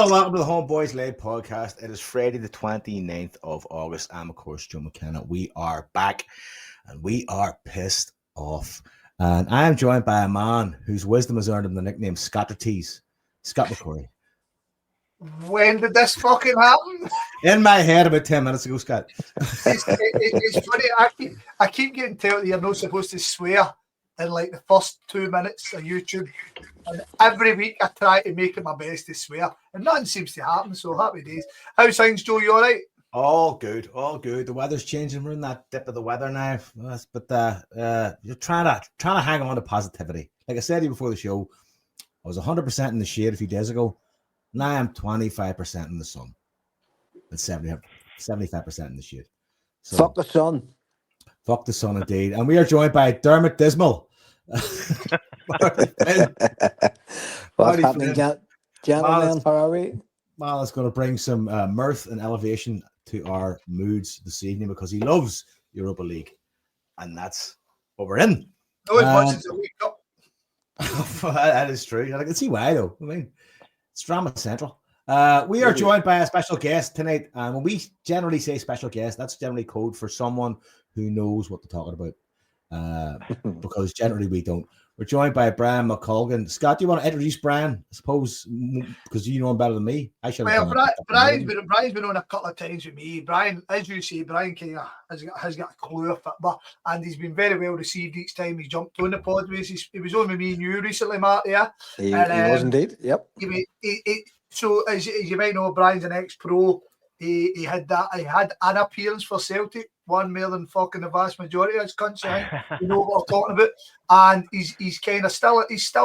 Hello and welcome to the Homeboys Late Podcast. It is Friday the 29th of August. I'm, of course, Joe McKenna. We are back and we are pissed off. And I am joined by a man whose wisdom has earned him the nickname Scottertees, Scott McCorry. When did this fucking happen? In my head about 10 minutes ago, Scott. It's funny. I keep getting told that you're not supposed to swear in like the first 2 minutes of YouTube. And every week I try to make it my best to swear. And nothing seems to happen, so happy days. How's things, Joe? You all right? All good, all good. The weather's changing. We're in that dip of the weather now. But you're trying to hang on to positivity. Like I said to you before the show, I was 100% in the shade a few days ago. Now I'm 25% in the sun. And 75% in the shade. So, fuck the sun. Fuck the sun, indeed. And we are joined by Dermot Dismal. What's happening, gentlemen? How are we? Mal is going to bring some mirth and elevation to our moods this evening because he loves Europa League. And that's what we're in. No, as much as a week up. That is true. I can see why, though. I mean, it's drama central. We are joined by a special guest tonight. And when we generally say special guest, that's generally code for someone who knows what they're talking about. Because generally we don't. We're joined by Brian McColligan. Scott, do you want to introduce Brian? I suppose because you know him better than me. I should. Well, Brian's been on a couple of times with me. Brian, as you say, Brian kind of has got a clue of football, and he's been very well received each time he jumped on the pod. He was on with me and you recently, Marty. Yeah, he was indeed. Yep. So as you might know, Brian's an ex-pro. He had an appearance for Celtic, one more than fucking the vast majority of his country. You know what I'm talking about. And he's kind of still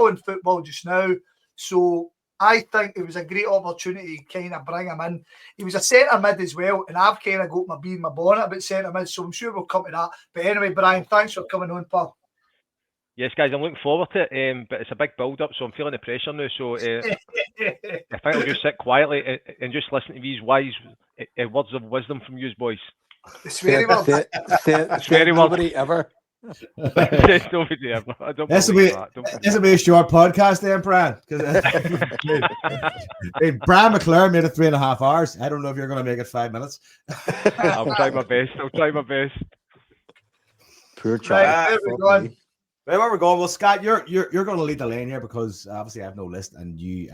in football just now. So I think it was a great opportunity to kind of bring him in. He was a centre mid as well, and I've kind of got my bee in my bonnet about centre mid, so I'm sure we'll come to that. But anyway, Brian, thanks for coming on, pal. Yes, guys, I'm looking forward to it, but it's a big build-up, so I'm feeling the pressure now. So I think I'll just sit quietly and just listen to these wise words of wisdom from you boys. The sweary word. Sweary nobody ever. Nobody ever. I don't this will be a short podcast then, Brian. Brian McClure made it 3.5 hours. I don't know if you're going to make it 5 minutes. I'll try my best. Poor child. Right, where we're going? Well, Scott, you're going to lead the lane here because obviously I have no list, and you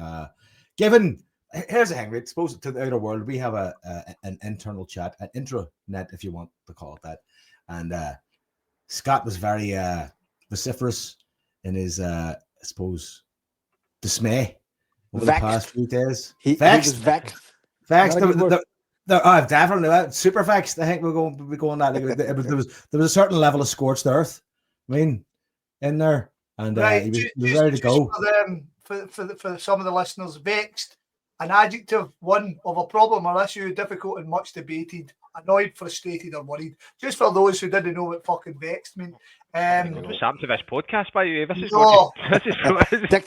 here's the thing. We're exposed to the outer world. We have an internal chat, an intranet, if you want to call it that. And Scott was very vociferous in his, I suppose, dismay over the past few days. He was vexed. Vexed. Definitely super vexed. I think we're going that. There was a certain level of scorched earth. I mean, in there, and he was ready to go. For some of the listeners, vexed, an adjective, one of a problem or issue, difficult and much debated, annoyed, frustrated, or worried. Just for those who didn't know what fucking vexed mean. What's happened to this podcast, by the way? This is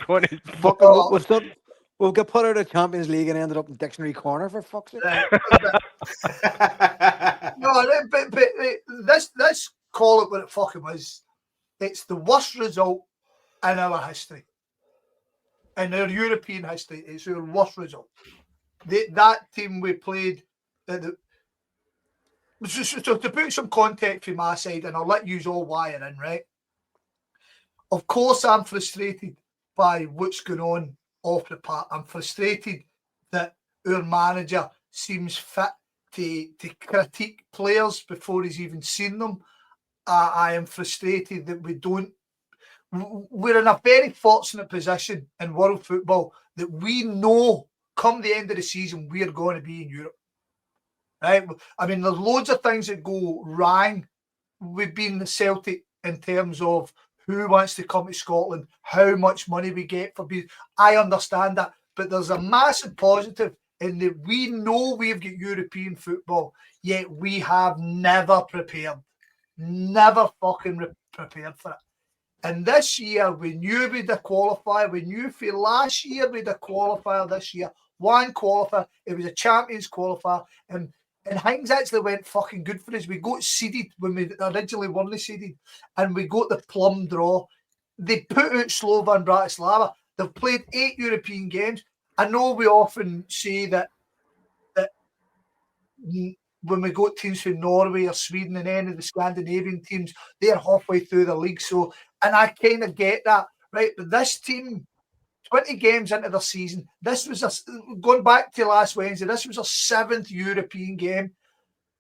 going to fucking. We'll get put out of Champions League and ended up in Dictionary Corner for fuck's sake. No, but this call it what it fucking was. It's the worst result in our history. In our European history, it's our worst result. That team we played. So to put some context from my side, and I'll let you all wire in, right? Of course, I'm frustrated by what's going on off the park. I'm frustrated that our manager seems fit to critique players before he's even seen them. I am frustrated that we're in a very fortunate position in world football that we know come the end of the season we're going to be in Europe. Right? I mean, there's loads of things that go wrong with being the Celtic in terms of who wants to come to Scotland, how much money we get for being. I understand that, but there's a massive positive in that we know we've got European football, yet we have never prepared. Never fucking prepared for it. And this year, we knew we'd a qualifier. We knew for last year we'd a qualifier this year. One qualifier. It was a Champions qualifier. And things actually went fucking good for us. We got seeded when we originally weren't seeded. And we got the plum draw. They put out Slovan Bratislava. They've played 8 European games. I know we often say that when we got teams from Norway or Sweden and any of the Scandinavian teams, they're halfway through the league. So, and I kind of get that, right? But this team, 20 games into the season, this was going back to last Wednesday, this was a 7th European game.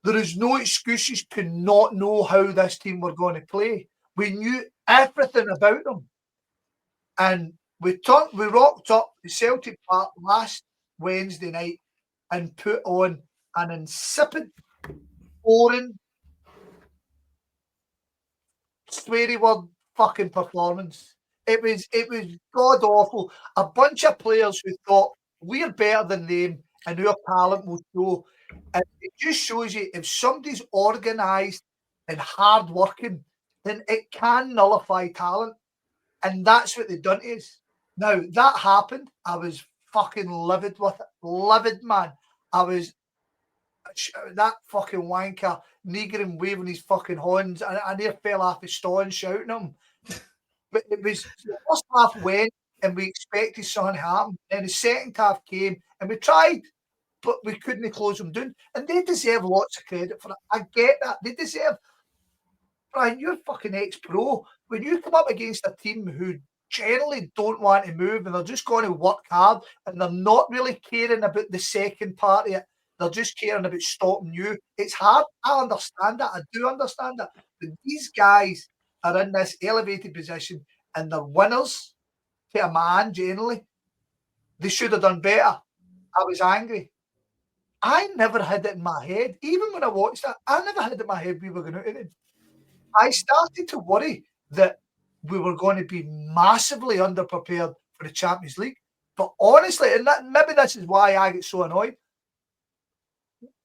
There is no excuses to not know how this team were going to play. We knew everything about them. And we rocked up the Celtic Park last Wednesday night and put on an insipid, boring, sweary word fucking performance. It was god awful. A bunch of players who thought we're better than them and our talent will show. And it just shows you if somebody's organised and hard working, then it can nullify talent. And that's what they've done to us. Now, that happened. I was fucking livid with it. Livid, man. I was that fucking wanker, Negrin waving his fucking horns. I near fell off his stone shouting him. But it was the first half went and we expected something to happen. And the second half came and we tried, but we couldn't close them down. And they deserve lots of credit for it. I get that. They deserve. Brian, you're fucking ex-pro. When you come up against a team who generally don't want to move and they're just going to work hard and they're not really caring about the second part of it, they're just caring about stopping you. It's hard. I understand that. I do understand that. But these guys are in this elevated position and they're winners to a man generally. They should have done better. I was angry. I never had it in my head. Even when I watched that, I never had it in my head we were going to win. I started to worry that we were going to be massively underprepared for the Champions League. But honestly, and maybe this is why I get so annoyed,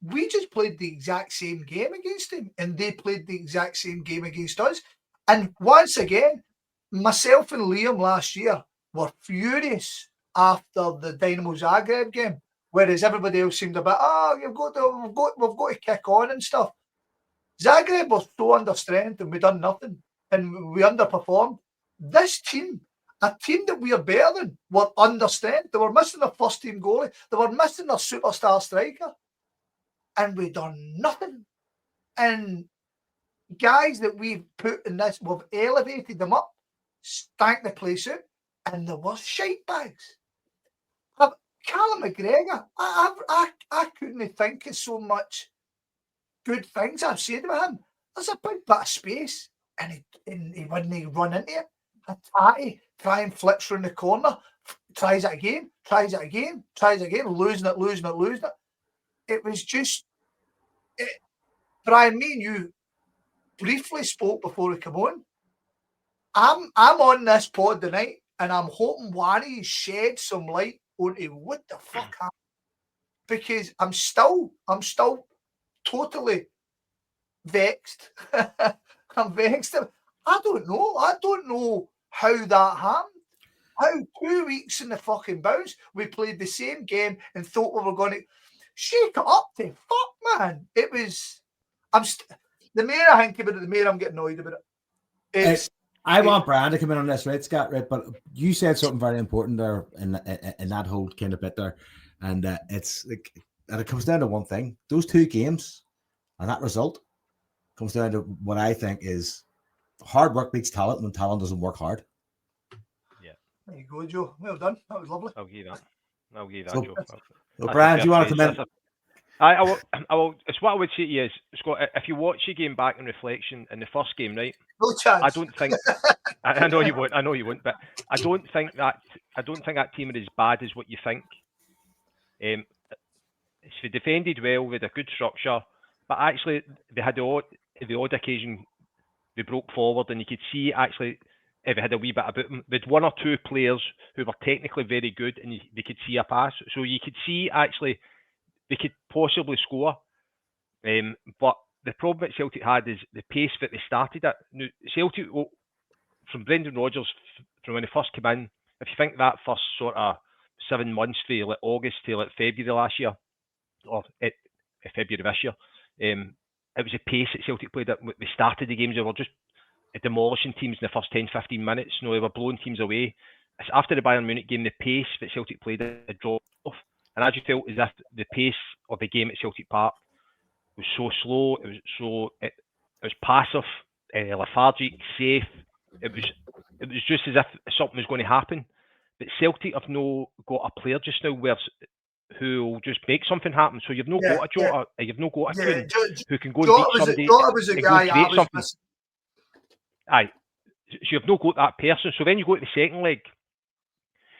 we just played the exact same game against them, and they played the exact same game against us. And once again, myself and Liam last year were furious after the Dynamo Zagreb game, whereas everybody else seemed a bit, we've got to kick on and stuff. Zagreb was so under strength and we done nothing and we underperformed. This team, a team that we are better than, were under strength. They were missing their first team goalie. They were missing their superstar striker. And we done nothing. And guys that we've put in this, we've elevated them up, stank the place out, and there was shite bags. Callum McGregor, I couldn't think of so much good things I've said about him. There's a big bit of space, and he wouldn't run into it. Hattie try and flips from the corner, tries it again, losing it. It was just, Brian, me and you briefly spoke before we come on. I'm on this pod tonight, and I'm hoping Wani shed some light onto what the fuck happened, because I'm still totally vexed. I'm vexed. I don't know how that happened. How 2 weeks in the fucking bounce, we played the same game and thought we were going to shake it up to fuck, man. It was. The more I think about it, the more I'm getting annoyed about it. I want Brian to come in on this, right, Scott? Right, but you said something very important there in that whole kind of bit there, and it's like, and it comes down to one thing: those two games and that result comes down to what I think is hard work beats talent when talent doesn't work hard. Yeah, there you go, Joe. Well done. That was lovely. I'll give that, Joe. So Brian, do you want to come in? I will. It's what I would say to you is, Scott, if you watch your game back in reflection in the first game, right? No chance. I don't think. I know you won't. But I don't think that team are as bad as what you think. They defended well with a good structure, but actually they had the odd occasion they broke forward, and you could see actually if they had a wee bit about them. They'd one or two players who were technically very good, and they could see a pass, so you could see actually they could possibly score. But the problem that Celtic had is the pace that they started at. Now, Celtic, from Brendan Rodgers, from when he first came in, if you think that first sort of 7 months to like August to like February last year, or February this year, it was a pace that Celtic played at. They started the games, they were just demolishing teams in the first 10-15 minutes. They were blowing teams away. after the Bayern Munich game, the pace that Celtic played had dropped off, and I just felt as if the pace of the game at Celtic Park was so slow. It was passive, lethargic, safe. It was just as if something was going to happen. But Celtic have no got a player just now who will just make something happen. So you've no got a Jota, you've no got a Kuhn who can go and beat somebody. Jota was the guy I was missing. Aye, so you've no got that person. So then you go to the second leg.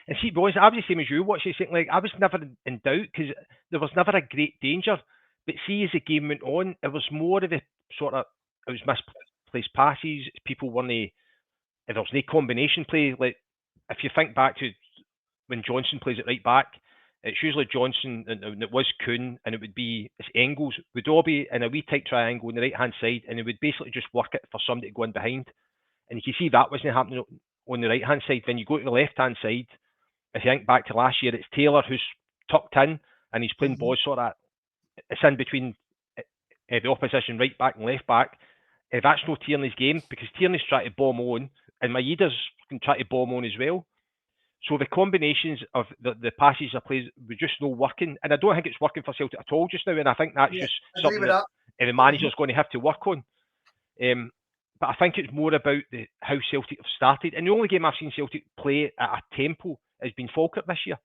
And see, boys, I was the same as you watching the second leg. I was never in doubt because there was never a great danger. But see, as the game went on, it was more of a sort of, it was misplaced passes. People weren't, there was no combination play. Like, if you think back to when Johnson plays it right back, it's usually Johnson and it was Kuhn, and it would be, it's Engels, would all be in a wee tight triangle on the right hand side, and it would basically just work it for somebody to go in behind. And you can see that wasn't happening on the right hand side. When you go to the left hand side, if you think back to last year, it's Taylor who's tucked in and he's playing balls sort of, it's in between the opposition right back and left back. That's no Tierney's game because Tierney's trying to bomb on and Maeda's can try to bomb on as well. So the combinations of the passes I play were just not working, and I don't think it's working for Celtic at all just now. And I think that's just something that the manager's going to have to work on. But I think it's more about how Celtic have started. And the only game I've seen Celtic play at a tempo has been Falkirk this year,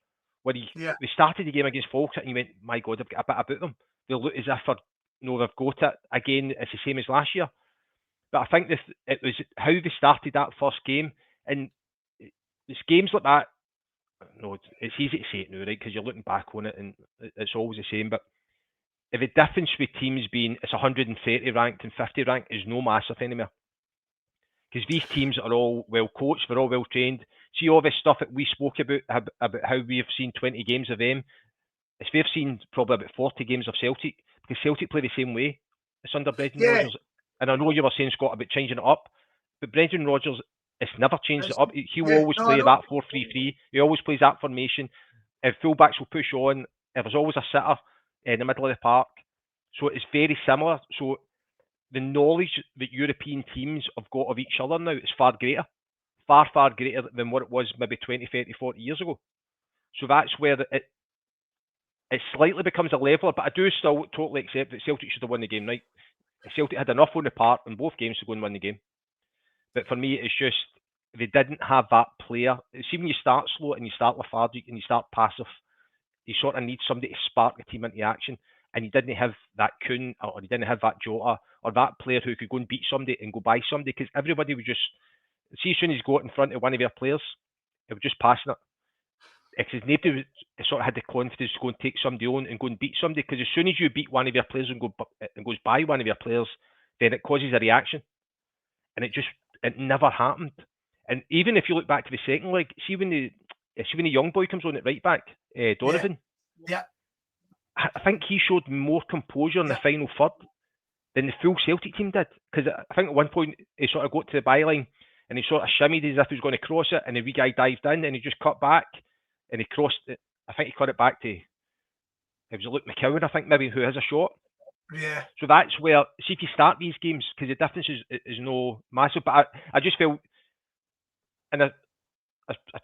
where they started the game against Falkirk and you went, my God, I've got a bit about them. They look as if they've got it. Again, it's the same as last year. But I think it was how they started that first game. And it's games like that, no, it's easy to say it now, right? Because you're looking back on it and it's always the same. But if the difference with teams being it's 130 ranked and 50 ranked is no massive anymore. Because these teams are all well coached, they're all well trained. See all this stuff that we spoke about how we've seen 20 games of them. It's we've seen probably about 40 games of Celtic, because Celtic play the same way. It's under Brendan Rodgers. And I know you were saying, Scott, about changing it up, but Brendan Rodgers, it's never changed it up. He will always play that 4-3-3. He always plays that formation. If fullbacks will push on, if there's always a sitter in the middle of the park. So it's very similar. So the knowledge that European teams have got of each other now is far greater. Far, far greater than what it was maybe 20, 30, 40 years ago. So that's where it slightly becomes a leveler, but I do still totally accept that Celtic should have won the game, right? Celtic had enough on the park in both games to go and win the game. But for me, it's just they didn't have that player. See, when you start slow and you start lethargic and you start passive, you sort of need somebody to spark the team into action. And he didn't have that Kuhn, or he didn't have that Jota, or that player who could go and beat somebody and go by somebody, because everybody was just, see, as soon as he got in front of one of their players, it was just passing it. Because nobody sort of had the confidence to go and take somebody on and go and beat somebody, because as soon as you beat one of your players and goes by one of your players, then it causes a reaction. And it never happened. And even if you look back to the second leg, see when the young boy comes on at right back, Donovan. Yeah. I think he showed more composure in the final third than the full Celtic team did. Because I think at one point he sort of got to the byline and he sort of shimmied as if he was going to cross it, and the wee guy dived in and he just cut back and he crossed it. I think he cut it back to, it was Luke McColligan, I think, maybe, who has a shot. Yeah. So that's where, see, if you start these games, because the difference is no massive, but I just felt, and I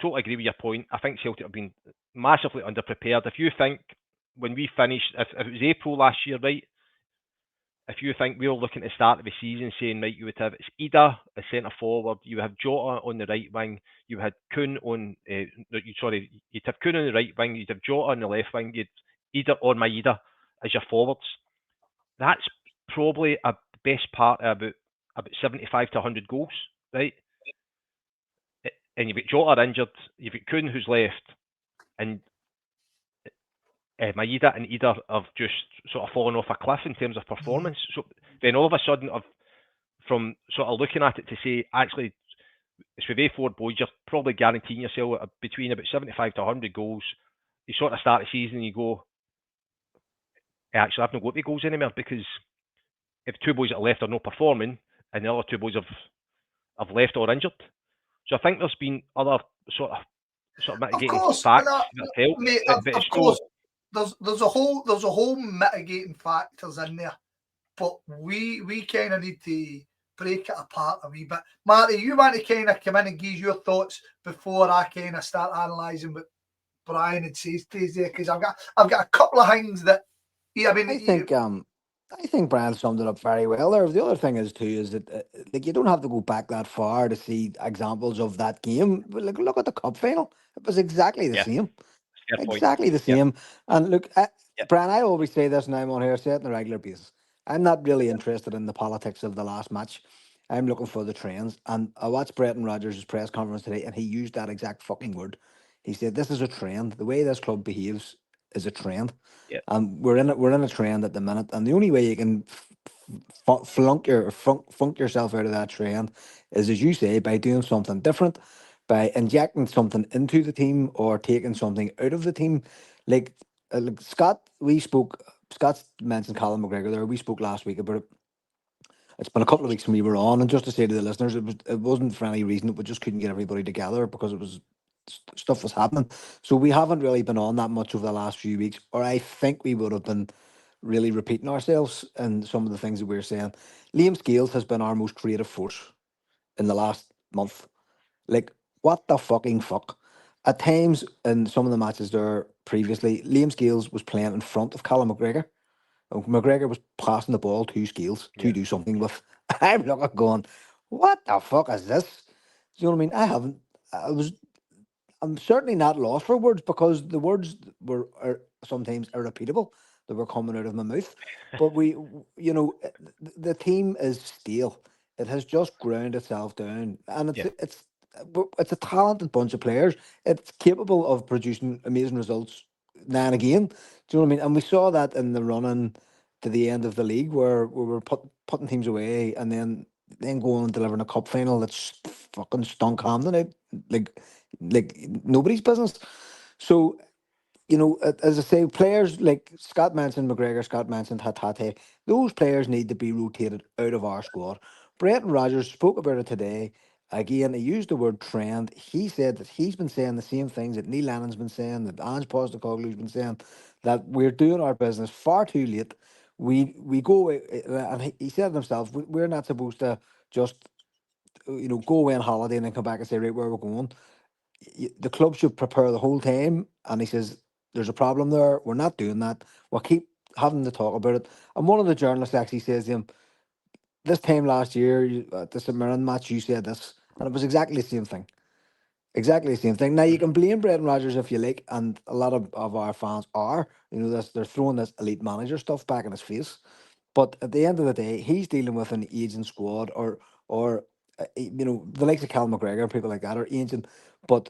totally agree with your point. I think Celtic have been massively underprepared. If you think, when we finished, if it was April last year, right? If you think we were looking at the start of the season saying, right, you would have Ida a centre forward, you have Jota on the right wing, you had Kuhn on, you'd have Kuhn on the right wing, you'd have Jota on the left wing, you'd Ida or Maeda as your forwards. That's probably a best part of about 75 to 100 goals, right? And you've got Jota injured, you've got Kuhn who's left, and Maeda and Ida have just sort of fallen off a cliff in terms of performance. So then all of a sudden, from sort of looking at it to say, actually, it's with A4 boys, you're probably guaranteeing yourself between about 75 to 100 goals. You sort of start the season and you go, actually, I've not got the goals anymore, because if two boys that are left are not performing and the other two boys have left or injured. So I think there's been other sort of mitigating facts that help. Mate, of course. There's a whole mitigating factors in there, but we kind of need to break it apart a wee bit. Marty, you want to kind of come in and give your thoughts before I kind of start analysing what Brian had says please there, because I've got a couple of things that I think Brian summed it up very well there. The other thing is too is that like you don't have to go back that far to see examples of that game. Like look at the cup final; it was exactly the Yeah, same, fair point. exactly the Yeah. same. And look, Yeah. Brian, I always say this, and I'm on here, say it on a regular basis. I'm not really interested in the politics of the last match. I'm looking for the trends. And I watched Brendan Rodgers' press conference today, and he used that exact fucking word. He said, "This is a trend. The way this club behaves is a trend." Yeah. And we're in it. We're in a trend at the minute, and the only way you can funk yourself out of that trend is, as you say, by doing something different, by injecting something into the team or taking something out of the team. Like Scott, Scott mentioned Colin McGregor there. We spoke last week about it. It's been a couple of weeks when we were on, and just to say to the listeners, it wasn't for any reason that we just couldn't get everybody together because it was stuff was happening. So we haven't really been on that much over the last few weeks, or I think we would have been really repeating ourselves and some of the things that we were saying. Liam Scales has been our most creative force in the last month. Like, what the fucking fuck? At times in some of the matches there previously, Liam Scales was playing in front of Callum McGregor. McGregor was passing the ball to Scales to Yeah. do something with. I'm looking going, what the fuck is this? Do you know what I mean? I'm certainly not lost for words because the words are sometimes irrepeatable that were coming out of my mouth. But the team is stale. It has just ground itself down, and Yeah. it's a talented bunch of players. It's capable of producing amazing results now and again. Do you know what I mean? And we saw that in the run-in to the end of the league where we were putting teams away and then going and delivering a cup final that's fucking stunk Hamden out like nobody's business. So, as I say, players like Scott mentioned McGregor, Scott mentioned Hatate, those players need to be rotated out of our squad. Brenton Rodgers spoke about it today. Again, he used the word trend. He said that he's been saying the same things that Neil Lennon's been saying, that Ange Postecoglou's been saying, that we're doing our business far too late. We go away, and he said it himself, we're not supposed to just go away on holiday and then come back and say, right, where we're going. The club should prepare the whole time. And he says, there's a problem there. We're not doing that. We'll keep having to talk about it. And one of the journalists actually says to him, this time last year, at the St Mirren match, you said this. And it was exactly the same thing. Exactly the same thing. Now, you can blame Brendan Rodgers if you like, and a lot of our fans are. They're throwing this elite manager stuff back in his face. But at the end of the day, he's dealing with an aging squad, or the likes of Cal McGregor and people like that are ancient. But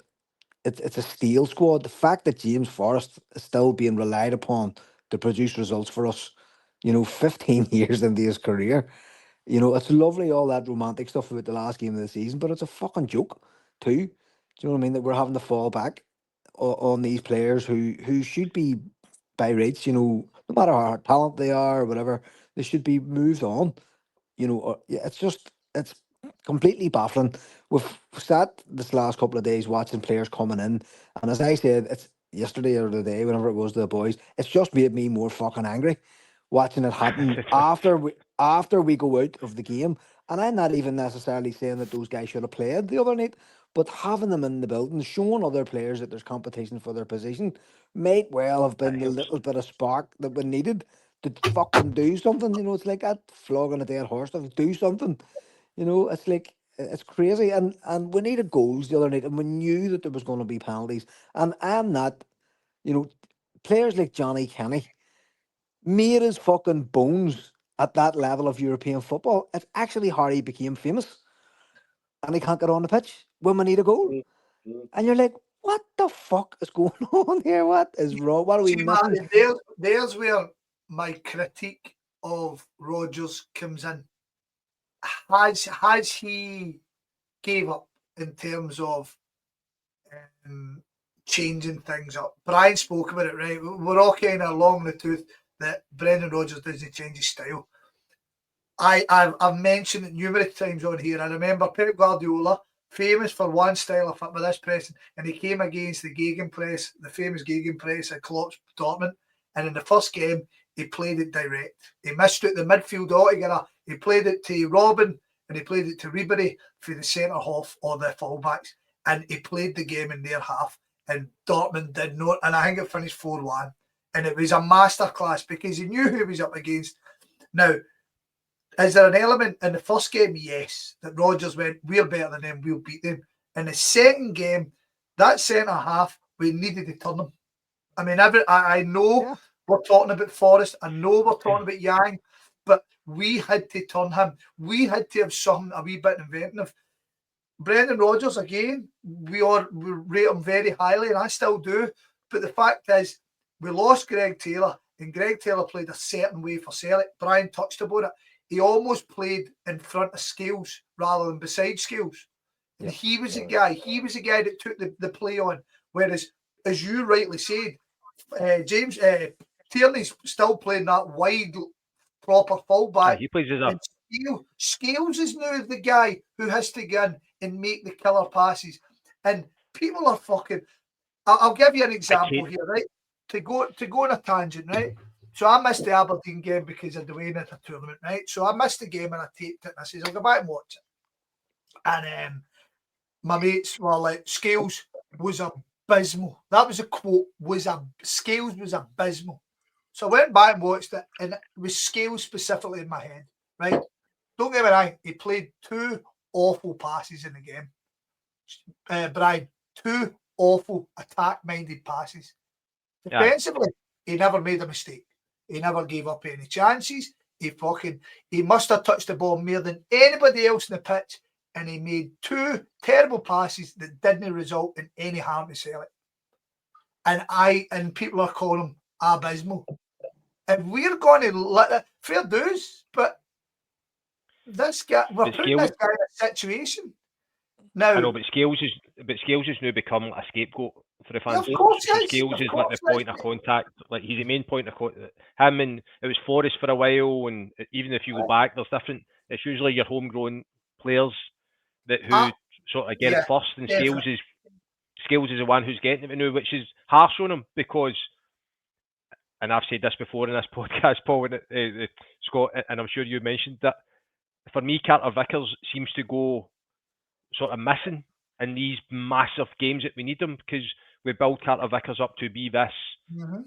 it's a steel squad. The fact that James Forrest is still being relied upon to produce results for us, 15 years into his career, it's lovely, all that romantic stuff about the last game of the season, but it's a fucking joke too. Do you know what I mean? That we're having to fall back on these players who should be by rights, no matter how talented they are or whatever, they should be moved on. Yeah, it's completely baffling. We've sat this last couple of days watching players coming in, and as I said, it's yesterday or the day, whenever it was to the boys, it's just made me more fucking angry watching it happen after we go out of the game. And I'm not even necessarily saying that those guys should have played the other night, but having them in the building, showing other players that there's competition for their position, might well have been That the helps. little bit of spark that we needed to fucking do something. It's like that flogging a dead horse to do something. It's like it's crazy. And we needed goals the other night, and we knew that there was going to be penalties. And I'm not, you know, players like Johnny Kenny made his fucking bones at that level of European football. It's actually how he became famous, and he can't get on the pitch when we need a goal. And you're like, what the fuck is going on here? What is wrong? What are we See, missing? Marty, there's where my critique of Rodgers comes in. Has he gave up in terms of changing things up? Brian spoke about it, right? We're all kind of along the tooth that Brendan Rodgers doesn't change his style. I've mentioned it numerous times on here. I remember Pep Guardiola, famous for one style of football, this pressing, and he came against the Gegenpress, the famous Gegenpress at Klopp's Dortmund, and in the first game, he played it direct. He missed it the midfield altogether. He played it to Robin and he played it to Ribery for the centre half or the fullbacks, and he played the game in their half, and Dortmund did not, and I think it finished 4-1, and it was a masterclass because he knew who he was up against. Now, is there an element in the first game? Yes, that Rodgers went, we're better than them, we'll beat them. In the second game, that centre half, we needed to turn them. I mean, I know we're talking about Forrest, I know we're talking about Yang, but we had to turn him. We had to have something a wee bit inventive. Brendan Rodgers, again, we rate him very highly, and I still do. But the fact is, we lost Greg Taylor, and Greg Taylor played a certain way for Celtic. Brian touched about it. He almost played in front of Scales rather than beside Scales. And he was the guy. He was the guy that took the play on. Whereas, as you rightly said, James Tierney's still playing that wide, proper fullback. He plays as a... Scales is now the guy who has to go in and make the killer passes. And people are fucking... I'll give you an example here, right? To go on a tangent, right? So I missed the Aberdeen game because of the way at a tournament, right? So I missed the game and I taped it and I says, I'll go back and watch it. And my mates were like, Scales was abysmal. That was a quote, Scales was abysmal. So I went back and watched it, and it was Scales specifically in my head, right? Don't get me wrong, he played 2 awful passes in the game. Brian, 2 awful attack-minded passes. Defensively, he never made a mistake. He never gave up any chances. He must have touched the ball more than anybody else in the pitch, and he made 2 terrible passes that didn't result in any harm to Celtic. And people are calling him abysmal. And we're going to let it, fair dues, but this guy, we're putting this guy in a situation. Now, I know, but Scales has now become a scapegoat for the fans. Of course, Scales is like the point of contact. Like, he's the main point of contact. Him, and it was Forrest for a while, and even if you go back, there's different. It's usually your homegrown players who sort of get it first, and Scales is the one who's getting it now, which is harsh on him because. And I've said this before in this podcast, Paul, and Scott, and I'm sure you mentioned that. For me, Carter Vickers seems to go sort of missing in these massive games that we need him, because we build Carter Vickers up to be this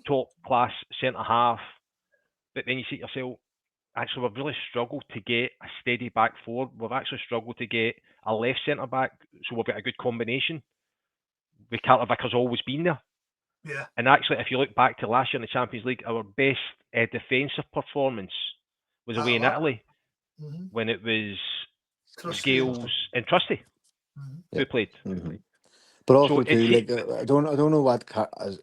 top class centre half, but then you see yourself, actually we've really struggled to get a steady back four. We've actually struggled to get a left centre back, so we've got a good combination. With Carter Vickers always been there. Yeah. And actually, if you look back to last year in the Champions League, our best defensive performance was away in Italy, when it was Scales and Trusty who played. But also, I don't know what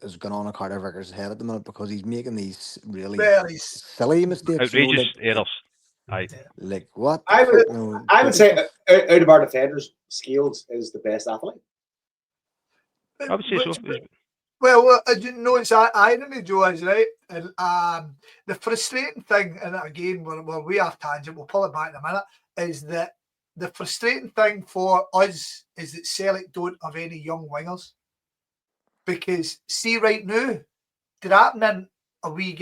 is going on in Carter Vickers' head at the minute, because he's making these really silly mistakes, outrageous errors. Like what? I would say out of our defenders, Scales is the best athlete. I would say so. Well, I didn't know it's irony, Joe, is right. And the frustrating thing, and again, we have tangent, we'll pull it back in a minute, is that the frustrating thing for us is that Celtic don't have any young wingers. Because, see, right now, drafting a wee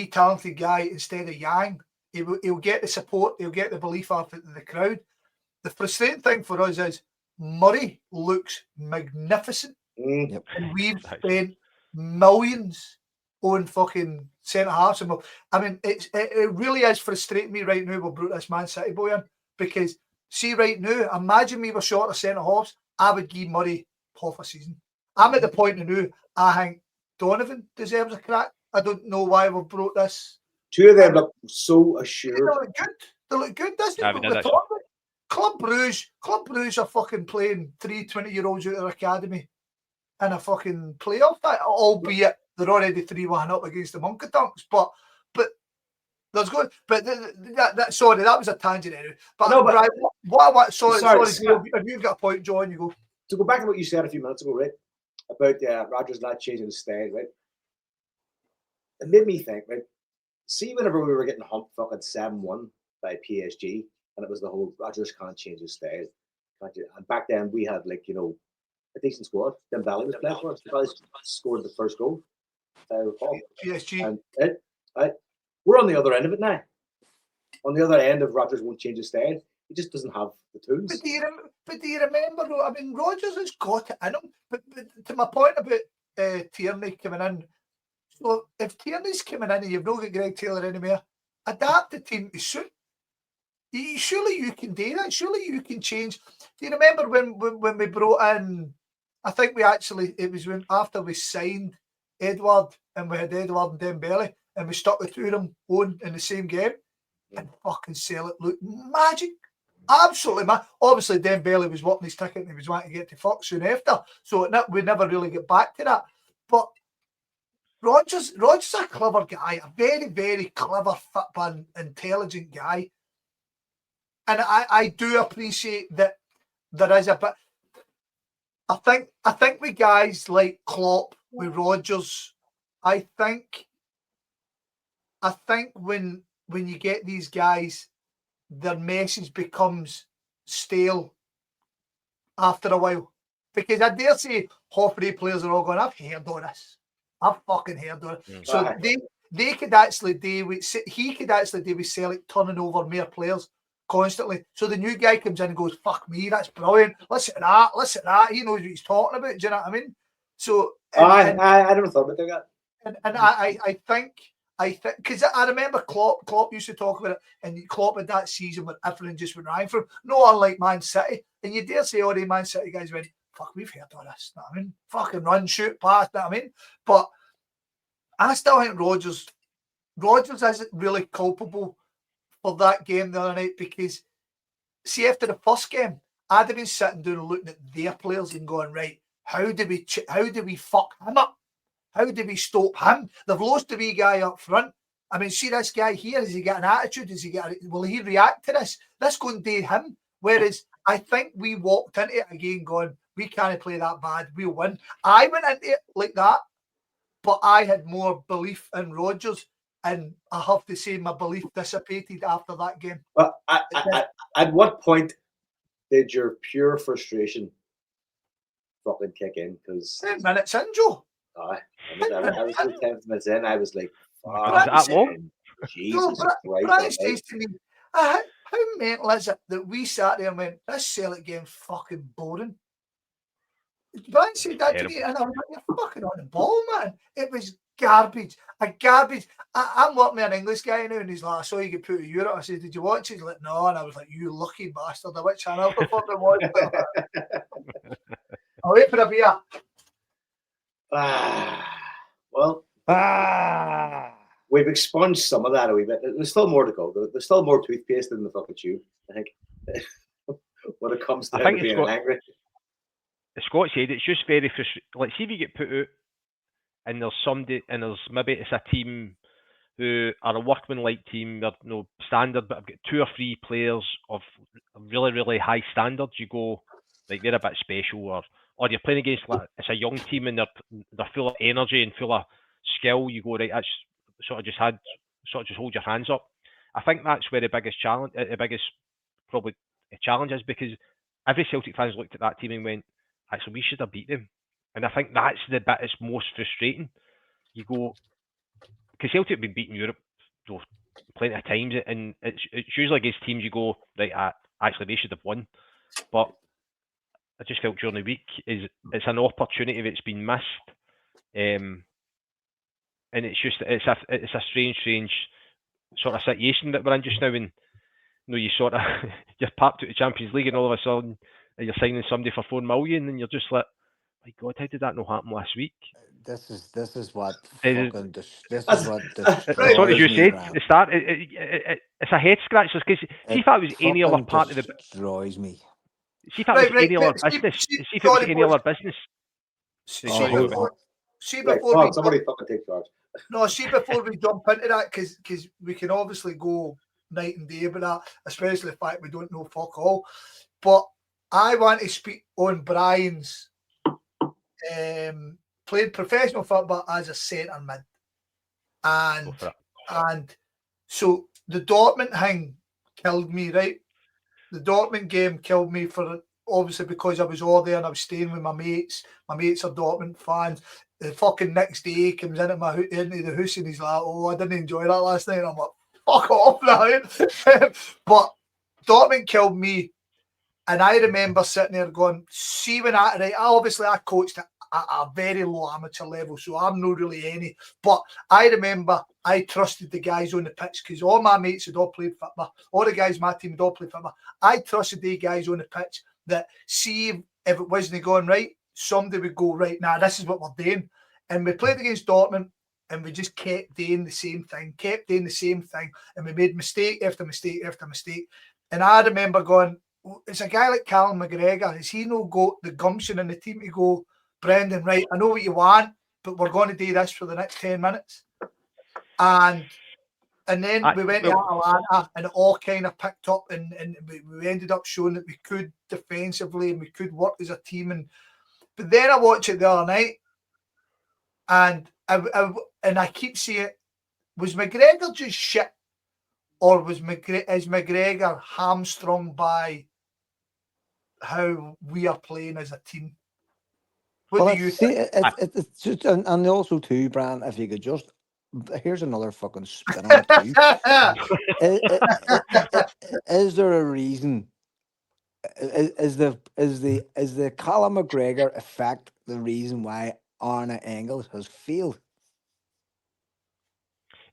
talented guy instead of Yang, he'll get the support, he'll get the belief off the crowd. The frustrating thing for us is Murray looks magnificent. And we've spent millions on fucking centre halves. I mean, it really is frustrating me right now. We brought this Man City boy in, because see, right now, imagine we were short of centre halves, I would give Murray half a season. I'm at the point now, I think Donovan deserves a crack. I don't know why we've brought this. 2 of them look so assured. They look good, doesn't it? Club Brugge are fucking playing 3 20-year-olds out of their academy in a fucking playoff, albeit they're already 3-1 up against the Monkey Dunks. But there's going. But sorry, that was a tangent anyway. But no, Brian, sorry. If you've got a point, John, you go. To go back to what you said a few minutes ago, right, about Rodgers not changing his style, right? It made me think, right. See, whenever we were getting humped fucking 7-1 by PSG, and it was the whole Rodgers can't change his style. And back then we had, like, you know, a decent squad. Dembele was playing for us. Dembele scored the first goal, if I recall. PSG. And we're on the other end of it now. On the other end of Rodgers won't change his style. He just doesn't have the tools. But do you remember, though? I mean, Rodgers has got it in him. But to my point about Tierney coming in, so if Tierney's coming in and you've not got Greg Taylor anymore, adapt the team to suit. Surely you can do that. Surely you can change. Do you remember when we brought in? I think it was when after we signed Edward and we had Edward and Dembele and we stuck the two of them on in the same game and fucking Celtic looked magic. Absolutely, man. Obviously, Dembele was wanting his ticket and he was wanting to get to fuck soon after. So we never really get back to that. But Rodgers a clever guy, a very, very clever, football, intelligent guy. And I do appreciate that there is a bit. I think with guys like Klopp, with Rodgers, I think when you get these guys, their message becomes stale after a while. Because I dare say half three players are all going, I've heard all this. I've fucking heard all it. So they could actually he could actually do with Celtic turning over more players constantly. So the new guy comes in and goes, fuck me, that's brilliant. Listen to that. He knows what he's talking about. Do you know what I mean? So I never thought about that. And I think because I remember Klopp used to talk about it, and Klopp had that season when everything just went right for him. No, unlike Man City. And you dare say all the Man City guys went, fuck, we've heard all this. Know what I mean? Fucking run, shoot, pass, know what I mean? But I still think Rodgers isn't really culpable for that game the other night, because see, after the first game, I'd have been sitting down and looking at their players and going, right, how do we fuck him up? How do we stop him? They've lost the wee guy up front. I mean, see this guy here, has he got an attitude? Will he react to this? Let's go and do him. Whereas I think we walked into it again going, we can't play that bad, we'll win. I went into it like that, but I had more belief in Rodgers. And I have to say, my belief dissipated after that game. But at what point did your pure frustration fucking kick in? Because 10 minutes in, Joe. I was 10 minutes in. I was like, Was that long? Jesus Brian Christ. says to me, how mental is it that we sat there and went, this Celtic game fucking boring? Brian said that to me, and I was like, you're fucking on the ball, man. It was garbage. I'm working with an English guy now, and he's like, I saw you get put to Europe. I said, did you watch it? He's like, no. And I was like, you lucky bastard. I went channel for fucking watch. I'll wait for a beer. We've expunged some of that a wee bit. There's still more to go. There's still more toothpaste in the fucking tube, I think. When it comes to being angry. Scott said it's just very frustrating. Like, see if you get put out and there's somebody, and there's maybe it's a team who are a workman-like team, they're no standard, but I've got 2 or 3 players of really, really high standards. You go, like, they're a bit special, or you're playing against, like, it's a young team and they're full of energy and full of skill. You go, right, that's sort of just hold your hands up. I think that's where the biggest challenge is, because every Celtic fans looked at that team and went, actually, we should have beat them. And I think that's the bit that's most frustrating. You go, because Celtic have been beating Europe plenty of times, and it's usually against teams you go, right, actually they should have won. But I just felt during the week it's an opportunity that's been missed, and it's a strange sort of situation that we're in just now. And you sort of you're packed out the Champions League, and all of a sudden you're signing somebody for $4 million, and you're just like, my God, how did that not happen last week? This is what That's what what you said at the start. It's a head scratcher, because see if that was any other part of the destroys me. See if that was any other business. See if it was any other business. See before somebody fucking take charge. No, see before we jump into that, because we can obviously go night and day about that, especially the fact we don't know fuck all. But I want to speak on Brian's played professional football as a centre mid, and so the Dortmund thing killed me, right? The Dortmund game killed me obviously because I was all there and I was staying with my mates. My mates are Dortmund fans. The fucking next day he comes into the house and he's like, oh, I didn't enjoy that last night. And I'm like, fuck off now. But Dortmund killed me. And I remember sitting there going, see when I coached at a very low amateur level, so I'm not really any. But I remember I trusted the guys on the pitch because all my mates had all played football. All the guys, my team had all played football. I trusted the guys on the pitch that see if it wasn't going right, somebody would go, right, now this is what we're doing. And we played against Dortmund and we just kept doing the same thing, and we made mistake after mistake after mistake. And I remember going, it's a guy like Callum McGregor. Has he no got the gumption in the team to go, Brendan, right, I know what you want, but we're going to do this for the next 10 minutes. And then we went to Atalanta and it all kind of picked up and we ended up showing that we could defensively and we could work as a team. But then I watched it the other night and I keep saying, was McGregor just shit? Or is McGregor hamstrung by how we are playing as a team? What do you think? It's just, and also too, Bran, if you could just, here's another fucking spin on it too. Is there a reason? Is the Callum McGregor effect the reason why Arne Engels has failed?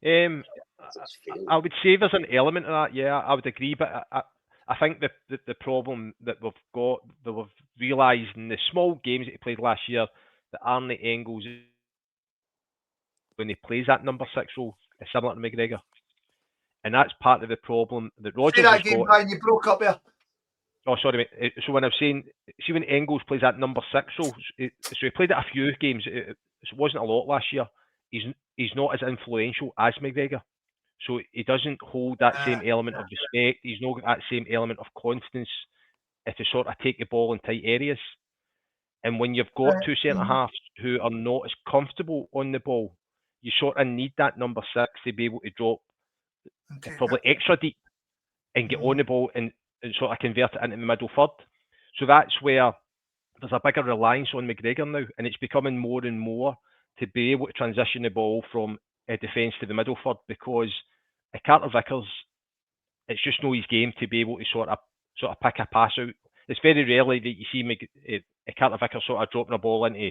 I would say there's an element of that. Yeah, I would agree, but I think the problem that we've realised in the small games that he played last year that Arne Engels, when he plays that number 6 role, is similar to McGregor, and that's part of the problem that Rodgers has got. Brian, you broke up there. Oh, sorry, mate. So when I'm saying, see when Engels plays that number 6 role, so he played it a few games. It wasn't a lot last year. He's not as influential as McGregor. So he doesn't hold that same element of respect. He's not got that same element of confidence to sort of take the ball in tight areas. And when you've got two centre halves who are not as comfortable on the ball, you sort of need that number 6 to be able to drop probably extra deep and get on the ball and sort of convert it into the middle third. So that's where there's a bigger reliance on McGregor now, and it's becoming more and more to be able to transition the ball from defence to the middle third, because Carter Vickers, it's just not his game to be able to sort of pick a pass out. It's very rarely that you see Carter Vickers sort of dropping a ball into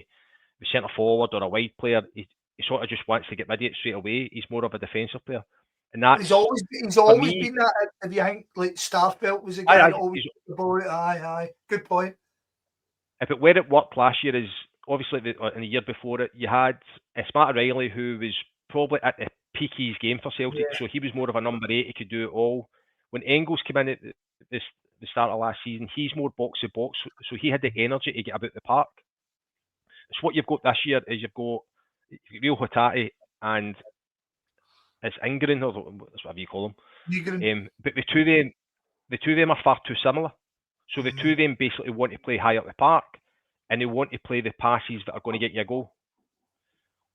the centre forward or a wide player. He sort of just wants to get rid of it straight away. He's more of a defensive player, and that's he's always been that. If you think like Starfelt was a guy that always the ball. Aye, good point. If it where it worked last year is obviously in the year before it, you had Smarty Riley, who was probably at the peak of his game for Celtic, so he was more of a number 8. He could do it all. When Engels came in at the start of last season, he's more box to box, so he had the energy to get about the park. So what you've got this year is you've got Real Hotati and it's Ingrid, or whatever you call them. But the two of them are far too similar. So the two of them basically want to play high up the park, and they want to play the passes that are going to get you a goal.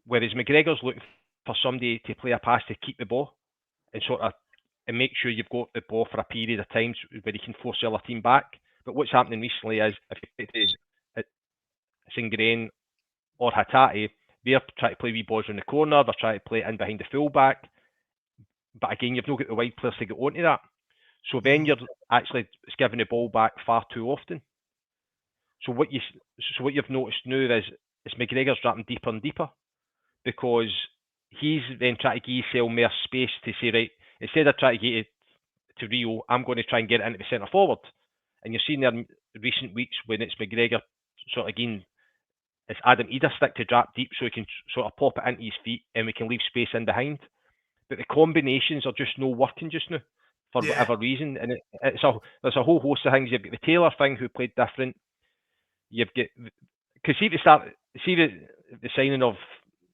Whereas McGregor's looking for somebody to play a pass to keep the ball and sort of and make sure you've got the ball for a period of time where you can force the other team back. But what's happening recently is if you play Singrain or Hatati, they're trying to play wee balls in the corner, they're trying to play in behind the fullback. But again, you've not got the wide players to get onto that. So then you're actually giving the ball back far too often. So what you've noticed now is McGregor's dropping deeper and deeper, because he's then trying to give himself more space to say, right, instead of trying to get it to Rio, I'm going to try and get it into the centre forward. And you've seen there in recent weeks when it's McGregor sort of again, it's Adam Eder stick to drop deep so he can sort of pop it into his feet and we can leave space in behind. But the combinations are just not working just now for whatever reason. And there's a whole host of things. You've got the Taylor thing who played different. You've got, because see the signing of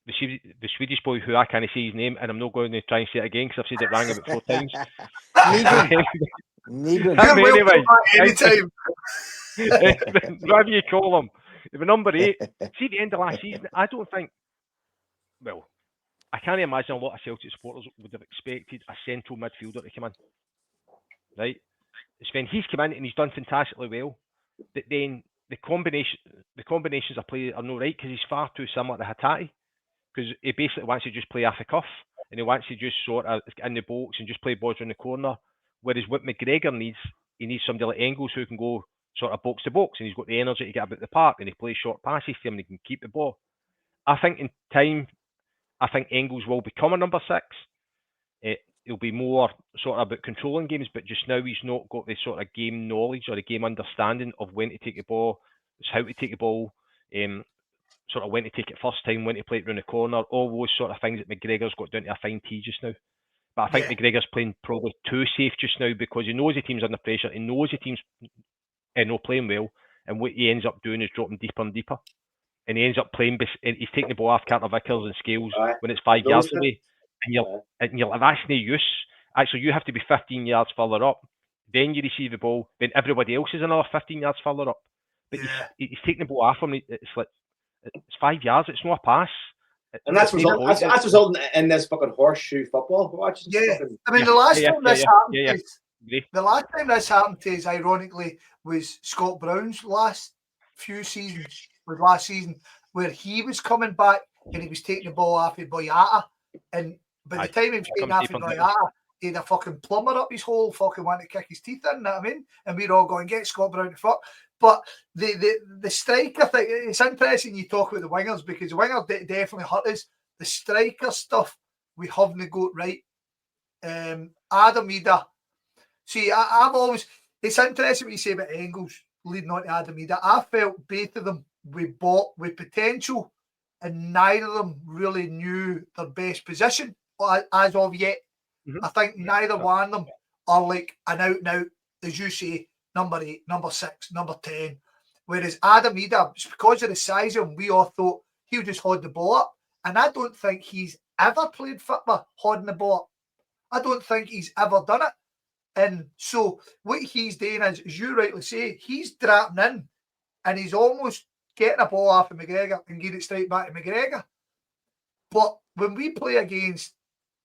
the Swedish boy who I can't say his name, and I'm not going to try and say it again because I've said it wrong about 4 times. Anyway, anytime. Whatever you call him. The number 8. See, at the end of last season, I don't think. Well, I can't imagine a lot of Celtic supporters would have expected a central midfielder to come in. Right? It's when he's come in and he's done fantastically well. But then the combinations of play are not right because he's far too similar to Hatati. Because he basically wants to just play off the cuff and he wants to just sort of get in the box and just play balls in the corner. Whereas what McGregor needs he needs somebody like Engels who can go sort of box to box, and he's got the energy to get about the park, and he plays short passes to him, and he can keep the ball. I think in time, I think Engels will become a number 6. He'll be more sort of about controlling games, but just now he's not got the sort of game knowledge or the game understanding of when to take the ball, how to take the ball, sort of when to take it first time, when to play it round the corner, all those sort of things that McGregor's got down to a fine tee just now. But I think McGregor's playing probably too safe just now because he knows the team's under pressure, he knows the team's not playing well, and what he ends up doing is dropping deeper and deeper. And he ends up playing, he's taking the ball off Carter Vickers and Scales when it's 5 yards away. And you're like, that's no use. Actually, you have to be 15 yards further up. Then you receive the ball. Then everybody else is another 15 yards further up. But he's taking the ball off him. It's like, it's 5 yards. It's not a pass. And that's resulting in this fucking horseshoe football. Watch. I mean, the last time this happened, the last time this happened to us, ironically, was Scott Brown's last season, where he was coming back and he was taking the ball off of Boyata, and by the time he was taking off of Boyata, he had a fucking plumber up his hole, fucking wanting to kick his teeth in, you know what I mean? And we're all going, get Scott Brown to fuck. But the striker thing, it's interesting you talk about the wingers, because the wingers definitely hurt us. The striker stuff, we haven't got right. Adam Ida. See, I've always, it's interesting what you say about Engels leading on to Adam Ida. I felt both of them we bought with potential, and neither of them really knew their best position as of yet. Mm-hmm. I think neither one of them are like an out and out, as you say, number 8, number 6, number 10. Whereas Adam Ida, because of the size of him, we all thought he would just hold the ball up. And I don't think he's ever played football holding the ball up. I don't think he's ever done it. And so what he's doing is, as you rightly say, he's dropping in and he's almost getting a ball off of McGregor and getting it straight back to McGregor. But when we play against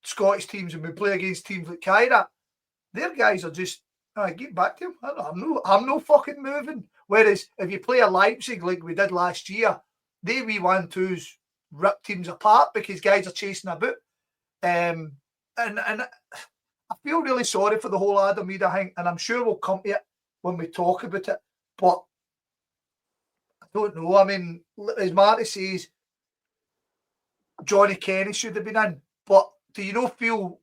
Scottish teams and we play against teams like Kyra, their guys are just, get back to him. I'm no fucking moving. Whereas if you play a Leipzig like we did last year, they wee 1-2s rip teams apart because guys are chasing about. And I feel really sorry for the whole Adam Ida thing, and I'm sure we'll come to it when we talk about it. But I don't know. I mean, as Marty says, Johnny Kenny should have been in. But do you not feel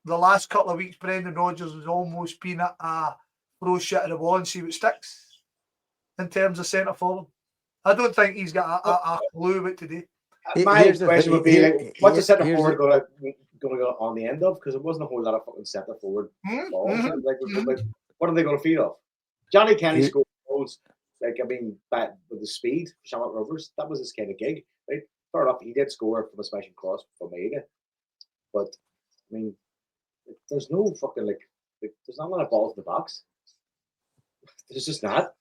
the last couple of weeks Brendan Rodgers has almost been a throw shit at the wall and see what sticks in terms of centre forward? I don't think he's got a clue about today. My question would be, like, what's the centre forward going on the end of? Because it wasn't a whole lot of fucking centre forward balls. Like, what are they going to feed off? Johnny Kenny scored goals. Like, I mean, back with the speed, Shamrock Rovers, that was his kind of gig. Right? Fair enough, he did score from a smashing cross from Ada. But, I mean, there's no fucking, like there's not a lot of balls in the box. There's just not.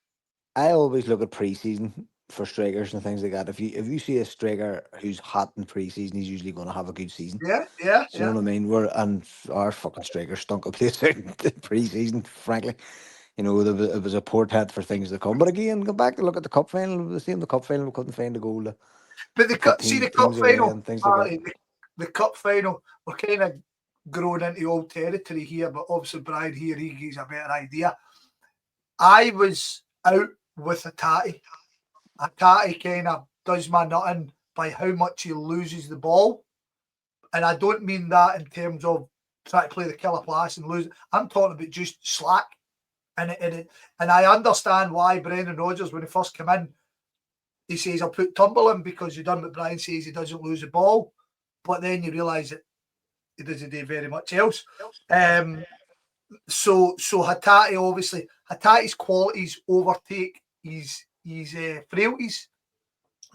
I always look at pre-season for strikers and things like that. If you see a striker who's hot in pre-season, he's usually going to have a good season. Yeah. You know what I mean? And our fucking strikers stunk a place out in pre-season, frankly. You know, it was a portent for things to come. But again, go back and look at the cup final. The same, the cup final, we couldn't find a goal. But the cup final, the cup final, we're kind of growing into old territory here, but obviously Brian here, he gives a better idea. I was out with a tatty. A tatty kind of does my nothing by how much he loses the ball. And I don't mean that in terms of trying to play the killer pass and lose. I'm talking about just slack. And I understand why Brendan Rodgers, when he first came in, he says, I'll put Turnbull in because you've done what Brian says, he doesn't lose the ball. But then you realise that he doesn't do very much else. So Hattati, obviously, Hattati's qualities overtake his frailties,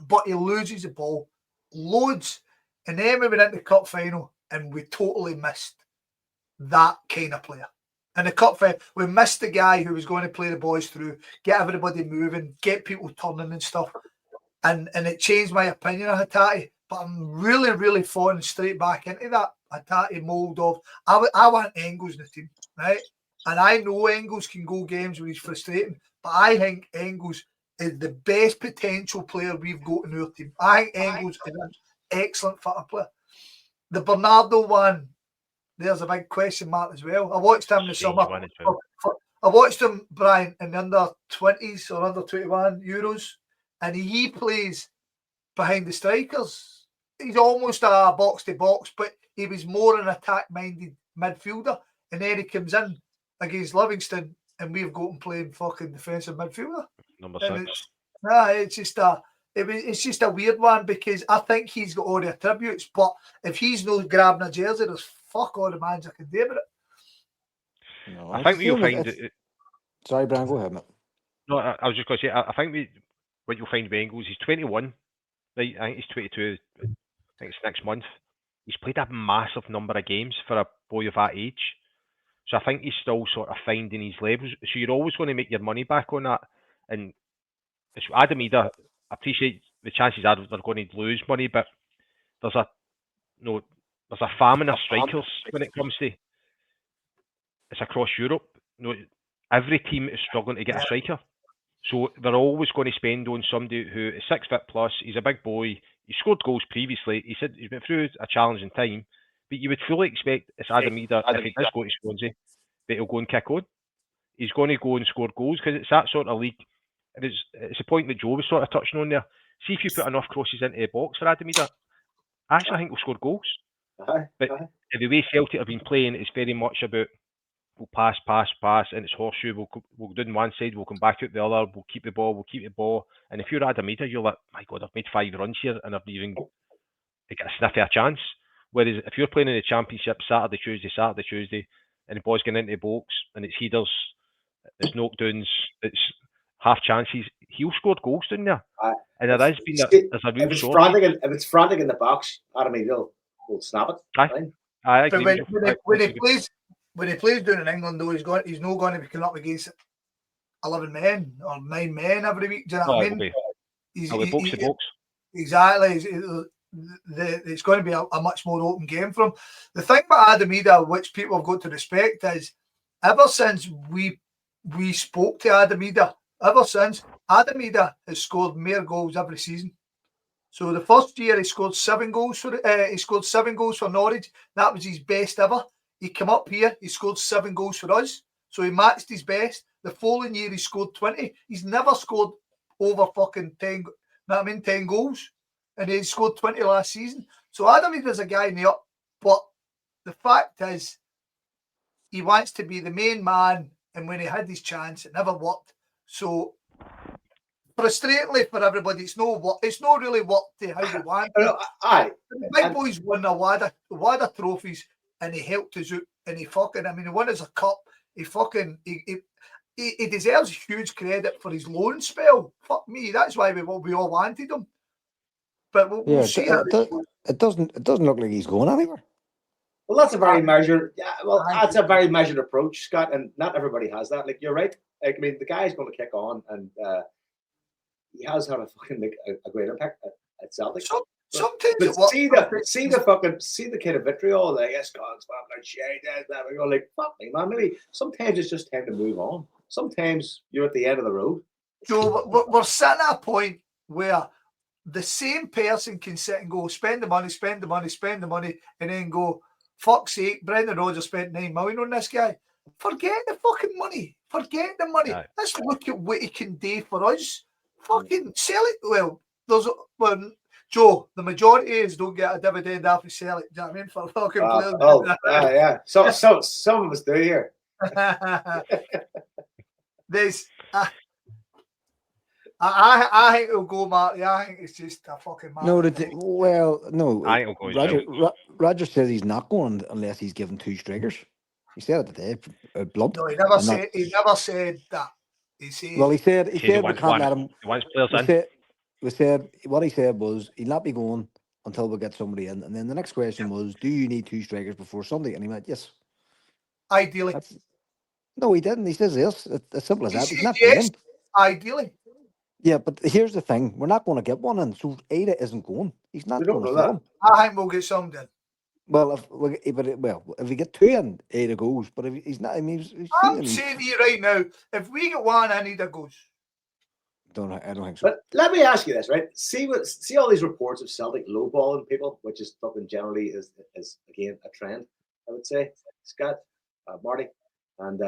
but he loses the ball loads. And then we went into the cup final and we totally missed that kind of player. In the cup final, we missed the guy who was going to play the boys through, get everybody moving, get people turning and stuff. And it changed my opinion of Hattati. But I'm really, really falling straight back into that Hattati mould of, I want Engels in the team, right? And I know Engels can go games where he's frustrating, but I think Engels is the best potential player we've got in our team. I think Engels is an excellent footer player. The Bernardo one, there's a big question mark as well. I watched him in the summer. I watched him, Brian, in the under-20s or under-21 Euros, and he plays behind the strikers. He's almost a box-to-box, but he was more an attack-minded midfielder. And then he comes in against Livingston, and we've got him playing fucking defensive midfielder. Number And 6. it's just a weird one, because I think he's got all the attributes, but if he's not grabbing a jersey, there's fuck all the manager can do about it. No, I it's think the we'll same find with- it. Sorry, Brian, go ahead, mate. No, I was just going to say, I think what you'll find with Engels, he's 21, right? I think he's 22. I think it's next month. He's played a massive number of games for a boy of that age. So I think he's still sort of finding his levels. So you're always going to make your money back on that. And it's Adam Eder, I appreciate the chances are they're going to lose money, but there's a famine of strikers when it comes to it's across Europe. Every team is struggling to get a striker. So they're always going to spend on somebody who is 6 foot plus, he's a big boy, he scored goals previously, he said he's been through a challenging time, but you would fully expect it's Adam Eder, if he does go to Swansea, that he'll go and kick on. He's going to go and score goals, because it's that sort of league. And it's a point that Joe was sort of touching on there. See if you put enough crosses into the box for Adam Eder, I actually think he'll score goals. But the way Celtic have been playing is very much about we'll pass, and it's horseshoe. We'll do on one side, we'll come back out the other, we'll keep the ball. And if you're Adam Eder, you're like, my God, I've made 5 runs here and I've even got a sniff of a chance. Whereas if you're playing in the Championship Saturday, Tuesday, and the ball's getting into the box, and it's headers, it's knockdowns, it's half chances, he'll score goals down there. And there has been there's a real if it's frantic in the box, Adam Eder will snap it. I agree. When he plays down in England, though, he's not going to be coming up against 11 men or 9 men every week. Do you know what I mean? Box to box. Exactly. It's going to be a much more open game for him. The thing about Adam Eder, which people have got to respect, is ever since we spoke to Adam Eder, Adam Eder has scored more goals every season. So the first year he scored 7 goals for Norwich. That was his best ever. He came up here, he scored 7 goals for us. So he matched his best. The following year he scored 20. He's never scored over fucking 10 goals. And he scored 20 last season. So Adam Eder's a guy in the up. But the fact is, he wants to be the main man. And when he had his chance, it never worked. So frustratingly for everybody, it's not really worked to how they want it. The big boys won a wad of trophies, and he helped us out, and he won us a cup. He deserves huge credit for his loan spell. Fuck me, that's why we all wanted him. But we'll see. It doesn't look like he's going anywhere. Well, that's a very measured. Yeah, well, that's a very measured approach, Scott, and not everybody has that. Like, you're right. Like, I mean, the guy's going to kick on, and he has had a great impact at Celtic. Sometimes but see the kind of vitriol, like, yes, God's like shit, that. We go like, fuck me, man. Maybe sometimes it's just time to move on. Sometimes you're at the end of the road. Joe, we're sitting at a point where the same person can sit and go spend the money, and then go, fuck's sake, Brendan Rodgers spent 9 million on this guy. Forget the fucking money. Forget the money. Right. Let's look at what he can do for us. Fucking sell it. Joe, the majority is don't get a dividend after sell it. Do you know what I mean? For fucking players. Yeah. So some of us do here. There's I think it'll go, Marty. I think it's just a fucking Marty. No. I think it'll go. Roger says he's not going unless he's given 2 strikers. He said it today, blunt. No, he never said that. He said we can't let him. We said what he said was he'll not be going until we get somebody in. And then the next question was, do you need 2 strikers before Sunday? And he went, yes. Ideally. No, he didn't. He says yes. It's as simple as that. He's not yes, ideally. Yeah, but here's the thing: we're not going to get one in. So Ada isn't going. He's not going to film. I think we'll get some then. Well, if we get 2 in, Ada goes. But if he's not, I mean, I'm saying to you right now, if we get 1, Ada goes. I don't think so. But let me ask you this, right? See all these reports of Celtic lowballing people, which is fucking generally is again a trend, I would say. Scott, Marty, and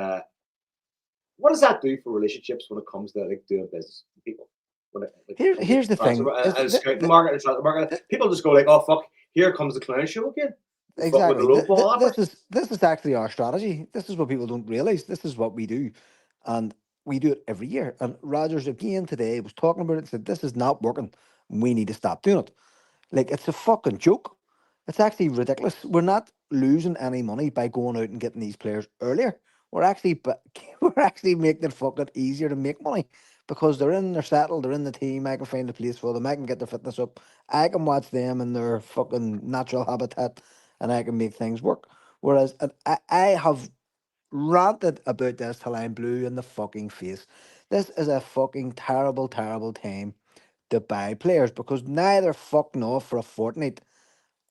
what does that do for relationships when it comes to like doing business with people? When it, like, Here's the thing. and scouting market and transfer market, people just go like, "Oh fuck, here comes the clown show again." Fuck with the Exactly. low ball offers. This is actually our strategy. This is what people don't realize. This is what we do, and we do it every year. And Rogers again today was talking about it and said, "This is not working. We need to stop doing it." Like it's a fucking joke. It's actually ridiculous. We're not losing any money by going out and getting these players earlier. We're actually making it fucking easier to make money because they're settled, they're in the team. I can find a place for them. I can get their fitness up. I can watch them in their fucking natural habitat, and I can make things work. Whereas I have ranted about this till I'm blue in the fucking face. This is a fucking terrible, terrible time to buy players because now they're fucking off for a fortnight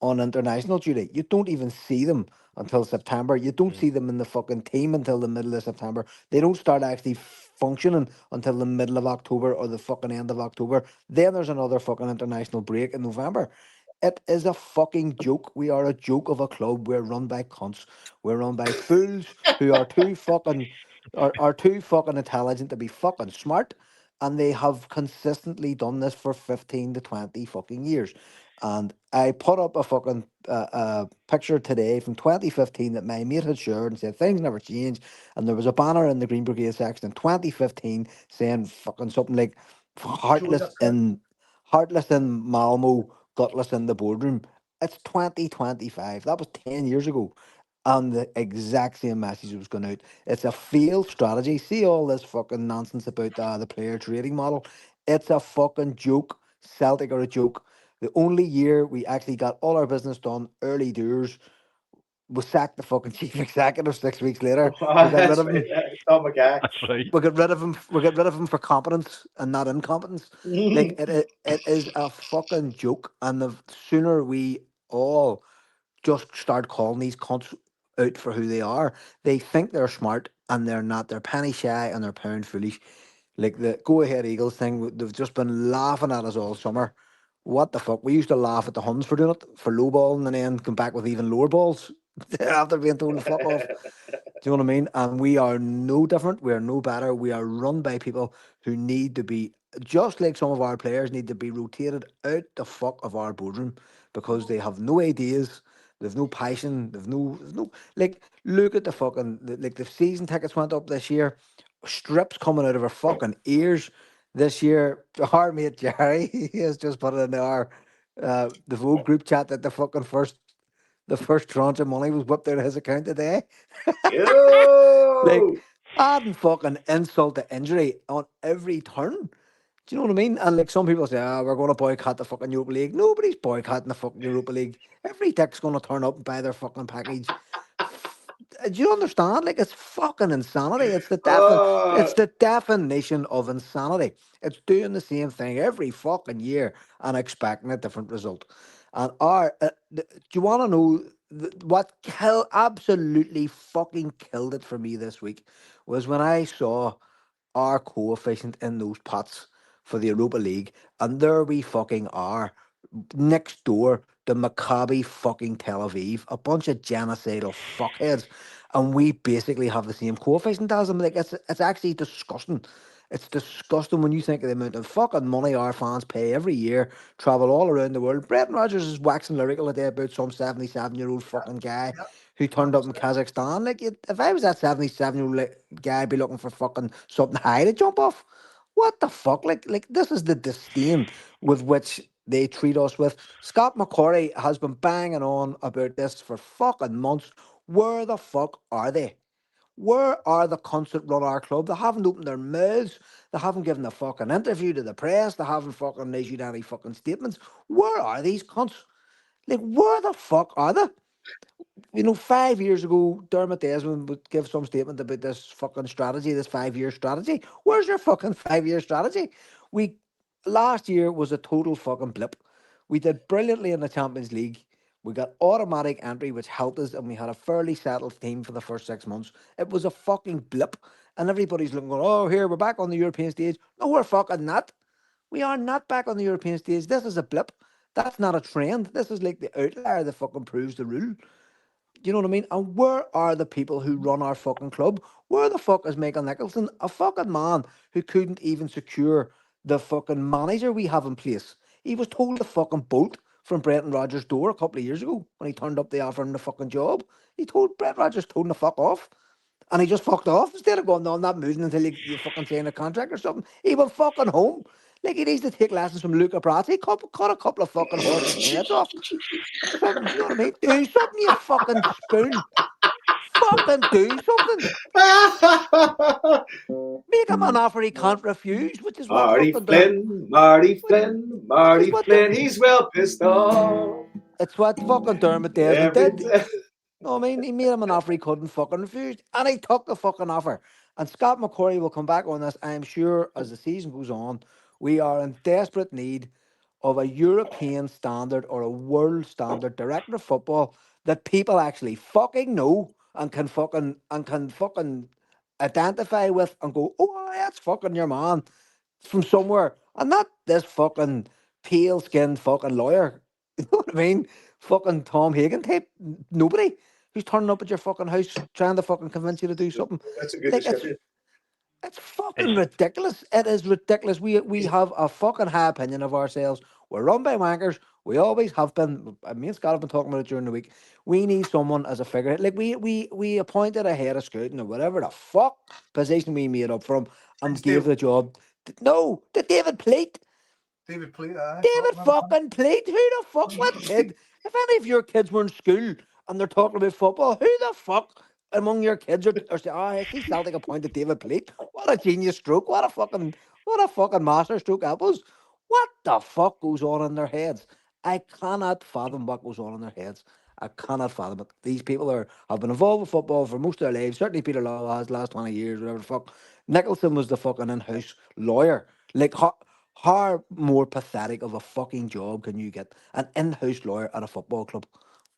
on international duty. You don't even see them until September. You don't see them in the fucking team until the middle of September. They don't start actually functioning until the middle of October or the fucking end of October. Then there's another fucking international break in November. It is a fucking joke. We are a joke of a club. We're run by cunts. We're run by fools who are too fucking intelligent to be fucking smart. And they have consistently done this for 15 to 20 fucking years. And I put up a fucking picture today from 2015 that my mate had shared and said things never change. And there was a banner in the Green Brigade section in 2015 saying fucking something like heartless in Malmo, gutless in the boardroom. It's 2025. That was 10 years ago. And the exact same message was going out. It's a failed strategy. See all this fucking nonsense about the player trading model. It's a fucking joke. Celtic are a joke. The only year we actually got all our business done early doors, we sacked the fucking chief executive 6 weeks later. We got rid That's of right. him. Tom McGuy. That's right. We got rid of him. We got rid of him for competence and not incompetence. Like it is a fucking joke. And the sooner we all just start calling these cunts out for who they are, they think they're smart and they're not. They're penny shy and they're pound foolish. Like the go ahead Eagles thing, they've just been laughing at us all summer. What the fuck? We used to laugh at the Huns for doing it, for low balling and then come back with even lower balls after being told to fuck off. Do you know what I mean? And we are no different. We are no better. We are run by people who need to be, just like some of our players need to be rotated out the fuck of our boardroom because they have no ideas. They've no passion. They've no, like, look at the fucking, like, the season tickets went up this year. Strips coming out of our fucking ears this year. Our mate Jerry, he has just put it in the Vogue group chat that the first tranche of money was whipped out of his account today. Like, Yo! adding fucking insult to injury on every turn. Do you know what I mean? And like some people say, we're going to boycott the fucking Europa League. Nobody's boycotting the fucking Europa League. Every dick's going to turn up and buy their fucking package. Do you understand? Like it's fucking insanity. Uh, It's the definition of insanity. It's doing the same thing every fucking year and expecting a different result. And do you want to know what absolutely fucking killed it for me this week was when I saw our coefficient in those pots for the Europa League, and there we fucking are next door to Maccabi fucking Tel Aviv, a bunch of genocidal fuckheads, and we basically have the same coefficient as them. Like it's actually disgusting. It's disgusting when you think of the amount of fucking money our fans pay every year, travel all around the world. Brendan Rodgers is waxing lyrical today about some 77-year-old fucking guy Yep. who turned up in Kazakhstan. Like, if I was that 77-year-old guy, I'd be looking for fucking something high to jump off. What the fuck? Like this is the disdain with which they treat us with. Scott McCorry has been banging on about this for fucking months. Where the fuck are they? Where are the cunts that run our club? They haven't opened their mouths. They haven't given a fucking interview to the press. They haven't fucking issued any fucking statements. Where are these cunts? Like, where the fuck are they? 5 years ago, Dermot Desmond would give some statement about this fucking strategy, this 5 year strategy. Where's your fucking 5 year strategy? We Last year was a total fucking blip. We did brilliantly in the Champions League. We got automatic entry, which helped us, and we had a fairly settled team for the first 6 months. It was a fucking blip, and everybody's looking, going, "Oh, here we're back on the European stage." No, we're fucking not. We are not back on the European stage. This is a blip. That's not a trend. This is like the outlier that fucking proves the rule. You know what I mean? And where are the people who run our fucking club? Where the fuck is Michael Nicholson? A fucking man who couldn't even secure the fucking manager we have in place. He was told to fucking bolt from Brendan Rodgers' door a couple of years ago when he turned up to offer him the fucking job. Brett Rodgers told him to fuck off. And he just fucked off instead of going, no, I'm not moving until you fucking sign a contract or something. He went fucking home. Like he needs to take lessons from Luca Brasi, cut a couple of fucking horses' heads off. Something, you know what I mean? Do something, you fucking spoon. Fucking do something. Make him an offer he can't refuse, which is what Marty fucking Flynn, Marty Flynn, Marty Flynn, he's well pissed off. It's what fucking Dermot Desmond Every did. time. No, I mean, he made him an offer he couldn't fucking refuse, and he took the fucking offer. And Scott McCurry will come back on this, I'm sure, as the season goes on. We are in desperate need of a European standard or a world standard director of football that people actually fucking know and can fucking identify with and go, oh, that's fucking your man from somewhere, and not this fucking pale skinned fucking lawyer. You know what I mean? Fucking Tom Hagen type. Nobody who's turning up at your fucking house trying to fucking convince you to do something. That's a good Like description. it's fucking ridiculous. It is ridiculous. We have a fucking high opinion of ourselves. We're run by wankers. We always have been. Me and Scott have been talking about it during the week. We need someone as a figurehead. Like we appointed a head of scouting or whatever the fuck position we made up from and gave the job. No, to David Pleat. David Pleat, David fucking Pleat. Who the fuck? What kid? If any of your kids were in school and they're talking about football, who the fuck among your kids are saying, I see Celtic appointed David Pleat. What a genius stroke. What a fucking master stroke that was. What the fuck goes on in their heads? I cannot fathom what goes on in their heads. I cannot fathom it. These people have been involved with football for most of their lives. Certainly Peter Law has last 20 years, whatever the fuck. Nicholson was the fucking in-house lawyer. Like how more pathetic of a fucking job can you get? An in-house lawyer at a football club.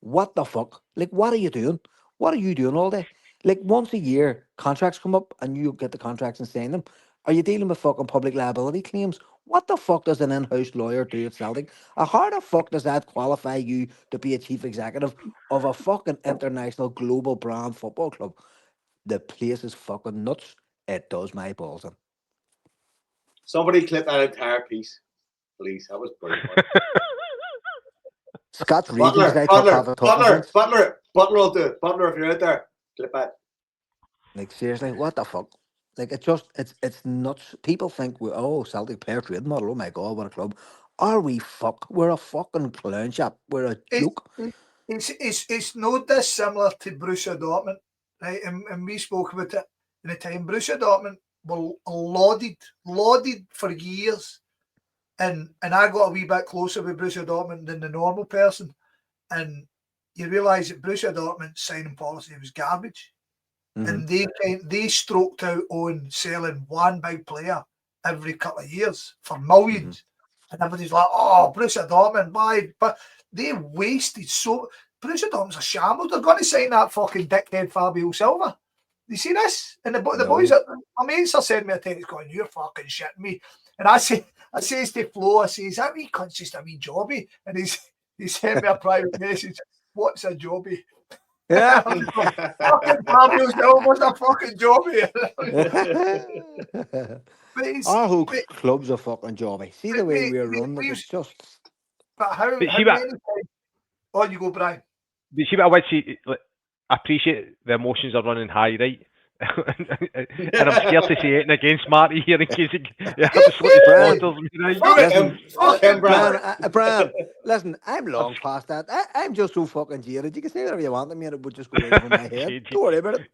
What the fuck? Like, what are you doing? What are you doing all day? Like, once a year, contracts come up and you get the contracts and sign them. Are you dealing with fucking public liability claims? What the fuck does an in-house lawyer do at Celtic? How the fuck does that qualify you to be a chief executive of a fucking international global brand football club? The place is fucking nuts. It does my balls in. Somebody clip that entire piece, please. That was brilliant. Scott's reading because I took half a Butler will do it. Butler, if you're out there, clip that. Like seriously, what the fuck? Like it's nuts. People think Celtic player trade model. Oh my god, what a club! Are we fuck? We're a fucking clown shop. We're a joke. It's no dissimilar to Borussia Dortmund, right? And we spoke about it in the time. Borussia Dortmund were lauded for years, and I got a wee bit closer with Borussia Dortmund than the normal person, and you realise that Borussia Dortmund's signing policy was garbage. And they stroked out on selling one big player every couple of years for millions. And everybody's like, oh, Borussia Dortmund, why? But they wasted so... Borussia Dortmund's a shambles. They're going to sign that fucking dickhead Fabio Silva. You see this? And the boys, my mates are sending me a text going, you're fucking shitting me. And I says to Flo, I says, that wee cunt's just a wee jobby. And he sent me a private message. What's a jobby? Yeah. Fucking Fabio Silva's a fucking jobby. Our whole club's a fucking jobby. See the way we're run, it's just... But how many times... On you go, Brian. You see what I would say? Like, I appreciate the emotions are running high, right? And I'm scared to say it against Marty here in case he Brian, listen, I'm long past that. I'm just so fucking jaded. You can say whatever you want to me and it would just go over my head. Don't worry about it.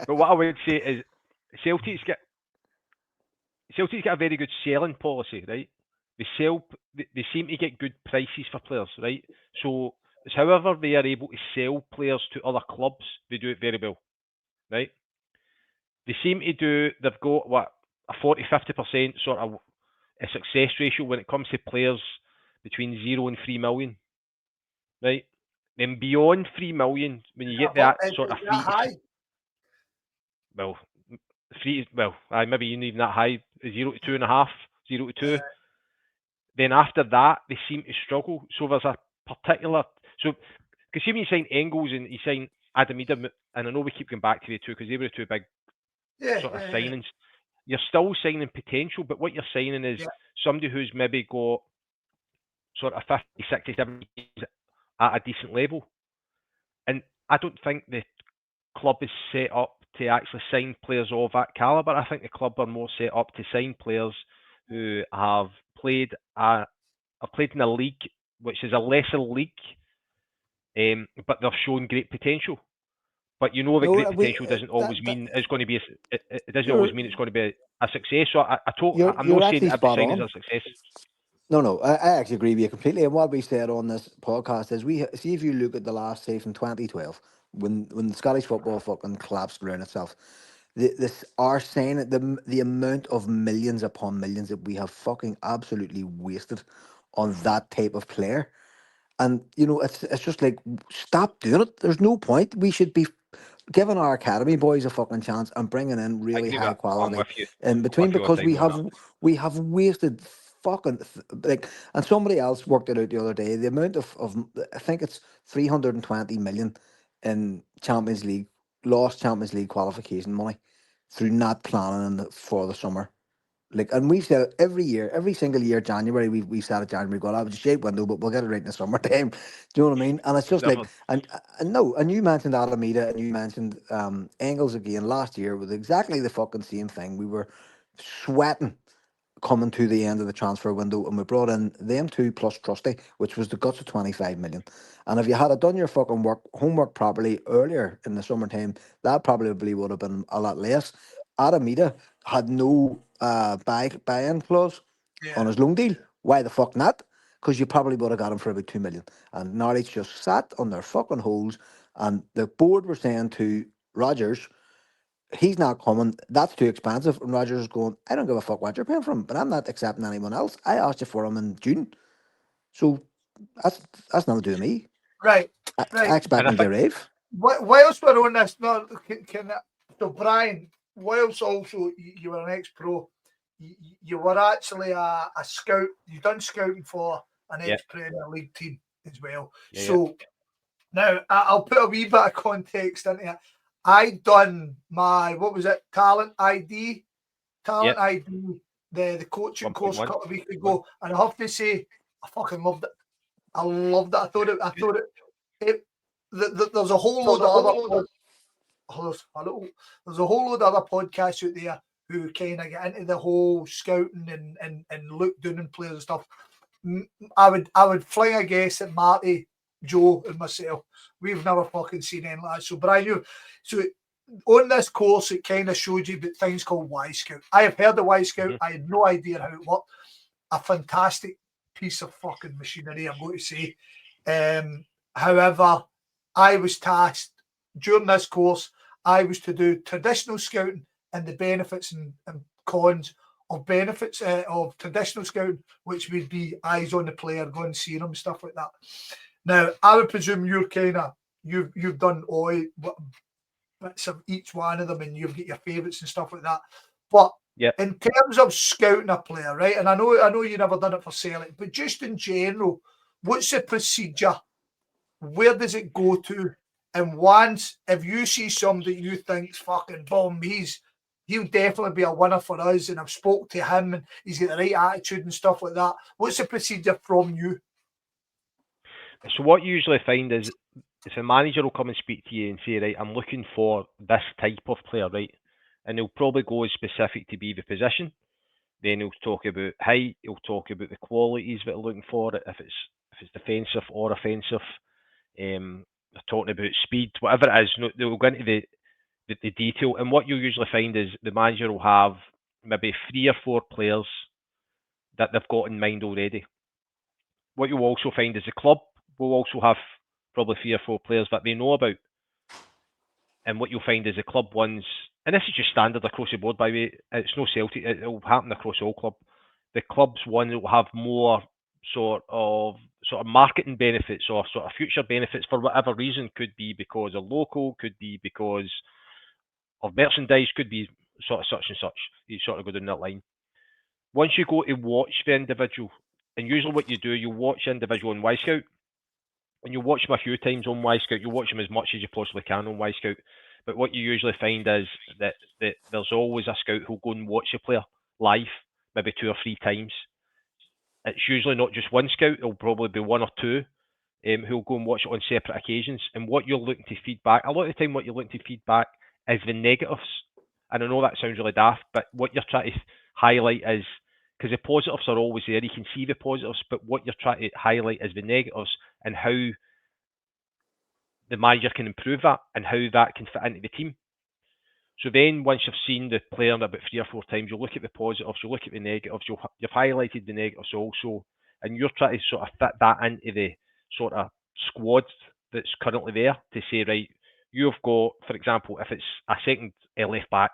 But what I would say is Celtic's got a very good selling policy, right? They seem to get good prices for players, right? So however they are able to sell players to other clubs, they do it very well. Right? They seem to do, they've got a 40-50% sort of a success ratio when it comes to players between 0 and 3 million. Right? Then beyond 3 million, when you get that sort of free, maybe you need that high, 0 to 2.5, 0 to 2. Then after that, they seem to struggle. So there's a particular, so see when you sign Engels and you sign Adamida, and I know we keep going back to the two because they were the two big sort of signings. You're still signing potential, but what you're signing is somebody who's maybe got sort of 50, 60, 70 games at a decent level. And I don't think the club is set up to actually sign players of that calibre. I think the club are more set up to sign players who have played in a league which is a lesser league, but they've shown great potential. But you know that great potential doesn't always mean it's going to be. It doesn't always mean it's going to be a success. So I'm not saying that every signing is a success. No, I actually agree with you completely. And what we said on this podcast is, we see, if you look at the last, say, from 2012, when Scottish football fucking collapsed around itself, the amount of millions upon millions that we have fucking absolutely wasted on that type of player. And it's just like, stop doing it. There's no point. We should be giving our academy boys a fucking chance and bringing in really high quality in between, because we have wasted fucking and somebody else worked it out the other day. The amount of I think it's 320 million in lost Champions League qualification money through not planning for the summer. And we've said it every single year, January, we've said it January, I was a shape window, but we'll get it right in the summertime. Do you know what I mean? And it's just and you mentioned Alameda and you mentioned Engels again last year with exactly the fucking same thing. We were sweating coming to the end of the transfer window, and we brought in them two plus Trusty, which was the guts of 25 million. And if you had done your fucking homework properly earlier in the summertime, that probably would have been a lot less. Alameda had no buy-in clause on his loan deal. Why the fuck not? Because you probably would have got him for about 2 million. And Norwich just sat on their fucking holes, and the board were saying to Rodgers, he's not coming, that's too expensive. And Rodgers is going, I don't give a fuck what you're paying for him, but I'm not accepting anyone else. I asked you for him in June. So that's nothing to do with me. Right. I expect him to arrive. Whilst we're on this, so Brian, whilst also you were an ex-pro, you were actually a scout. You've done scouting for an ex-Premier League team as well. Now I'll put a wee bit of context into it. I done my talent ID, the coaching course a couple of weeks ago, and I have to say, I fucking loved it. I loved it. I thought it. There's a whole load of other. There's a whole load of other podcasts out there who kind of get into the whole scouting and look down and players and stuff. I would fling a guess at Marty, Joe, and myself. We've never fucking seen anything like that. So Brian, on this course, it kind of showed you about things called Y-Scout. I have heard of Y-Scout. I had no idea how it worked. A fantastic piece of fucking machinery, I'm going to say. However, I was tasked during this course, I was to do traditional scouting and the benefits and cons of benefits of traditional scouting, which would be eyes on the player, going and seeing them, stuff like that. Now, I would presume you've done all bits of each one of them, and you've got your favourites and stuff like that. But in terms of scouting a player, right? And I know you never done it for Celtic, but just in general, what's the procedure? Where does it go to? And once, if you see somebody you think's fucking bomb, he'll definitely be a winner for us, and I've spoke to him and he's got the right attitude and stuff like that. What's the procedure from you? So what you usually find is a manager will come and speak to you and say, right, I'm looking for this type of player, right? And he'll probably go as specific to be the position. Then he'll talk about height, he'll talk about the qualities that they're looking for, if it's defensive or offensive. They're talking about speed, whatever it is. They'll go into the detail. And what you'll usually find is the manager will have maybe 3 or 4 players that they've got in mind already. What you'll also find is the club will also have probably 3 or 4 players that they know about. And what you'll find is the club ones, and this is just standard across the board, by the way, it's no Celtic, it'll happen across all club. The club's one will have more sort of marketing benefits or sort of future benefits for whatever reason. Could be because of local, could be because of merchandise, could be sort of such and such. You sort of go down that line. Once you go to watch the individual, and usually what you do, you watch the individual on Y-Scout. and you'll watch them a few times on Y-Scout. You'll watch them as much as you possibly can on Y-Scout. But what you usually find is that there's always a scout who'll go and watch a player live, maybe 2 or 3 times. It's usually not just one scout. It'll probably be 1 or 2 who'll go and watch it on separate occasions. And what you're looking to feedback, a lot of the time what you're looking to feedback is the negatives. And I know that sounds really daft, but what you're trying to highlight is, because the positives are always there, you can see the positives, but what you're trying to highlight is the negatives and how the manager can improve that and how that can fit into the team. So then once you've seen the player about 3 or 4 times, you'll look at the positives, you'll look at the negatives, you've highlighted the negatives also, and you're trying to sort of fit that into the sort of squad that's currently there to say, right, you've got, for example, if it's a second left back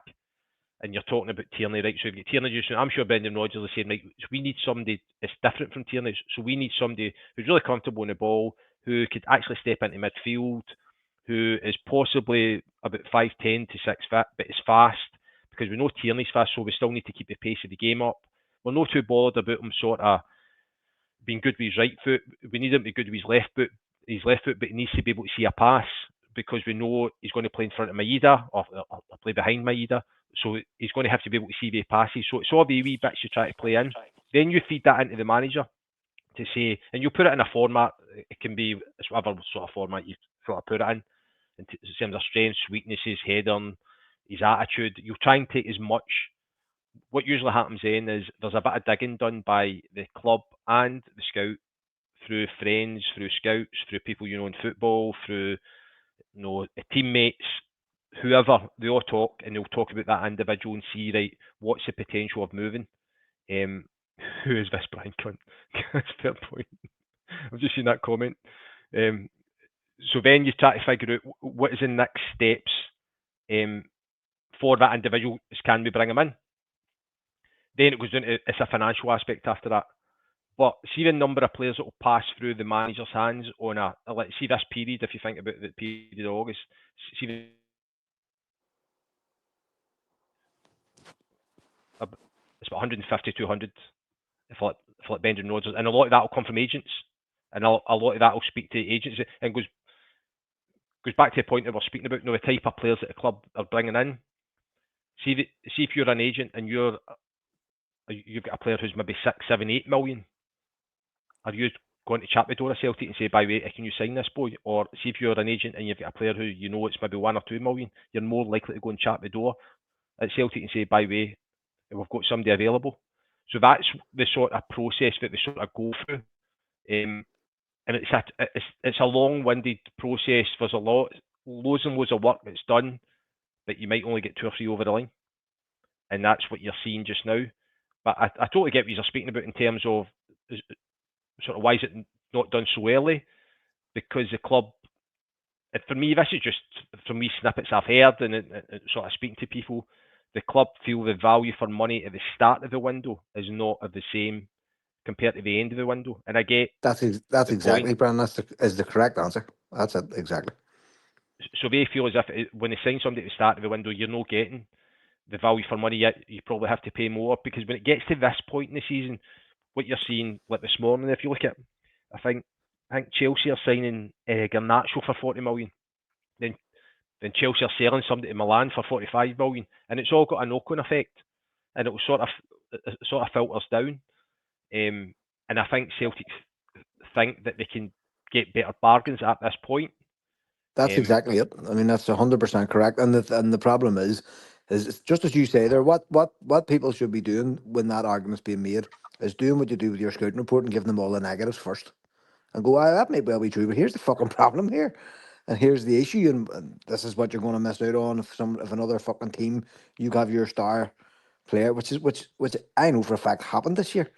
and you're talking about Tierney, right, so you've got Tierney, I'm sure Brendan Rodgers is saying, right, so we need somebody that's different from Tierney, so we need somebody who's really comfortable on the ball, who could actually step into midfield, who is possibly about 5'10" to 6 foot, but is fast, because we know Tierney's fast, so we still need to keep the pace of the game up. We're not too bothered about him sort of being good with his right foot. We need him to be good with his left foot, but he needs to be able to see a pass, because we know he's going to play in front of Maeda or play behind Maeda, so he's going to have to be able to see the passes. So it's all the wee bits you try to play in. Then you feed that into the manager to say, and you put it in a format. It can be whatever sort of format you sort of put it in terms of strengths, weaknesses, heading, his attitude. You'll try and take as much. What usually happens then is there's a bit of digging done by the club and the scout, through friends, through scouts, through people you know in football, through teammates, whoever. They all talk, and they'll talk about that individual and see, right, what's the potential of moving. Who is this Brian cunt? That's a fair point. I've just seen that comment. So then you try to figure out what is the next steps for that individual. Can we bring him in? Then it goes into it's a financial aspect after that. But see the number of players that will pass through the manager's hands on let's see this period. If you think about the period of August, see it's about 150, 200 for like Brendan Rodgers, and a lot of that will come from agents, and a lot of that will speak to agents, and goes back to the point that we're speaking about, the type of players that the club are bringing in. See if you're an agent and you've got a player who's maybe 6, 7, 8 million. Are you going to chat the door at Celtic and say, by the way, can you sign this boy? Or see if you're an agent and you've got a player who you know it's maybe 1 or 2 million, you're more likely to go and chat the door at Celtic and say, by the way, we've got somebody available. So that's the sort of process that they sort of go through. And it's a long-winded process. There's loads and loads of work that's done, but you might only get 2 or 3 over the line. And that's what you're seeing just now. But I totally get what you're speaking about in terms of sort of why is it not done so early? Because the club, for me, this is just from me snippets I've heard and sort of speaking to people, the club feel the value for money at the start of the window is not of the same compared to the end of the window. And I get that's exactly, Brandon. That's the correct answer. That's it, exactly. So they feel as if when they sign somebody at the start of the window, you're not getting the value for money yet. You probably have to pay more, because when it gets to this point in the season, what you're seeing, like this morning, if you look at, I think Chelsea are signing Garnacho for 40 million. Then Chelsea are selling somebody to Milan for 45 million, and it's all got a knock-on effect, and it will sort of filters down. And I think Celtic think that they can get better bargains at this point. That's exactly it. I mean, that's 100% correct. And the problem is just as you say there. What people should be doing when that argument's being made is doing what you do with your scouting report and giving them all the negatives first, and go, that may well be true, but here's the fucking problem here, and here's the issue, and this is what you're going to miss out on if another fucking team, you have your star player, which I know for a fact happened this year.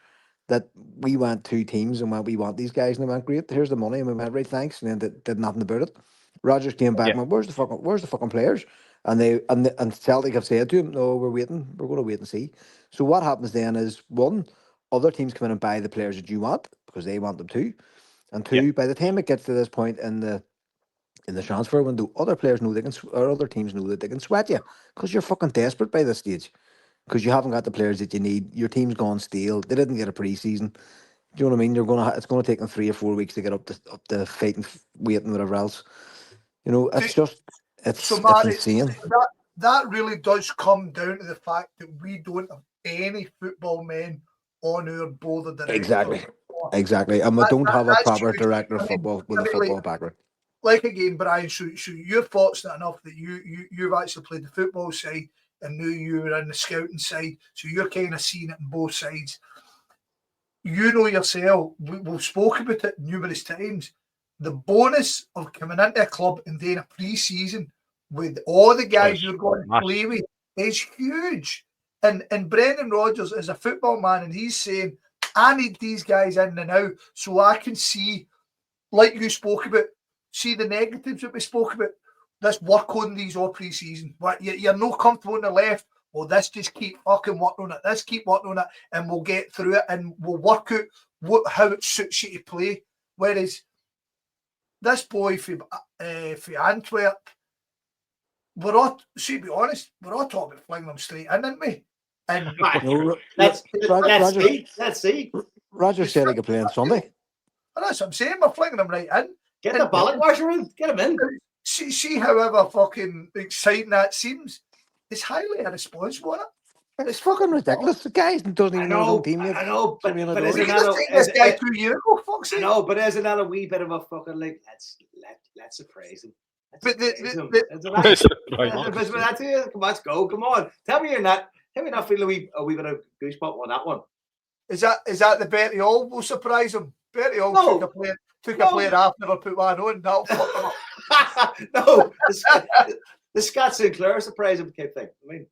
That we went 2 teams and went, we want these guys, and they went, great, here's the money, and we went, right, thanks, and then did nothing about it. Rodgers came back and went, where's the fucking players? And Celtic have said to him, no, we're going to wait and see. So what happens then is, 1, other teams come in and buy the players that you want because they want them too, and 2, by the time it gets to this point in the transfer window, other players know other teams know that they can sweat you because you're fucking desperate by this stage, because you haven't got the players that you need. Your team's gone stale. They didn't get a pre-season. Do you know what I mean? It's gonna take them 3 or 4 weeks to get up to fighting weight and whatever else. You know, it's So, it's Marty, insane. that really does come down to the fact that we don't have any football men on our board of directors. Exactly. And we don't have a That's proper huge. director of I mean, football with a like- football background. Like again, Brian, so you're fortunate enough that you've actually played the football side and now you're in the scouting side, so you're kind of seeing it on both sides. You know yourself, we've spoken about it numerous times. The bonus of coming into a club and doing a pre-season with all the guys you're going to play with is huge. And Brendan Rodgers is a football man, and he's saying, I need these guys in and out so I can see, like you spoke about, see the negatives that we spoke about. Let's work on these all pre-season. You're not comfortable on the left. Well, let's just keep fucking working on it. Let's keep working on it, and we'll get through it, and we'll work out how it suits you to play. Whereas this boy for Antwerp, we're all, to be honest, we're all talking about flinging them straight in, aren't we? And let's see. Roger said he could play on Sunday. That's what I'm saying. We're flinging them right in. Get the ballot washer in. Get him in. See, however fucking exciting that seems, it's highly irresponsible, isn't it? It's fucking ridiculous. The guy doesn't even know his own teammates. I know, but isn't this guy 2 years ago, fuck's sake. No, but isn't that a wee bit of a fucking like? Let's surprise him. But Let's go. Come on. Tell me you're not feeling a wee bit of goosebump on that one. Is that the Bertie Hall will surprise him? Bertie Hall took a player after or put one on. That'll fuck him up. No, the Scott Sinclair surprise him type thing. I mean,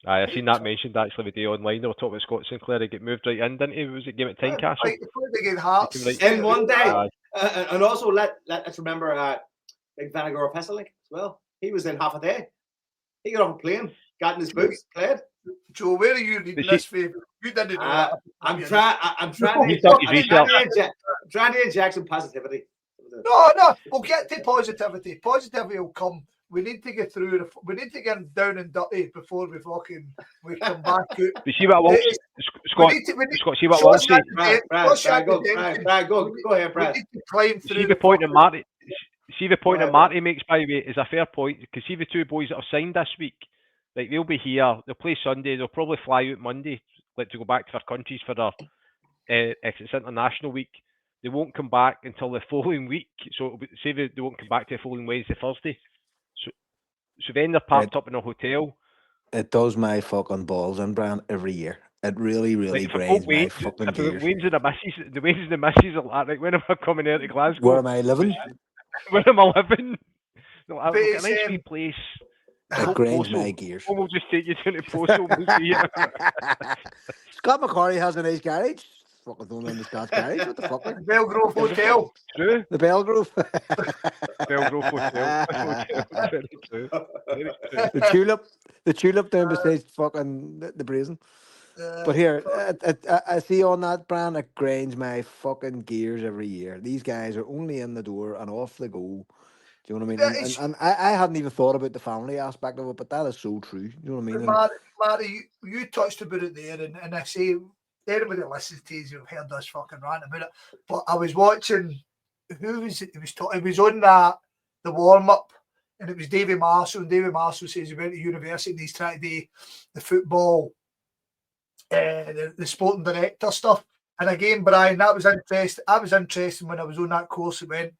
I seen that mentioned actually the day online. They were talking about Scott Sinclair. He get moved right in, didn't he? Was it game at Tynecastle? Right, against Hearts. In one day. And also let's remember Big Vinegar Pesselink as well. He was in half a day. He got off a plane, got in his boots, played. Joe, where are you reading this favour? You didn't do that. I'm trying to inject some positivity. No, we'll get to positivity. Positivity will come. We need to get through. We need to get them down and dirty before we come back out. You see what I want, Scott? Scott, see what I want to say? Brad, go ahead, Brad. We need to climb through. See the point that Marty. See the point that Marty makes, by the way, is a fair point, because see the two boys that have signed this week, like they'll be here, they'll play Sunday, they'll probably fly out Monday, like to go back to their countries for their it's international week. They won't come back until the following week, so it'll be, say they won't come back to the following Wednesday, Thursday. So then they're packed up in a hotel. It does my fucking balls in, Brian, every year. It really grinds my fucking gears. The Waynes and the misses are like, when am I coming out of Glasgow? Where am I living? Where am I living? No, I've got a nice wee place. It grinds my gears. We'll just take you to the postal. We'll see you. Scott McCorry has a nice garage. Fucking don't mind the Scott's garage. What the fuck? Belgrove Hotel. True. The Belgrove. Belgrove Hotel. Very true. The tulip down beside fucking the Brazen. But here, I see on that, Brian, it grinds my fucking gears every year. These guys are only in the door and off they go. Do you know what I mean? And I hadn't even thought about the family aspect of it, but that is so true. Do you know what I mean? Marty, you touched about it there, and I say, anybody that listens to you have heard us fucking rant about it. But I was watching, who was it? It was on the warm up, and it was Davy Marshall. And Davy Marshall says he went to university and he's trying to do the football, the sporting director stuff. And again, Brian, that was interesting. I was interested when I was on that course. It went,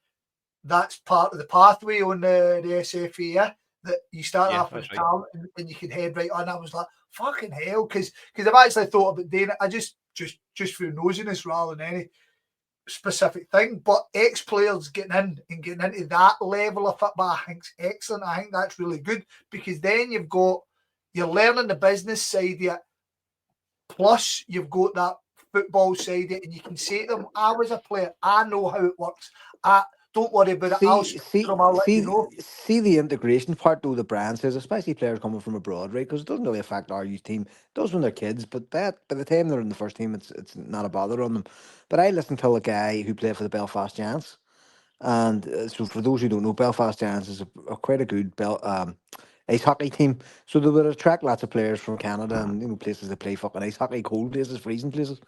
that's part of the pathway on the SFA, that you start off with talent and you can head right on. I was like, fucking hell, because I've actually thought about doing it. I just through nosiness rather than any specific thing. But ex-players getting in and getting into that level of football, I think is excellent. I think that's really good, because then you're learning the business side of it, plus you've got that football side of it, and you can say to them, I was a player, I know how it works. Don't worry about it. I'll let you know. See the integration part, though, the brand says, especially players coming from abroad, right? Because it doesn't really affect our youth team. It does when they're kids, but by the time they're in the first team, it's not a bother on them. But I listened to a guy who played for the Belfast Giants. And so for those who don't know, Belfast Giants is quite a good ice hockey team. So they would attract lots of players from Canada and places that play fucking ice hockey, cold places, freezing places,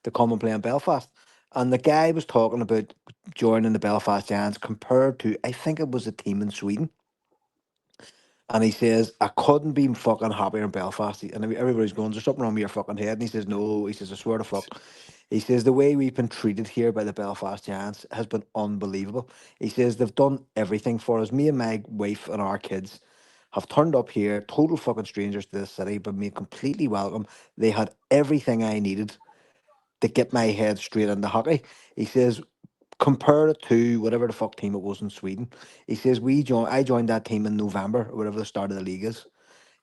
to come and play in Belfast. And the guy was talking about joining the Belfast Giants compared to, I think it was a team in Sweden. And he says, I couldn't be fucking happier in Belfast. And everybody's going, there's something wrong with your fucking head. And he says, no. He says, I swear to fuck. He says, the way we've been treated here by the Belfast Giants has been unbelievable. He says, they've done everything for us. Me and my wife and our kids have turned up here, total fucking strangers to this city, but made completely welcome. They had everything I needed to get my head straight into hockey. He says, compare it to whatever the fuck team it was in Sweden. He says I joined that team in November or whatever the start of the league is.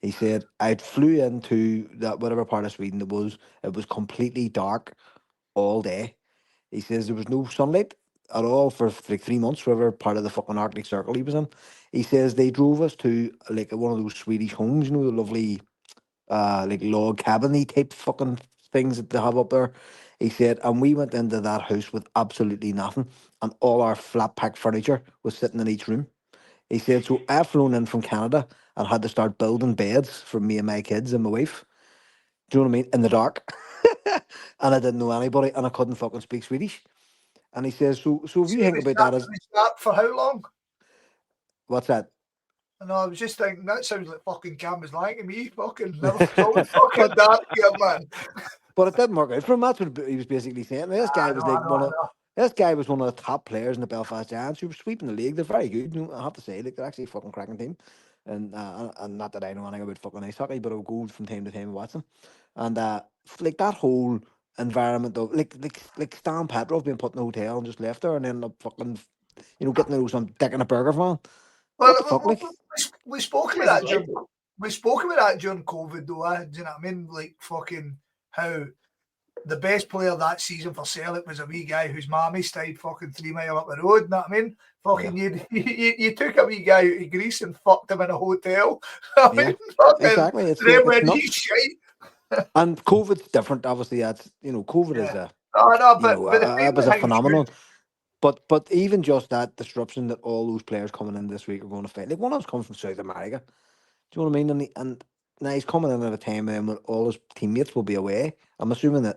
He said I flew into that whatever part of Sweden it was. It was completely dark all day. He says there was no sunlight at all for like 3 months, whatever part of the fucking Arctic Circle he was in. He says they drove us to like one of those Swedish homes, the lovely like log cabin type fucking things that they have up there. He said, and we went into that house with absolutely nothing, and all our flat pack furniture was sitting in each room. He said, so I flown in from Canada and had to start building beds for me and my kids and my wife. Do you know what I mean? In the dark. And I didn't know anybody, and I couldn't fucking speak Swedish. And he says, so if you think about that as for how long? what's that? No, I was just thinking that sounds like fucking Cam was lying to me. Fucking never fucking dark here, man. But it didn't work out for him. That's what he was basically saying. This guy was this guy was one of the top players in the Belfast Giants who was sweeping the league. They're very good. I have to say, like, they're actually a fucking cracking team. And not that I know anything about fucking ice hockey, but I'll go from time to time and watch them. And like that whole environment of like Stan Petrov being put in a hotel and just left there and ended up fucking getting to know some dick in a burger van. What the fuck, like? We spoke about that during COVID, though. Do you know what I mean? Like fucking how the best player that season for Celtic was a wee guy whose mammy stayed fucking 3 mile up the road. You know what I mean? Fucking you took a wee guy out of Greece and fucked him in a hotel. Exactly. It's nuts. And COVID's different, obviously. That's COVID is it was a phenomenon. But even just that disruption that all those players coming in this week are going to face. Like one of them's coming from South America. Do you know what I mean? And now he's coming in at a time when all his teammates will be away. I'm assuming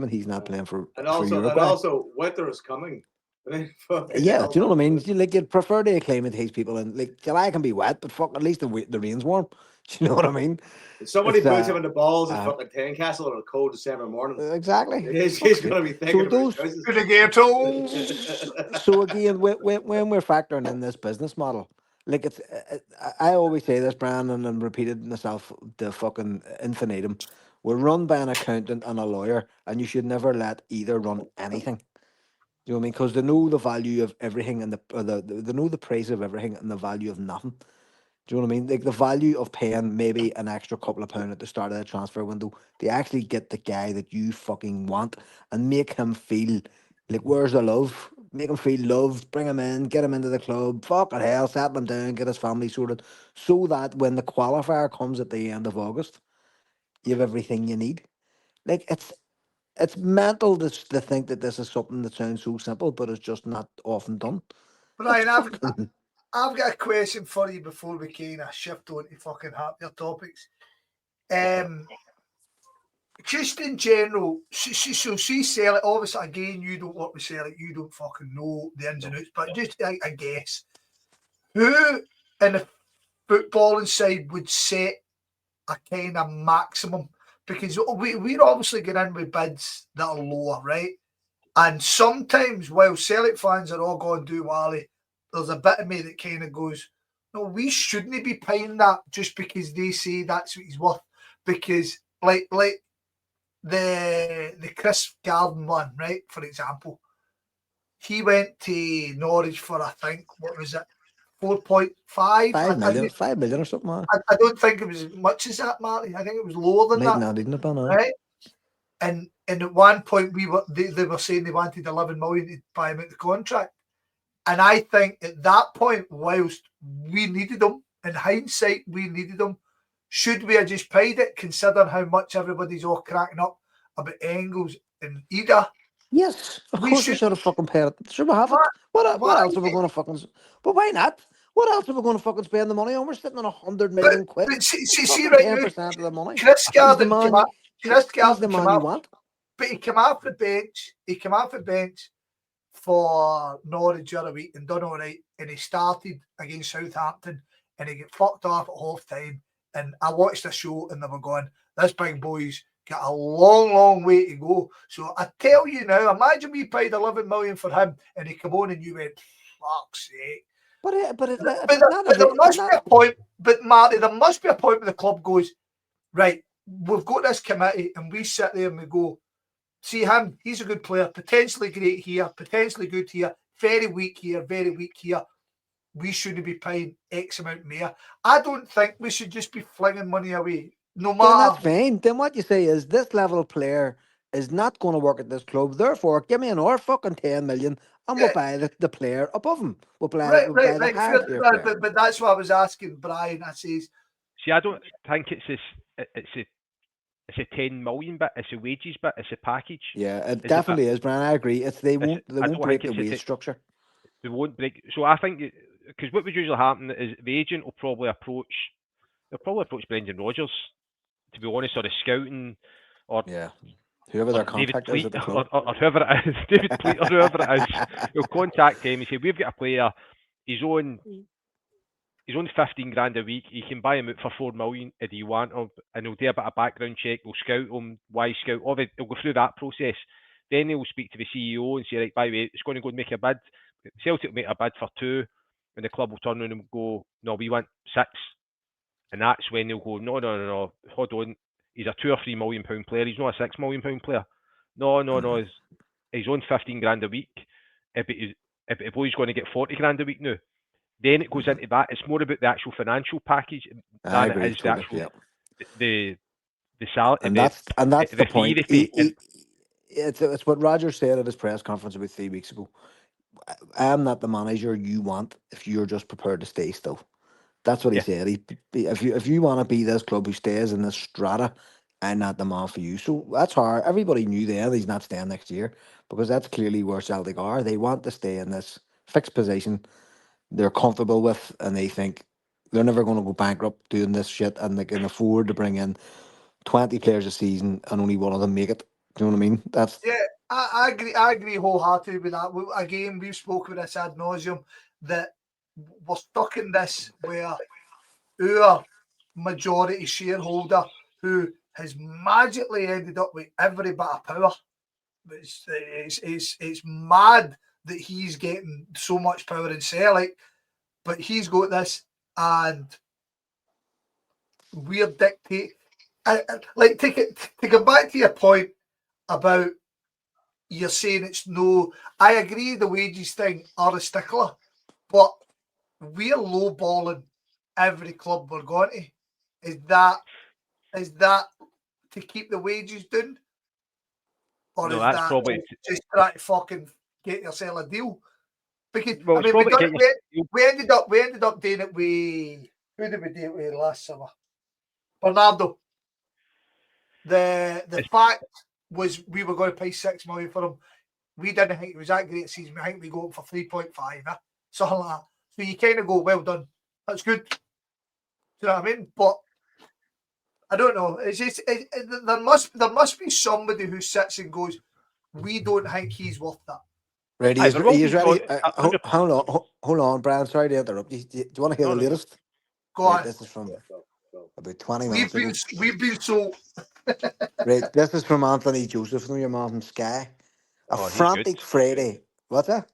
he's not playing for Uruguay. And also winter is coming. Yeah, do you know what I mean? You'd prefer to acclimatize people, and like July can be wet, but fuck, at least the rain's warm. Do you know what I mean? Somebody puts him in the balls at fucking Tynecastle on a cold December morning. Exactly. He's going to be thinking about choices. So again, when we're factoring in this business model, like I always say this, Brandon, and repeated myself the fucking infinitum. We're run by an accountant and a lawyer, and you should never let either run anything. Do you know what I mean? Because they know the value of everything and they know the price of everything and the value of nothing. Do you know what I mean? Like the value of paying maybe an extra couple of pounds at the start of the transfer window. They actually get the guy that you fucking want and make him feel like, where's the love? Make him feel loved, bring him in, get him into the club, fucking hell, settle him down, get his family sorted, so that when the qualifier comes at the end of August, you have everything you need. Like it's mental to think that this is something that sounds so simple, but it's just not often done. Brian, I've got a question for you before we kind of shift on to fucking happier topics. Just in general, so see Celtic, obviously, again, you don't work with Celtic, you don't fucking know the ins and outs, but just, I guess, who in the footballing side would set a kind of maximum? Because we're obviously getting in with bids that are lower, right? And sometimes, while Celtic fans are all going do wally, there's a bit of me that kind of goes, no, we shouldn't be paying that just because they say that's what he's worth. Because, like the Chris Garden one, right, for example, he went to Norwich for, I think, what was it, 4.5? 5 million or something. I don't think it was as much as that, Marty. I think it was lower than that. Not even about right? And at one point, they were saying they wanted 11 million to buy him out the contract. And I think at that point, whilst we needed them, in hindsight, we needed them, should we have just paid it, considering how much everybody's all cracking up about Engels and Ida? Yes, of course we should have fucking paid it. Should we have it? What else are we going to fucking... But why not? What else are we going to fucking spend the money on? We're sitting on 100 million quid. But see Fucking right now, 10% of the money. Chris He's the Garden man. came out. Chris He's Garden the came man you out, want. but he came off the bench. He came off the bench for Norwich the other week and done all right. And he started against Southampton and he got fucked off at half time. And I watched the show and they were going, this big boy's got a long, long way to go. So I tell you now, imagine we paid 11 million for him and he come on and you went, fuck's sake. But there must be a point, but Marty, there must be a point where the club goes, right, we've got this committee and we sit there and we go, see him, he's a good player, potentially great here, potentially good here, very weak here, very weak here. We shouldn't be paying X amount more. I don't think we should just be flinging money away. No matter. Then that's fine. Then what you say is this level of player is not going to work at this club. Therefore, give me another fucking 10 million and we'll buy the player above him. We'll buy the higher tier player. But that's what I was asking Brian. I says, see, I don't think it's a 10 million bit. It's a wages bit. It's a package. Yeah, it definitely is, Brian. I agree. They won't break the wage structure. They won't break. So I think because what would usually happen is the agent will probably approach Brendan Rodgers, to be honest, or the scouting, or whoever their contact is at the club, or whoever it is, David Pleat or whoever it is, he'll contact him and say, we've got a player, he's on 15 grand a week, you can buy him out for 4 million if you want him, and he'll do a bit of background check, we'll scout him, why scout, he'll go through that process. Then he'll speak to the CEO and say, right, by the way, it's going to go and make a bid. Celtic will make a bid for 2, and the club will turn around and go, no, we want 6. And that's when they'll go, no, hold on, he's a 2 or 3 million pound player, he's not a 6 million pound player. No, he's on 15 grand a week. If the boy's going to get 40 grand a week now, then it goes into that. It's more about the actual financial package than it is the actual the salary. And that's the point. It's what Roger said at his press conference about 3 weeks ago. I'm not the manager you want if you're just prepared to stay still. That's what he said. If you want to be this club who stays in this strata, I'm not the man for you. So that's hard. Everybody knew then he's not staying next year because that's clearly where Celtic are. They want to stay in this fixed position they're comfortable with, and they think they're never going to go bankrupt doing this shit, and they can afford to bring in 20 players a season and only one of them make it. Do you know what I mean? I agree. I agree wholeheartedly with that. Again, we've spoken this ad nauseum that we're stuck in this where our majority shareholder, who has magically ended up with every bit of power, it's mad that he's getting so much power in Celtic, but he's got this, and we're dictate. Like to go back to your point about you're saying it's no. I agree the wages thing are a stickler, but we're lowballing every club we're going to. Is that to keep the wages down? Or no, is that probably just try to fucking get yourself a deal? Because I mean, we ended up doing it with who did we do it with last summer? Bernardo. The fact was we were going to pay 6 million for him. We didn't think it was that great a season. I think we go up for 3.5, something like that. So you kind of go, well done. That's good. Do you know what I mean? But I don't know. It's just there must be somebody who sits and goes, we don't think he's worth that. Right, he's ready. Hold on, Brian. Sorry to interrupt. Do you want to hear the latest? Go on. This is from about 20 minutes ago. We've been so. Right, this is from Anthony Joseph, your man from Sky. A frantic Friday. What's that?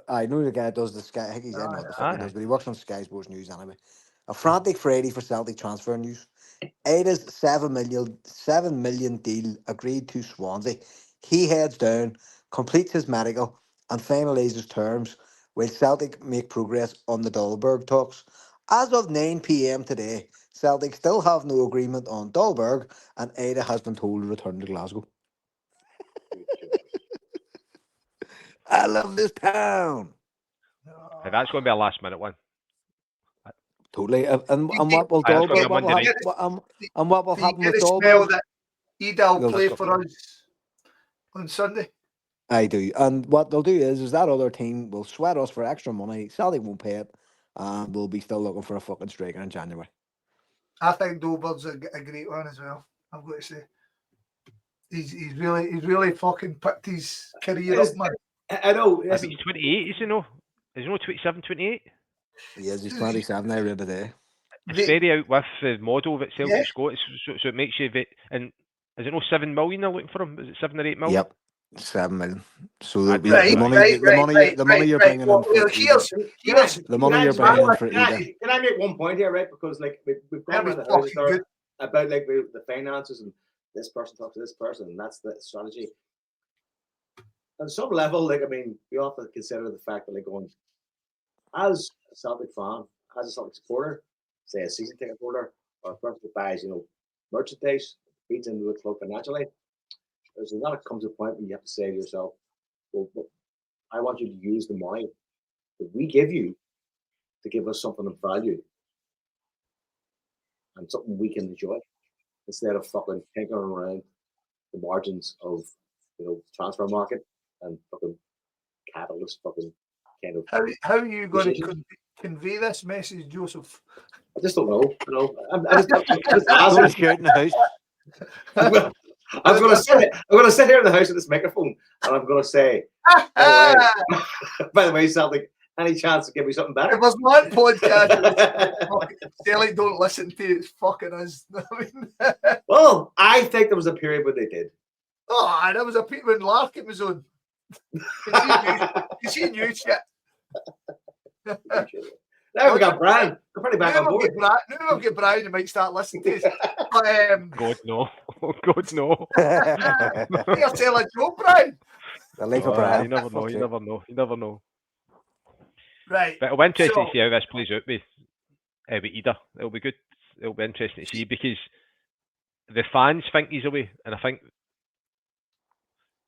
I know the guy does the Sky. I think he's in what the fuck he does, but he works on Sky Sports News anyway. A frantic Friday for Celtic transfer news. Aida's 7 million deal agreed to Swansea. He heads down, completes his medical, and finalises terms while Celtic make progress on the Dahlberg talks. As of 9 p.m. today, Celtic still have no agreement on Dahlberg, and Aida has been told to return to Glasgow. I love this town. That's going to be a last minute one. Totally. And what will Dahlberg? What will happen with Dahlberg? That Aida will play for us on Sunday. I do. And what they'll do is that other team will sweat us for extra money. Celtic won't pay it, and we'll be still looking for a fucking striker in January. I think Dobber's a great one as well. I've got to say, he's really fucking picked his career up, man. I know. I think he's 28, is he no? Is he no 27, 28? He is. He's 27 now. Read today. It's very out with the model that Celtic's got, so it makes you and is it no 7 million they're looking for him? Is it 7 or 8 million? Yep, 7 million. So Right, the money you're bringing in for the money you're bringing in for Ida. Can I make one point here, right? Because like we've gone around the house about like the finances and this person talks to this person and that's the strategy. On some level, like I mean, we have to consider the fact that like going as a Celtic fan, as a Celtic supporter, say a season ticket holder, or a person that buys, merchandise, feeds into the club financially, there's a lot of comes a point when you have to say to yourself, well, I want you to use the money that we give you to give us something of value and something we can enjoy instead of fucking tinkering around the margins of transfer market and fucking capitalist fucking kind of. How are you going to convey this message, Joseph? I just don't know. I'm going to sit here in the house with this microphone and I'm going to say, by the way, Celtic, any chance to give me something better? It was one podcast. Celtic don't listen to it. It's fucking us. Well, I think there was a period where they did. Oh, there was a period when Larkin was on. Because he knew shit. Now we got Brian. We're pretty back on board. Now we'll get Brian, you might start listening to us. But, God no. Oh God no. You're telling Joe, Brian. The life of Brian. You never know. Right. But it'll be interesting to see how this plays out with Ida. It'll be good. It'll be interesting to see because the fans think he's away, and I think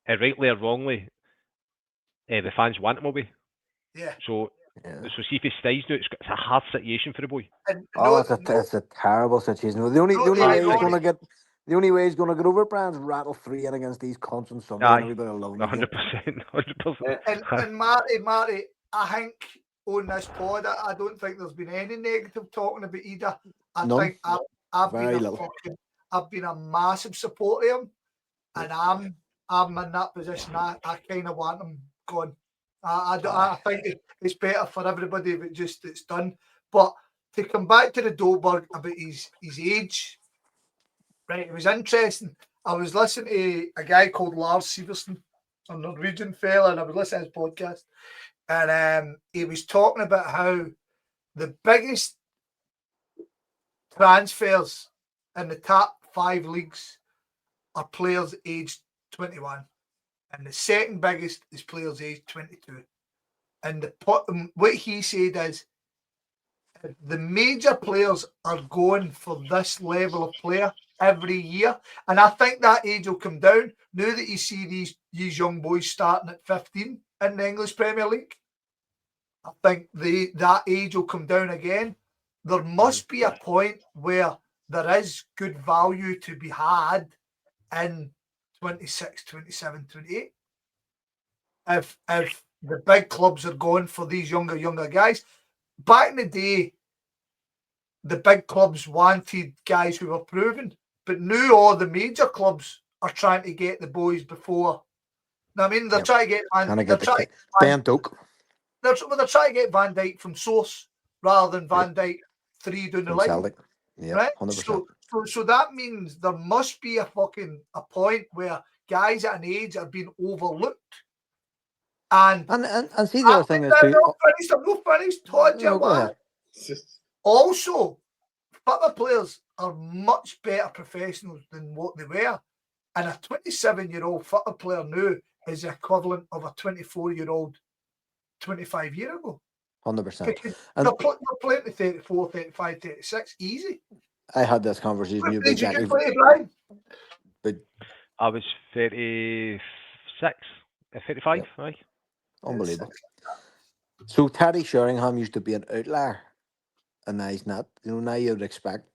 rightly or wrongly, the fans want him away. Yeah. So see if he stays now. It's a hard situation for the boy. It's a terrible situation. The only way he's going to get. The only way he's going to get over it, Brian's rattle 3 in against these cunts on Sunday and everybody alone. 100%. And Marty, I think on this pod, I don't think there's been any negative talking about Ida. I think I've been a massive supporter of him, and I'm in that position. I kind of want him gone. I think it's better for everybody if it's done. But to come back to the Dolberg about his age. Right, it was interesting. I was listening to a guy called Lars Siversen, a Norwegian fella, and I was listening to his podcast. And he was talking about how the biggest transfers in the top 5 leagues are players aged 21. And the second biggest is players aged 22. And what he said is, the major players are going for this level of player every year, and I think that age will come down now that you see these young boys starting at 15 in the English Premier League. I think that age will come down again. There must be a point where there is good value to be had in 26, 27, 28. If the big clubs are going for these younger guys. Back in the day, the big clubs wanted guys who were proven, but now all the major clubs are trying to get the boys before. I mean, they're trying to get They're trying to get Van Dijk from source rather than Van Dijk 3 down the line. Celtic. Yeah, right? 100%. So that means there must be a point where guys at an age are being overlooked. And see the other thing is too. I'm not finished. Told you what. Also, football players are much better professionals than what they were. And a 27-year-old football player now is the equivalent of a 24-year-old 25 years ago. 100%. They're playing to 34, 35, 36, easy. I had this conversation. What did you get, Brian? I was 36, 35, right? Unbelievable. So Teddy Sheringham used to be an outlier, and now he's not. Now you'd expect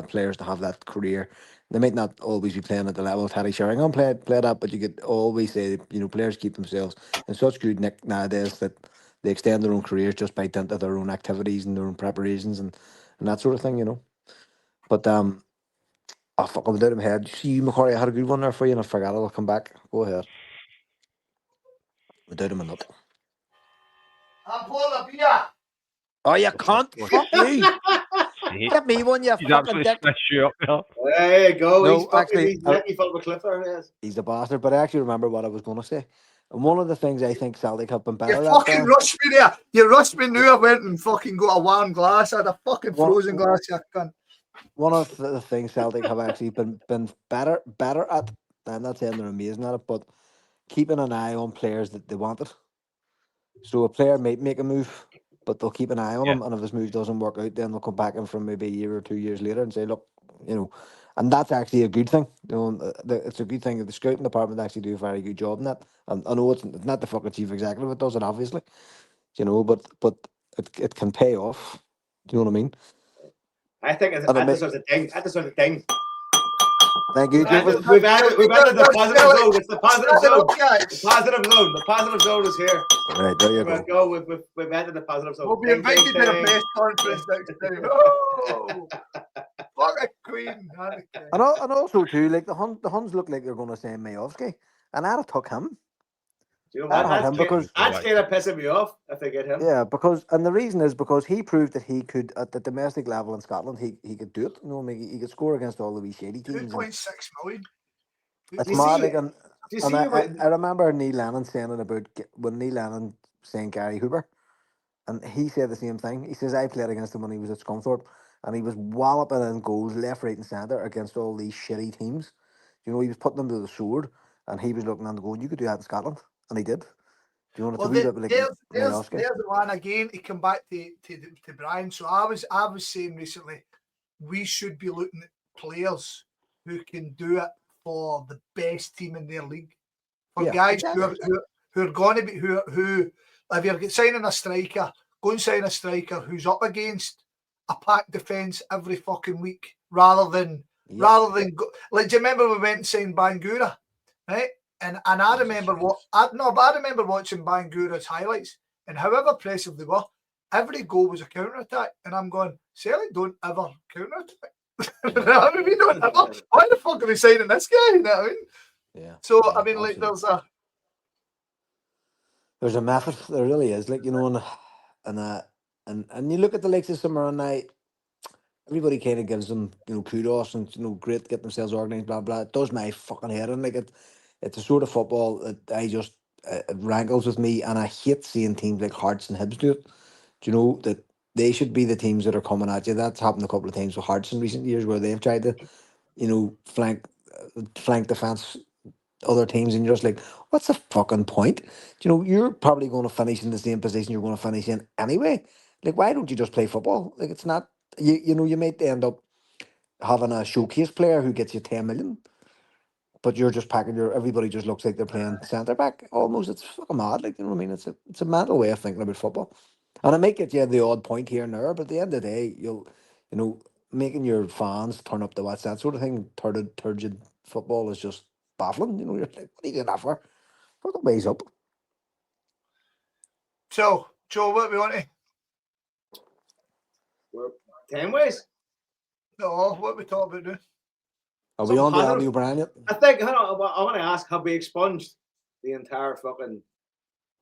players to have that career. They might not always be playing at the level Teddy Sheringham played at, but you could always say, players keep themselves in such good nick nowadays that they extend their own careers just by dint of their own activities and their own preparations and that sort of thing, you know. But oh fuck, I'm out of my head. See, McCorry, I had a good one there for you, and I forgot it. I'll come back. Go ahead. Without him a nut. I'm pulling a beer. Oh, you can't. Fuck you. See, Get me one, you he's fucking absolutely dick. smashed you up now. There you go. No, He's fucking. actually, He's letting you fall a cliff there. Yes. he's a bastard, but I actually remember what I was going to say. And one of the things I think Celtic have been You better at, fucking Ben, rushed me there. You rushed me now. I went and fucking got a warm glass. I had a fucking What- frozen glass. You cunt. one of the things Celtic have actually been better at, I'm not saying they're amazing at it, but keeping an eye on players that they wanted. So a player might make a move, but they'll keep an eye on Yeah. him, and if his move doesn't work out, then they'll come back in from maybe a year or 2 years later and say, look, you know, and that's actually a good thing. You know, it's a good thing that the scouting department actually do a very good job in that. And I know it's not the fucking chief executive that does it, obviously, you know, but it can pay off. Do you know what I mean? I think that's And it the may- sort of thing. That's the sort of thing. Thank you, We've Joseph. added the positive zone. It's the positive Stand zone. up, guys. The positive zone. The positive zone is here. Right, there you We'll go. go. We've added the positive zone. We'll be Ding, invited ding, to the ding. press conference next time. Oh, fuck a queen. And also too, like the Huns look like they're going to send Majovsky, and I'd have took him. Do you know I'd what? have him because That's kind of pissing me off if they get him. yeah, and the reason is because he proved that he could at the domestic level in Scotland he could do it. You know, I mean, he could score against all the wee shady teams. 2.6 million. It's you mad. see- Like, Do you and see what? I remember Neil Lennon saying it about when Neil Lennon saying Gary Hooper, and he said the same thing. He says I played against him when he was at Scunthorpe, and he was walloping in goals left, right, and centre against all these shitty teams. You know, he was putting them to the sword, and he was looking on the goal. You could do that in Scotland, and he did. Do you want Well, to a wee bit like there's Majovsky? the one again to come back to Brian. So I was saying recently, we should be looking at players who can do it for the best team in their league. For Yeah, guys exactly. who are going to be who if you're signing a striker, go and sign a striker who's up against a pack defence every fucking week, rather than go, like. Do you remember we went and signed Bangura, right? And I remember I remember watching Bangura's highlights, and however impressive they were, every goal was a counter attack, and I'm going, Celtic don't ever counter attack. I mean, we don't ever. Why the fuck are we signing this guy? You know what I mean? Yeah. So yeah, I mean, like, absolutely. there's a method. There really is. Like, you know, and you look at the likes of Summer Night. Everybody kind of gives them, you know, kudos and, you know, great to get themselves organised, blah blah. It does my fucking head in. Like it's a sort of football that I just it rankles with me, and I hate seeing teams like Hearts and Hibs do it. Do you know that they should be the teams that are coming at you? That's happened a couple of times with Hearts in recent years, where they've tried to, you know, flank defence other teams, and you're just like, what's the fucking point? Do you know, you're probably going to finish in the same position you're going to finish in anyway. Like, why don't you just play football? Like, it's not you know, you might end up having a showcase player who gets you 10 million, but you're just packing everybody just looks like they're playing centre back almost. It's fucking mad. Like, you know what I mean? It's a mental way of thinking about football. And it might get you the odd point here and there, but at the end of the day, you know, making your fans turn up to watch that sort of thing, turgid football is just baffling. You know, you're like, what are you doing that for? Put the ways up. So, Joe, what we want to? We're 10 ways. No, what we talk about now? Are we on the Andy O'Brien yet? I think. Hold on, I want to ask: have we expunged the entire fucking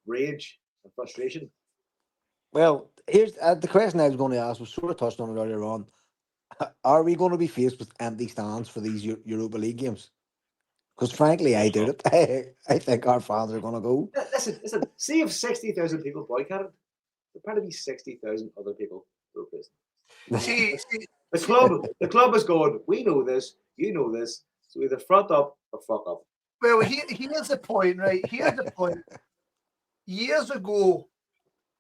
rage and frustration? Well, here's the question I was going to ask. Was sort of touched on it earlier on. Are we going to be faced with empty stands for these Europa League games? Because frankly, I doubt it. I think our fans are going to go. Listen. See if 60,000 people boycotted, there'd probably be 60,000 other people who are pissed. See, The club is going. We know this. You know this. So either front up or fuck up. well, here's the point, right? Here's the point. Years ago,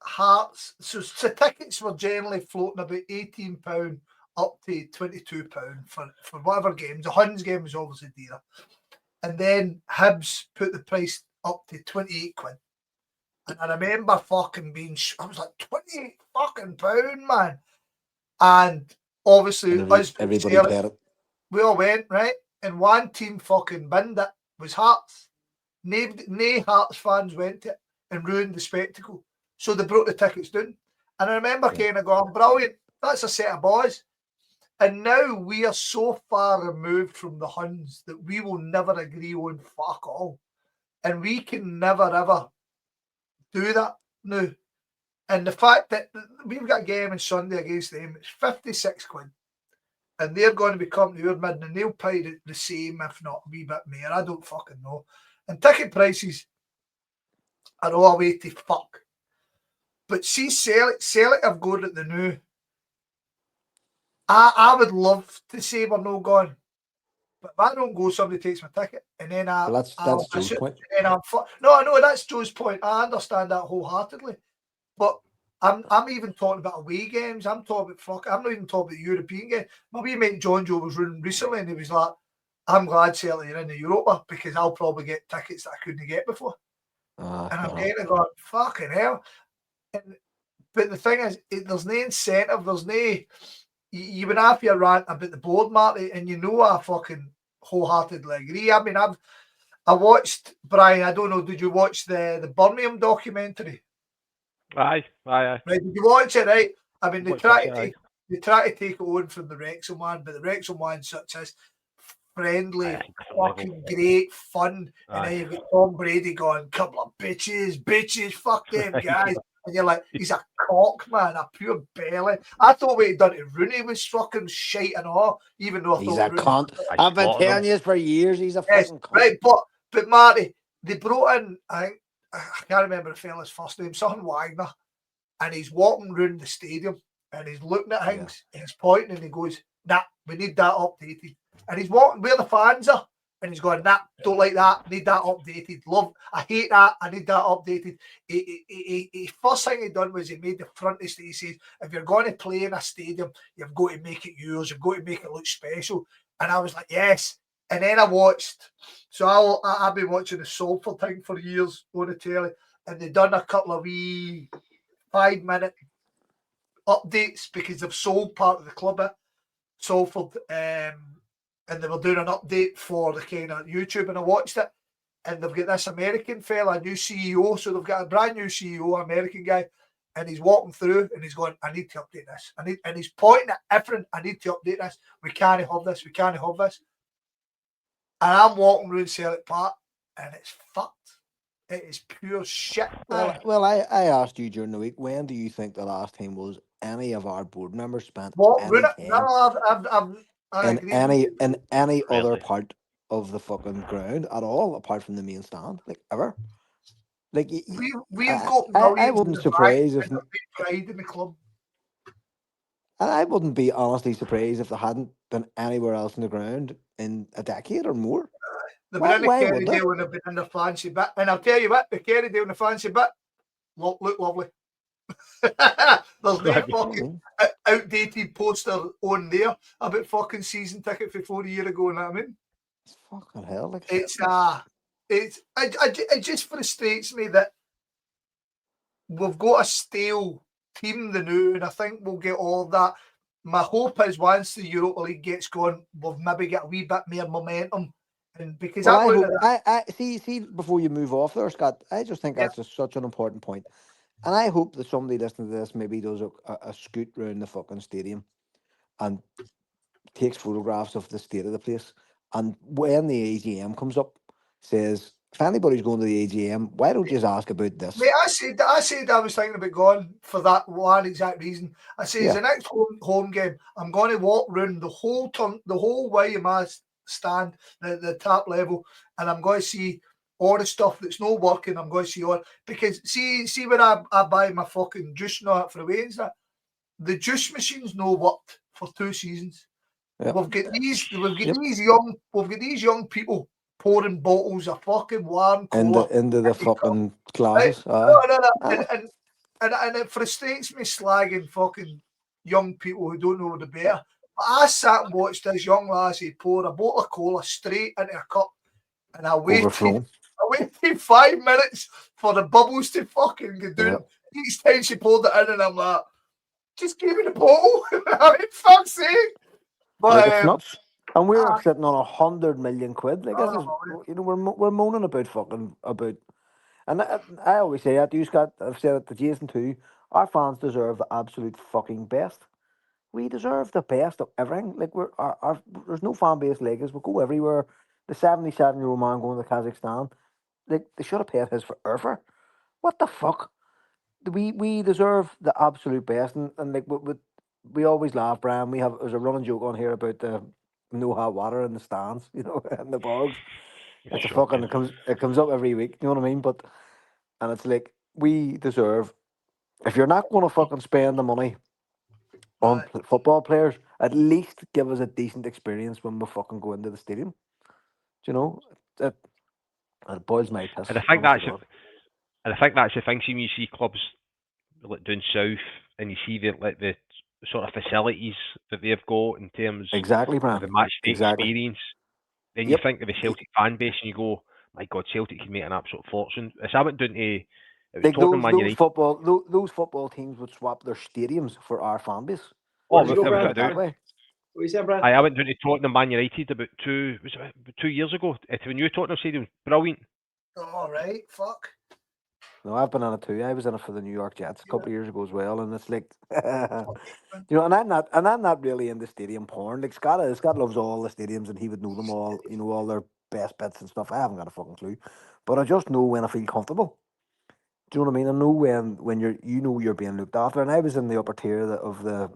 Hearts, so tickets were generally floating about £18 up to £22 for whatever games. The Huns game was obviously dearer. And then Hibs put the price up to 28 quid. And I remember fucking I was like, 28 fucking pound, man. And obviously, everybody paid it. We all went, right? And one team fucking binned it, was Hearts. Nay Hearts fans went to it and ruined the spectacle. So they broke the tickets down. And I remember kind of going, brilliant, that's a set of boys. And now we are so far removed from the Huns that we will never agree on fuck all. And we can never, ever do that now. And the fact that we've got a game on Sunday against them, it's 56 quid. And they're going to be coming to our mid and they'll pay the same, if not a wee bit more. I don't fucking know. And ticket prices are all way to fuck. But see, Celtic have gone at the new. I would love to say we're no gone. But if I don't go, somebody takes my ticket. And then that's Joe's point. And I know that's Joe's point. I understand that wholeheartedly. But I'm even talking about away games. I'm talking about fuck. I'm not even talking about European games. My wee mate John Joe was running recently and he was like, I'm glad Celtic are in the Europa because I'll probably get tickets that I couldn't get before. And I'm kind of going, fucking hell. But the thing is, there's no incentive. There's no... You would have your rant about the board, Marty, and you know I fucking wholeheartedly agree. I mean, I watched, Brian, I don't know, did you watch the Birmingham documentary? Aye. Right, did you watch it, right? I mean, they try to take it on from the Wrexham one, but the Wrexham one's such as friendly, fucking great fun. And then you've got Tom Brady going, couple of bitches, fuck them guys. And you're like, he's a cock, man, a pure belly. I thought what he'd done to Rooney was fucking shite and all, even though I he's thought a cunt. I've been telling you for years, he's a fucking cunt. Right, but Marty, they brought in, I can't remember the fella's first name, something Wagner, and he's walking around the stadium and he's looking at things and he's pointing and he goes, nah, we need that updated. And he's walking where the fans are. And he's going, nah, don't like that. Need that updated. Love, I hate that. I need that updated. He first thing he done was he made the frontiest. He says, if you're going to play in a stadium, you've got to make it yours. You've got to make it look special. And I was like, yes. And then I watched. So I've been watching the Salford thing for years on the telly. And they've done a couple of wee 5-minute updates because they've sold part of the club at Salford. And they were doing an update for the kind of YouTube, and I watched it. And they've got this American fella, new CEO. So they've got a brand new CEO, American guy, and he's walking through and he's going, I need to update this. And he's pointing at everything. I need to update this. We can't have this. We can't have this. And I'm walking around Celtic Park, and it's fucked. It is pure shit. Well, I asked you during the week, when do you think the last time was any of our board members spent any time in any other part of the fucking ground at all, apart from the main stand, like ever? Like we've got. I wouldn't surprise if pride in the club. And I wouldn't be honestly surprised if there hadn't been anywhere else in the ground in a decade or more. They've been in the Kerrydale when they've been in the fancy bit, and I'll tell you what, the Kerrydale and the fancy bit look lovely. There's no fucking outdated poster on there about fucking season ticket for 4 years ago. You know what I mean? It's fucking hell. Like it just frustrates me that we've got a stale team the new, and I think we'll get all of that. My hope is once the Europa League gets going, we'll maybe get a wee bit more momentum. And because I see before you move off there, Scott, I just think that's such an important point. And I hope that somebody listening to this maybe does a scoot around the fucking stadium and takes photographs of the state of the place. And when the AGM comes up, says, if anybody's going to the AGM, why don't you just ask about this? Mate, I said I was thinking about going for that one exact reason. I said, the next home game, I'm going to walk around the whole way of my stand, the top level, and I'm going to see all the stuff that's not working. I'm going to see all, because see when I buy my fucking juice now for the way and that, the juice machines no worked for 2 seasons. Yep. We've got these young people pouring bottles of fucking warm cola into the fucking glasses. Right? And it frustrates me slagging fucking young people who don't know the better. But I sat and watched this young lassie pour a bottle of cola straight into a cup, and I waited 5 minutes for the bubbles to fucking go down. Yep. Each time she poured it in, and I'm like, just give me the bottle. I mean, fuck's sake. But it's nuts. And we're sitting on 100 million quid. Like, we're moaning about fucking about. And I always say that. You Scott, I've said it to Jason too. Our fans deserve the absolute fucking best. We deserve the best of everything. Like there's no fan base like us. We go everywhere. The 77-year-old man going to Kazakhstan, like they should have paid his for airfare. What the fuck? We deserve the absolute best, and like we always laugh, Brian. There's a running joke on here about the no hot water in the stands, in the bogs. It's a fucking it comes up every week. You know what I mean? And it's like we deserve. If you're not going to fucking spend the money on football players, at least give us a decent experience when we fucking go into the stadium. Do you know? It boils my piss. And I think that's the thing. See, when you see clubs like down south, and you see the sort of facilities that they've got in terms exactly, of Brian. the match day Exactly. experience, then Yep. you think of the Celtic fan base, and you go, "My God, Celtic can make an absolute fortune." As I went down to, it was Like Tottenham, Man United. those football teams would swap their stadiums for our fan base. Where did you go, without Brad? a doubt. That way. What are you saying, Brad? I went down to Tottenham, Man United about 2 years ago. To the new Tottenham Stadium, brilliant. All right, fuck. No, I've been in it too. I was in it for the New York Jets a couple of years ago as well, and it's like, and I'm not really into stadium porn. Like Scott loves all the stadiums, and he would know them all, all their best bits and stuff. I haven't got a fucking clue, but I just know when I feel comfortable. Do you know what I mean? I know when you're being looked after. And I was in the upper tier of the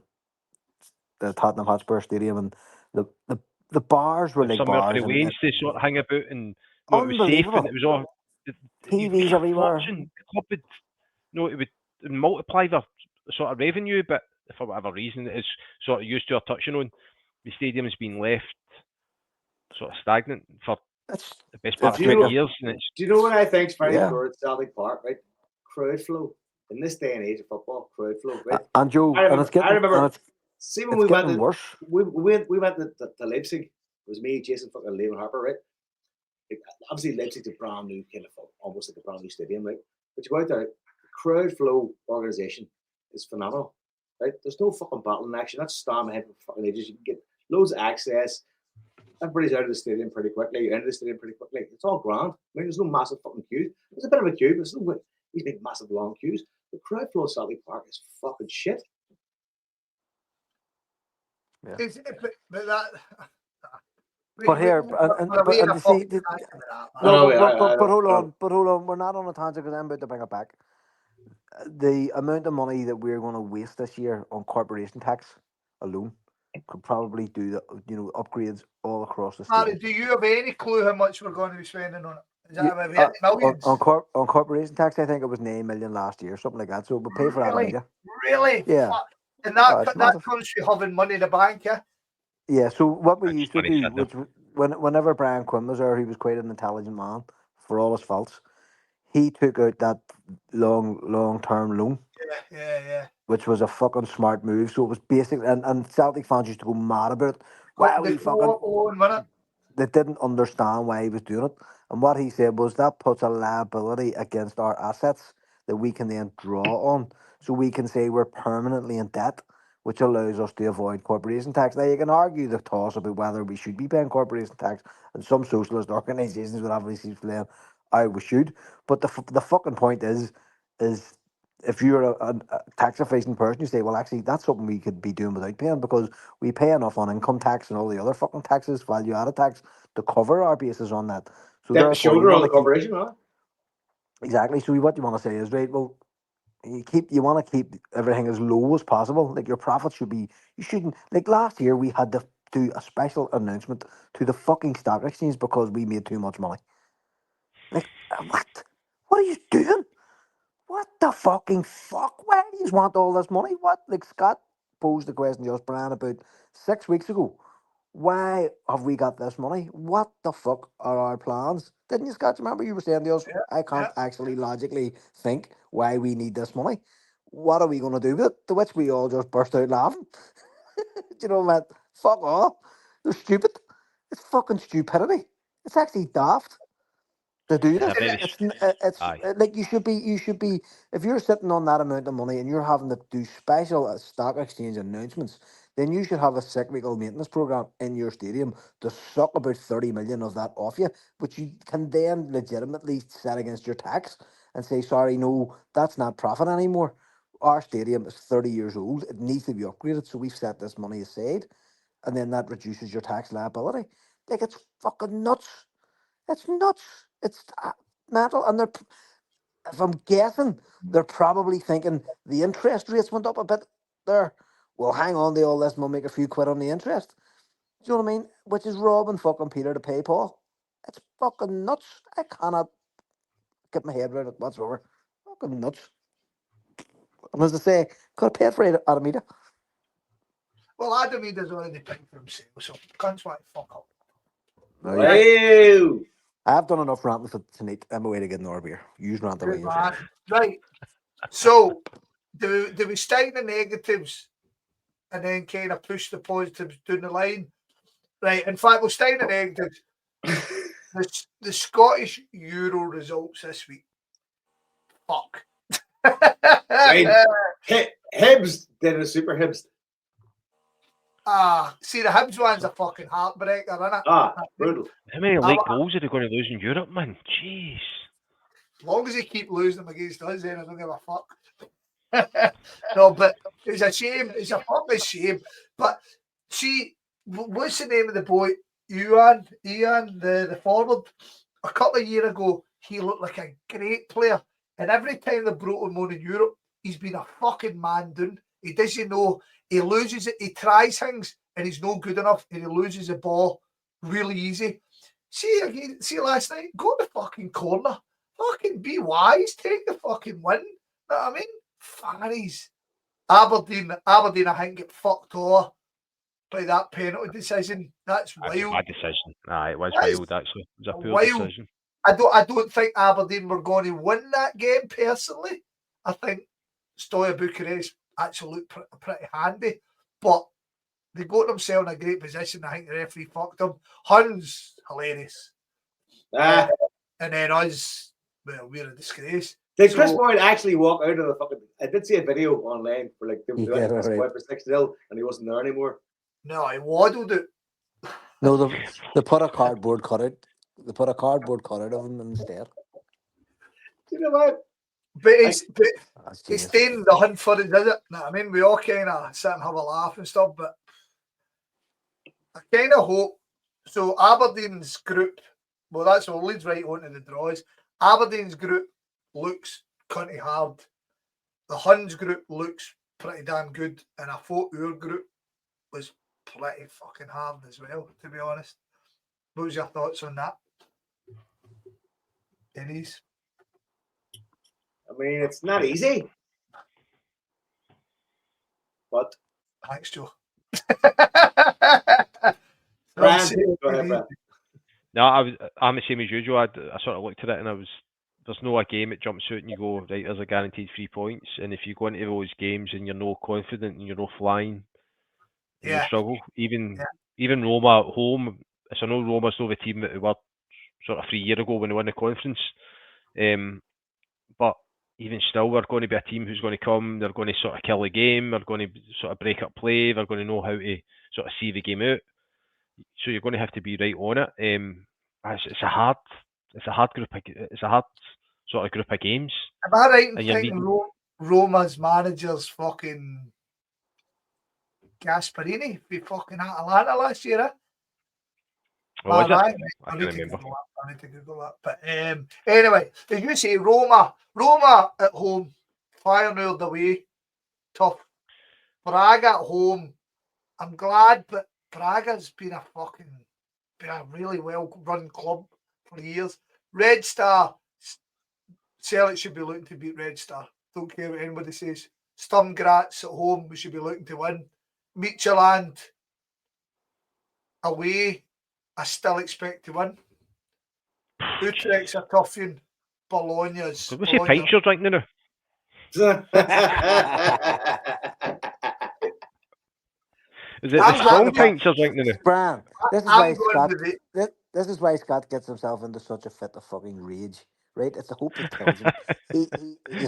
Tottenham Hotspur Stadium, and the bars were like Somewhere for bars, the and Waynes to sort of hang about, and it was safe, and unbelievable. it was all. You'd make TVs a everywhere. fortune. The club would, it would multiply their sort of revenue, but for whatever reason, it's sort of used to our touching on. The stadium's been left sort of stagnant for the best part of 20 years. And do you know what I think's very Yeah. poor at Celtic Park, right? Crowd flow. In this day and age of football, crowd flow, right? And Joe, I remember. See when we went worse. We went to Leipzig. It was me, Jason, fucking Liam Harper, right? Obviously, Leipzig's a brand new kind of almost like a brand new stadium, right? But you go out there, the crowd flow organization is phenomenal, right? There's no fucking bottlenecks. You're not storming ahead for fucking ages. You can get loads of access. Everybody's out of the stadium pretty quickly. You're into the stadium pretty quickly. It's all grand. I mean, there's no massive fucking queues. There's a bit of a queue, but there's no these big, massive, long queues. The crowd flow at Celtic Park is fucking shit. Yeah. But here, but hold on. We're not on a tangent because I'm about to bring it back. The amount of money that we're going to waste this year on corporation tax alone could probably do the upgrades all across the state. Marty, do you have any clue how much we're going to be spending on it? Is that millions? On corporation tax, I think it was 9 million last year, something like that. So we'll pay for that later. Really? Yeah. Fuck. And that comes from having money in the bank, yeah? Yeah, so what we used to do, which whenever Brian Quinn was there, he was quite an intelligent man for all his faults. He took out that long-term loan. Yeah. Which was a fucking smart move. So it was basically, and Celtic fans used to go mad about it. They didn't understand why he was doing it. And what he said was that puts a liability against our assets that we can then draw on. So we can say we're permanently in debt, which allows us to avoid corporation tax. Now, you can argue the toss about whether we should be paying corporation tax, and some socialist organisations would obviously say, we should. But the fucking point is if you're a tax-efficient person, you say, well, actually, that's something we could be doing without paying, because we pay enough on income tax and all the other fucking taxes, value-added tax, to cover our bases on that. So the shoulder on the corporation, huh? Exactly. So what you want to say is, right, well, you want to keep everything as low as possible. Like, your profits should be, you shouldn't, like last year we had to do a special announcement to the fucking stock exchange because we made too much money. Like, what are you doing? What the fucking fuck? Why do you want all this money? What? Like, Scott posed the question to us, Brian, about 6 weeks ago. Why have we got this money? What the fuck are our plans? Didn't you, Scott? Remember you were saying to us, I can't actually logically think why we need this money. What are we going to do with it? To which we all just burst out laughing. Do you know, man? Fuck off. They're stupid. It's fucking stupidity. It's actually daft to do this. It's like you should be if you're sitting on that amount of money and you're having to do special stock exchange announcements, then you should have a cyclical maintenance program in your stadium to suck about 30 million of that off you, which you can then legitimately set against your tax and say, sorry, no, that's not profit anymore. Our stadium is 30 years old. It needs to be upgraded, so we've set this money aside, and then that reduces your tax liability. Like, it's fucking nuts. It's nuts. It's mental. And if I'm guessing, they're probably thinking the interest rates went up a bit there. Well, hang on to all this and we'll make a few quid on the interest. Do you know what I mean? Which is robbing fucking Peter to pay Paul. It's fucking nuts. I cannot get my head around it whatsoever. Fucking nuts. And as I say, could have paid for it, Adamita. Well, Adamita's already paid for himself, so cunts want to fuck up. Wow. I've done enough ranting for tonight. I'm away to get another beer. Use rant away. Good man. Right. So, do we stay in the negatives and then kind of push the positives down the line? Right. In fact, we'll stay in the negatives. The Scottish Euro results this week. Fuck. Right. Hibs did a super Hibs. See, the Hibs one's a fucking heartbreaker, isn't it? Brutal. How many late goals are they going to lose in Europe, man? Jeez. As long as they keep losing them against us, then I don't give a fuck. No, but it's a shame. It's a fucking shame. But see, what's the name of the boy? Ian, the forward. A couple of years ago, he looked like a great player. And every time they brought him on in Europe, he's been a fucking man down. He doesn't know. He loses it. He tries things, and he's not good enough, and he loses the ball really easy. See last night, go to the fucking corner. Fucking be wise. Take the fucking win. Know what I mean? Fannies. Aberdeen, I think, get fucked over by that penalty decision. That's wild. That's a bad decision. It was wild, actually. It was a poor wild decision. I don't think Aberdeen were going to win that game, personally. I think Steaua Bucharest actually looked pretty handy, but they got themselves in a great position. I think the referee fucked them. Huns, hilarious. And then us, well, we're a disgrace. Did Chris Boyd actually walk out of the fucking... I did see a video online for like they Yeah, Chris right. Boyd for 6-0 and he wasn't there anymore. No, I waddled it. No, they put a cardboard cutout. They put a cardboard cutout of him instead. Do you know what? But it's Genius. staying the hunt for it, does it? No, I mean, we all kind of sit and have a laugh and stuff, but I kind of hope. So Aberdeen's group, well, that's what leads right on to the draws. Aberdeen's group looks cunty hard. The Huns group looks pretty damn good, and I thought our group was pretty fucking hard as well, to be honest. What was your thoughts on that? Denny's? I mean, it's not easy. But Thanks, Joe. Brand, go ahead, Brand. No, I'm the same as you, Joe. I sort of looked at it and there's no a game that jumps out and you go, right, there's a guaranteed 3 points. And if you go into those games and you're no confident and you're no flying, you struggle. Even Roma at home, I know Roma's not the team that they were sort of 3 years ago when they won the conference. But even still, they're going to be a team who's going to come, they're going to sort of kill the game, they're going to sort of break up play, they're going to know how to sort of see the game out. So you're going to have to be right on it. It's a hard group. It's a hard sort of group of games. Am I right in thinking Roma's manager's fucking Gasparini? Be fucking Atalanta last year, eh? Oh, I can't need remember. I need to Google that. But anyway, as you say, Roma at home, Feyenoord away, tough. Braga at home, I'm glad, but Braga's been a really well run club for years. Red Star, Celtic should be looking to beat Red Star. Don't care what anybody says. Sturm Graz at home, we should be looking to win. Midtjylland away, I still expect to win. Utrecht's a tough one. Bologna's. What's the pints you're drinking now? Is it the strong pints you're drinking now? Bran, this is why Scott gets himself into such a fit of fucking rage. Right? It's a hope that kills him. He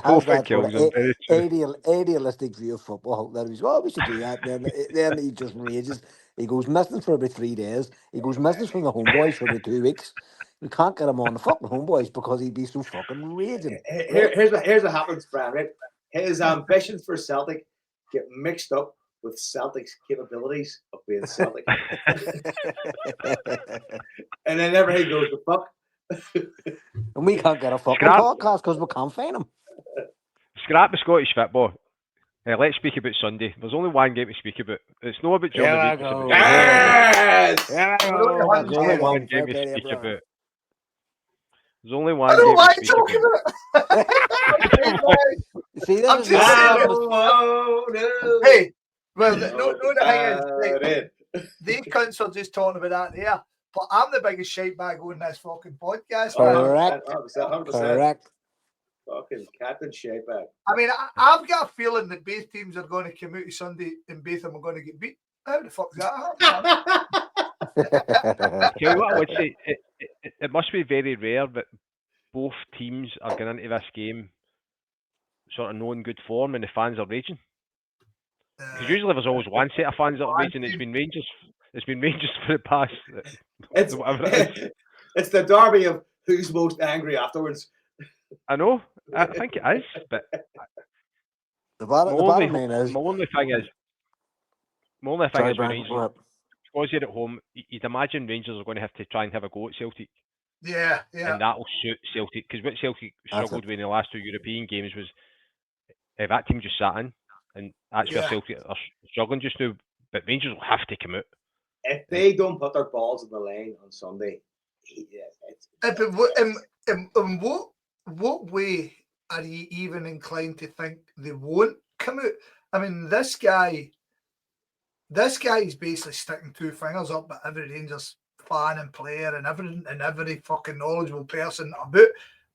has that sort of idealistic view of football that he's, we should do that. And then he just rages. He goes missing for every 3 days. He goes missing from the Homeboys for every 2 weeks. We can't get him on the fucking Homeboys because he'd be so fucking raging. Here's what happens, Brian. Right, his ambitions for Celtic get mixed up with Celtic's capabilities of being Celtic, and then everything goes to fuck. And we can't get a fucking Scrap. podcast because we can't find him. Scrap the Scottish football. Let's speak about Sunday. There's only one game to speak about. It's not about John There the we go. Yes! There's only one game to speak about. There's only one I don't game like to speak talking about. about it. See, I'm this is just saying, Oh, no. hey, well, the thing is, It these cunts are just talking about that there. But I'm the biggest shite bag on this fucking podcast, man. correct. 100%. Correct. Fucking Captain Shapeback. I mean, I've got a feeling that both teams are going to come out Sunday and both of them are going to get beat. How the fuck is that happening? Tell you what, I would say it must be very rare that both teams are going into this game sort of knowing good form and the fans are raging. Because usually there's always one set of fans that are raging. It's been Rangers. It's been Rangers for the past. Whatever it is. It's the derby of who's most angry afterwards. I know. I think it is, but The bottom line is. my only thing is with Brian, Rangers, go ahead. because you're at home, you'd imagine Rangers are going to have to try and have a go at Celtic. Yeah. And that'll suit Celtic, because what Celtic struggled with in the last 2 European games was that team just sat in, and that's where Celtic are struggling just now. But Rangers will have to come out. If they don't put their balls in the lane on Sunday, What way are you even inclined to think they won't come out? I mean, this guy is basically sticking 2 fingers up at every Rangers fan and player and every fucking knowledgeable person about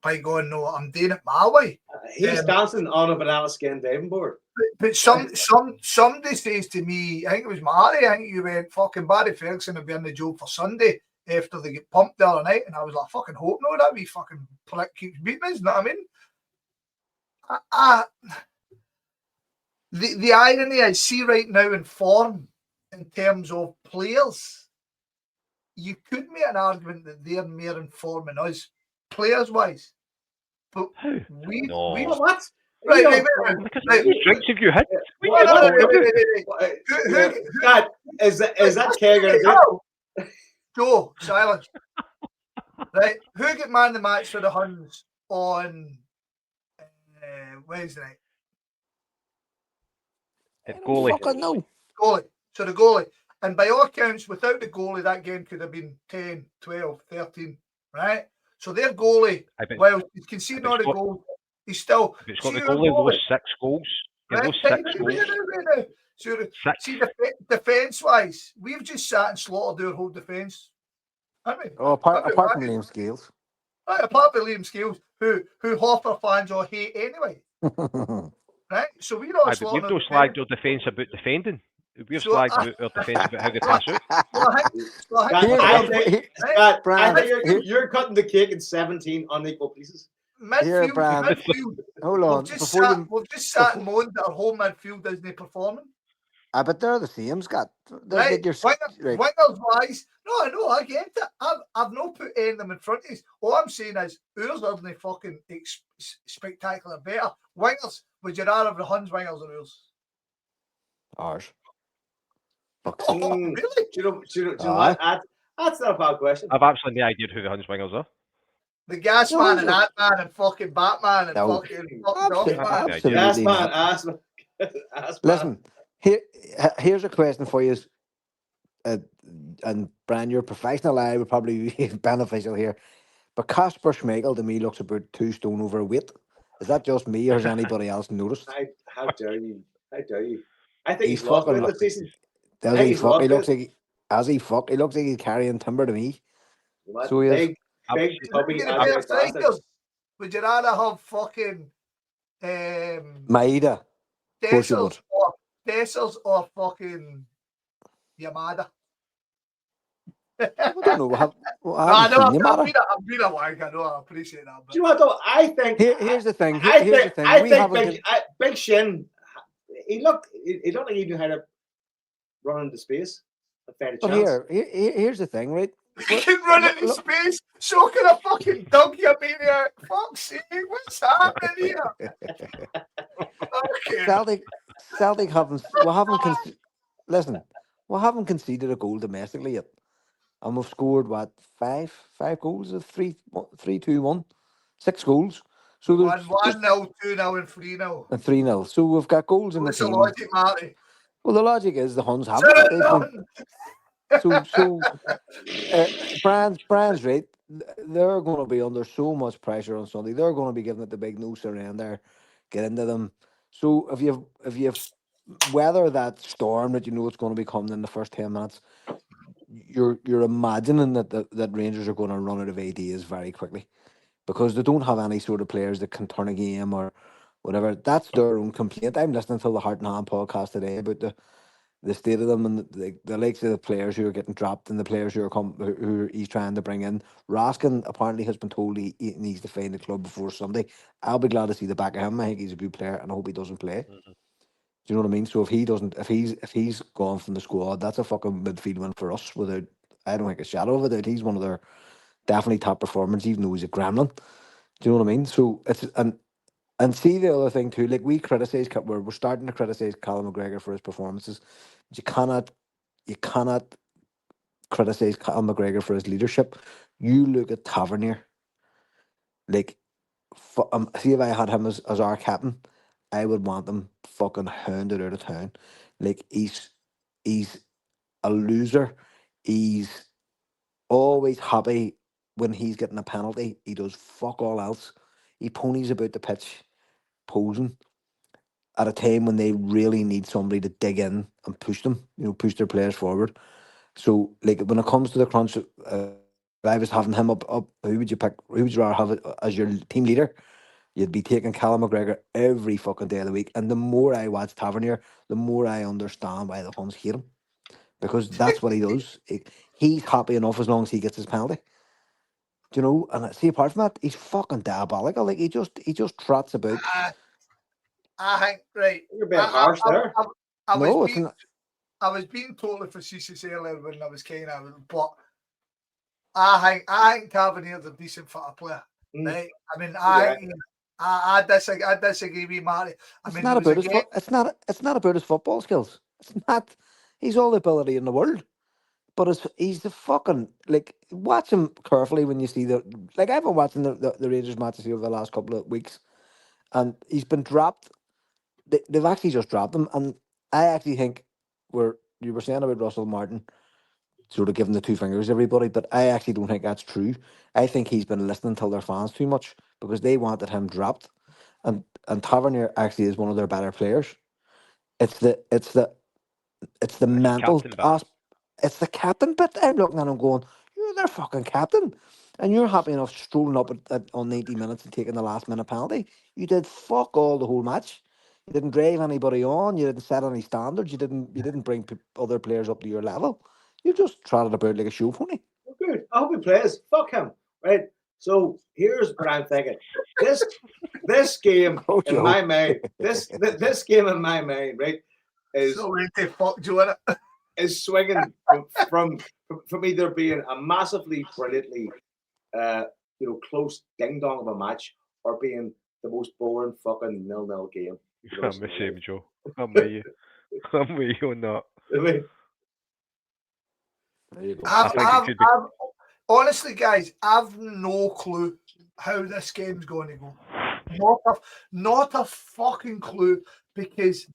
by going, no, I'm doing it my way. he's dancing on a banana skin diving board. But somebody says to me, I think it was Marty, I think you went, fucking Barry Ferguson will be in the job for Sunday after they get pumped the other night, and I was like, I fucking hope no, that wee fucking prick keeps beating us, you know what I mean? The irony I see right now in form in terms of players, you could make an argument that they're more in form than us, players wise. But we What? Right, What drinks have you had? God, is that keg or is it? Joe, silence. Right, who get man of the match for the Huns on Wednesday night? Goalie. Fucking no. Goalie. So the goalie. And by all accounts, without the goalie, that game could have been 10, 12, 13, right? So their goalie, well, you can see all the goals. He's still. It's got the goalie lost 6 goals. He lost 6 goals. So see, defence-wise, we've just sat and slaughtered our whole defence. Oh, apart from Liam Scales. Right, apart from Liam Scales, who Hoffer fans all hate anyway. Right? So we're not slaughtering. We've no slagged our defence about defending. We've slagged our defence about how they pass out. I think you're cutting the cake in 17 unequal pieces. Midfield. Hold on. We've just sat and moaned that our whole midfield isn't performing. But they're the same, Scott. Right. Wingers wise, no, I get it. I've not put any of them in front of us. All I'm saying is ours aren't fucking spectacular better. Wingers, would you rather have the Huns wingers or ours? Ours. Oh, really? Do you know that's not a bad question. I've absolutely no idea who the Huns wingers are. The Gas Man and Ant-Man and fucking Batman and fucking Gas Man, ass man. Listen, here's a question for you, and Brian, your professional eye would probably be beneficial here. But Kasper Schmeichel to me looks about 2 stone overweight. Is that just me, or has anybody else noticed? How dare you? How dare you? I think he's fucking lost this season. Does he fuck? He looks like he looks like he's carrying timber to me. What? So he is. Big tubby. Would you rather have fucking Maeda? Dessers or fucking Yamada? I don't know. I'm being a wank. I know. I appreciate that. Do you know what though? I think here's the thing. I think Big Shin. He looked like he knew how to run into space. a fair But chance. here's the thing, right? He can run into space. So can a fucking dog, you maniac. Fuck's sake, what's happening here? Okay. Celtic listen, we haven't conceded a goal domestically yet, and we've scored what five goals of 3-2-1, 6 goals. So there's 1-0, 2-0, and 3-0. and 3-0. So we've got goals in the What's the team. logic, Marty? Well, the logic is the Huns haven't. They've been, so Brian's right. They're going to be under so much pressure on Sunday. They're going to be giving it the big no surrender, get into them. So if you've weather that storm that you know it's going to be coming in the first 10 minutes, you're imagining that Rangers are going to run out of ideas very quickly because they don't have any sort of players that can turn a game or whatever. That's their own complaint. I'm listening to the Heart and Hand podcast today about the state of them and the likes of the players who are getting dropped and the players who he's trying to bring in. Raskin apparently has been told he needs to find the club before Sunday. I'll be glad to see the back of him. I think he's a good player and I hope he doesn't play. Mhm. Do you know what I mean? So if he's gone from the squad, that's a fucking midfield win for us. Without, I don't think a shadow of a doubt, he's one of their definitely top performers, even though he's a gremlin. Do you know what I mean? So it's and see the other thing too, like we criticize, we're starting to criticize Callum McGregor for his performances. But you cannot criticize Callum McGregor for his leadership. You look at Tavernier, like, see if I had him as our captain, I would want him fucking hounded out of town. Like he's a loser. He's always happy when he's getting a penalty. He does fuck all else. He ponies about the pitch, posing at a time when they really need somebody to dig in and push them, push their players forward. So, like, when it comes to the crunch, if I was having him up, who would you pick? Who would you rather have as your team leader? You'd be taking Callum McGregor every fucking day of the week. And the more I watch Tavernier, the more I understand why the Huns hate him. Because that's what he does. He's happy enough as long as he gets his penalty. Do you know? And see, apart from that, he's fucking diabolical. Like, he just trots about. I think, right. You're being harsh there. I No, was it's being, not. I was being totally facetious earlier when I was kind of, but I think Tavernier's a decent football player, right? I mean, I disagree with Marty. It's not about his it's not about his football skills. It's not. He's all the ability in the world. But he's the fucking, like, watch him carefully when you see I've been watching the Rangers matches over the last couple of weeks, and he's been dropped. They've actually just dropped him, and I actually think you were saying about Russell Martin sort of giving the two fingers to everybody, but I actually don't think that's true. I think he's been listening to their fans too much because they wanted him dropped, and Tavernier actually is one of their better players. It's the mental captain bit. aspect. It's the captain bit. I'm looking at him going, you're their fucking captain. And you're happy enough strolling up on 90 minutes and taking the last minute penalty. You did fuck all the whole match. You didn't drive anybody on. You didn't set any standards. You didn't bring other players up to your level. You just trotted about like a show pony. Oh, good. I hope he plays. Fuck him. Right. So here's what I'm thinking. This game in my mind, this game in my mind, right, is so they fucked you in it. Is swinging from either being a massively brilliantly close ding dong of a match or being the most boring fucking 0-0 game. I'm the same, Joe. I'm with you. I'm with you on that. I mean, honestly, guys, I've no clue how this game's going to go. Not a fucking clue, because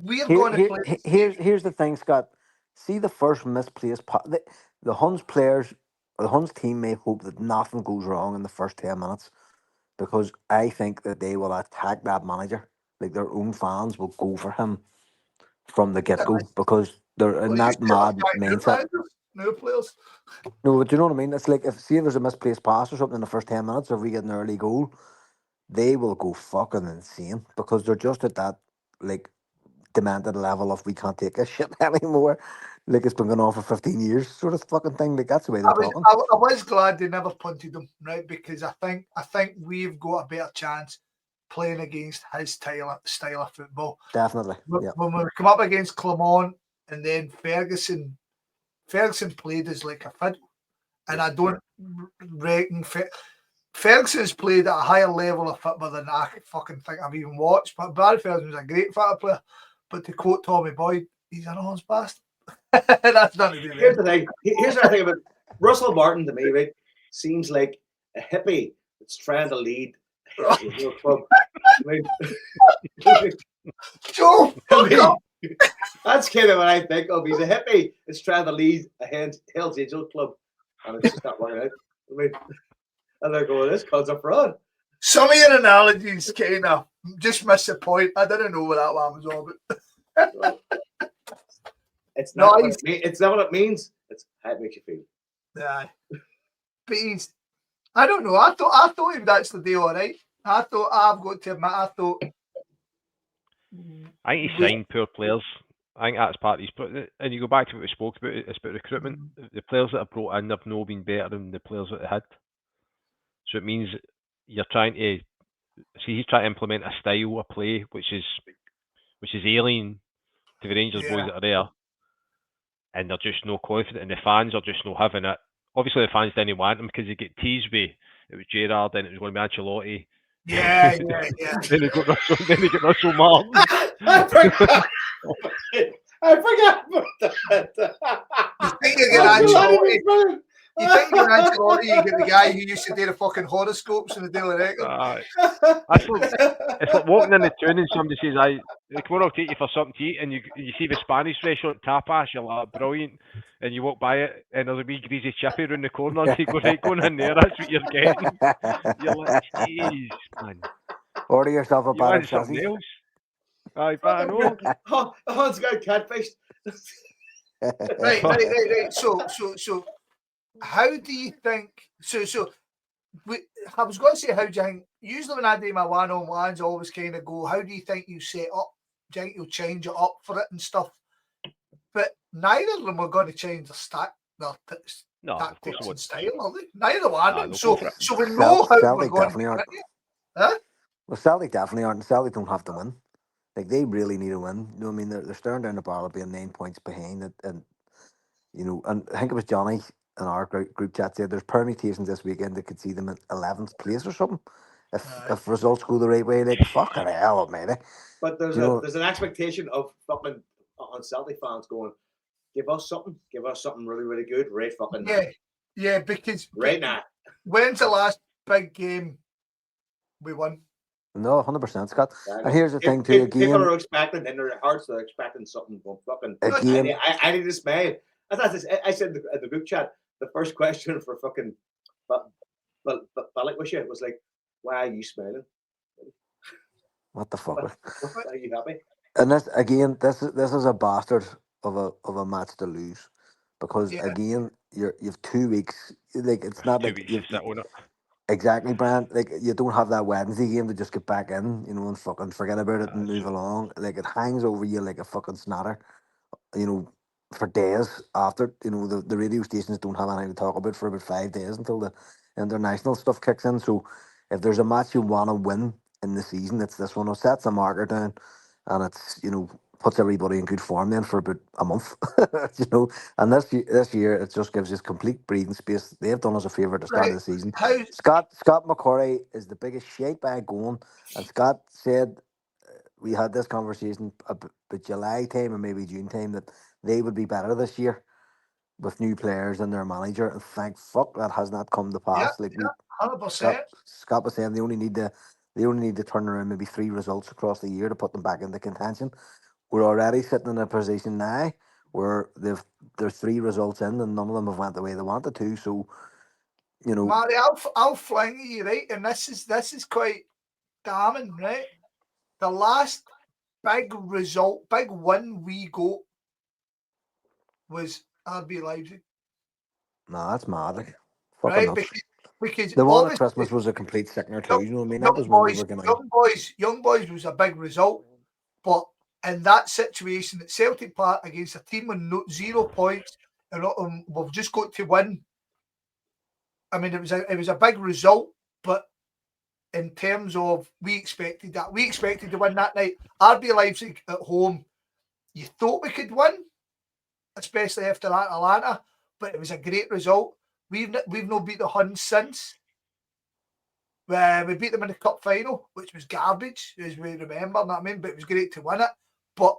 we're going to play. Here's the thing, Scott. See the first misplaced the Huns players, or the Huns team may hope that nothing goes wrong in the first 10 minutes, because I think that they will attack that manager. Like, their own fans will go for him from the get-go because they're in that mad mindset. No players. No, but you know what I mean? It's like, if there's a misplaced pass or something in the first 10 minutes, or if we get an early goal, they will go fucking insane because they're just at that, like, demanded level of we can't take this shit anymore. Like, it's been going on for 15 years sort of fucking thing. Like, that's the way they're talking. I was glad they never punted them, right? Because I think we've got a better chance playing against his style of football. Definitely. When we come up against Clermont, and then Ferguson played as like a fiddle, and I don't reckon Ferguson's played at a higher level of football than I fucking think I've even watched. But Barry Ferguson was a great football player. But to quote Tommy Boyd, he's an honest bastard. That's nothing to do with Here's the thing. Here's the thing about Russell Martin to me, right? Seems like a hippie that's trying to lead a club. Joe, that's kind of what I think of. He's a hippie that's trying to lead a Hell's Angel club, and it's just not working out. And they're going, this cause a fraud. Some of your analogies kind of just miss the point. I didn't know what that one was all about. It's not. It's not what it means. It's how it makes you feel. Yeah, but I don't know. I thought he would actually do all right. I've got to admit, I thought. I think he signed poor players. I think that's part of his. And you go back to what we spoke about. It's about recruitment. The players that are brought in have no been better than the players that they had. So it means you're trying to he's trying to implement a style of play which is alien to the Rangers boys that are there, and they're just no confident, and the fans are just not having it. Obviously, the fans didn't want him because they get teased with it was Gerrard, then it was going to be Ancelotti. Yeah. Then they got Russell Martin. I forgot about that. You think you get Ancelotti? You think you get Ancelotti? You get the guy who used to do the fucking horoscopes in the Daily Record. It's like walking in the tune and somebody says, "Come on, I'll take you for something to eat," and you see the Spanish restaurant tapas, you're like, brilliant, and you walk by it and there's a wee greasy chippy around the corner, and you go, right, going in there, that's what you're getting. You're like, jeez, man. Order yourself a You bar want of something sausage. else? Aye, but I know. Hans got catfished. Right. So, how do you think? I was going to say, how do you think? Usually, when I do my one-on-ones, I always kind of go, "How do you think you set up? Do you think you'll change it up for it and stuff?" But neither of them are going to change their tactics and style, are they? Neither one of them. So we know how we're going to aren't. Huh? Well, Celtic definitely aren't. Celtic don't have to win. Like, they really need a win. You know what I mean? They're staring down the barrel, being 9 points behind it, and I think it was Johnny in our group chat said there's permutations this weekend that could see them at 11th place or something if results go the right way. Like, fucking hell, mate. But there's an expectation of fucking on Celtic fans going, give us something really, really good, right fucking now. Yeah, because right now. When's the last big game we won? No, 100%, Scott. And here's the thing too. Again, people are expecting in their hearts, they're expecting something fucking. Again, I need to smile. I said in the group chat, the first question for fucking Balak was like, "Why are you smiling? What the fuck? Are you happy?" And this is a bastard of a match to lose, because again you've 2 weeks. Like, it's not like you've exactly, Brian. Like, you don't have that Wednesday game to just get back in, and fucking forget about it and move along. Like, it hangs over you like a fucking snatter, for days after. The radio stations don't have anything to talk about for about 5 days until the international stuff kicks in. So if there's a match you want to win in the season, it's this one. It sets a marker down, and it's puts everybody in good form then for about a month. And this year it just gives us complete breathing space. They've done us a favour at the start of the season. Scott McCorry is the biggest shite bag going, and Scott said, we had this conversation about July time and maybe June time, that they would be better this year with new players and their manager, and thank fuck that has not come to pass. 100%. Scott was saying they only need to turn around maybe 3 results across the year to put them back into contention. We're already sitting in a position now where there's 3 results in and none of them have went the way they wanted to. So, Marty, I'll fling you, right, and this is quite damning, right? The last big win we got was RB Leipzig. No, that's mad. Right, because the one at Christmas was a complete sickener too. You know what I mean? That was when we were going. Young boys was a big result, but in that situation at Celtic Park against a team with 0 points, and we've just got to win. I mean, it was a big result, but in terms of we expected to win that night. RB Leipzig at home, you thought we could win, especially after Atlanta. But it was a great result. We've not beat the Huns since. We beat them in the cup final, which was garbage, as we remember. You know what I mean? But it was great to win it. But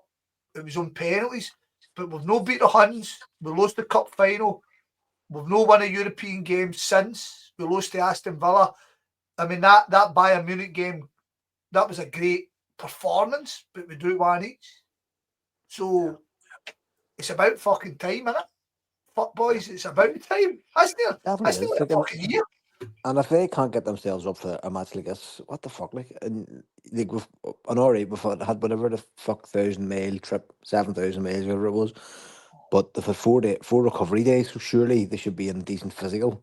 it was on penalties. But we've not beat the Huns. We lost the cup final. We've not won a European game since. We lost to Aston Villa. I mean, that Bayern Munich game, that was a great performance, but we drew one each. So it's about fucking time, innit? Fuck boys, it's about time. That's Definitely nearly is. a fucking year. And if they can't get themselves up for a match like this, what the fuck? Like, and like we've an alright, we've had whatever the fuck 1,000-mile trip, 7,000 miles, whatever it was. But they've had 4 recovery days, so surely they should be in decent physical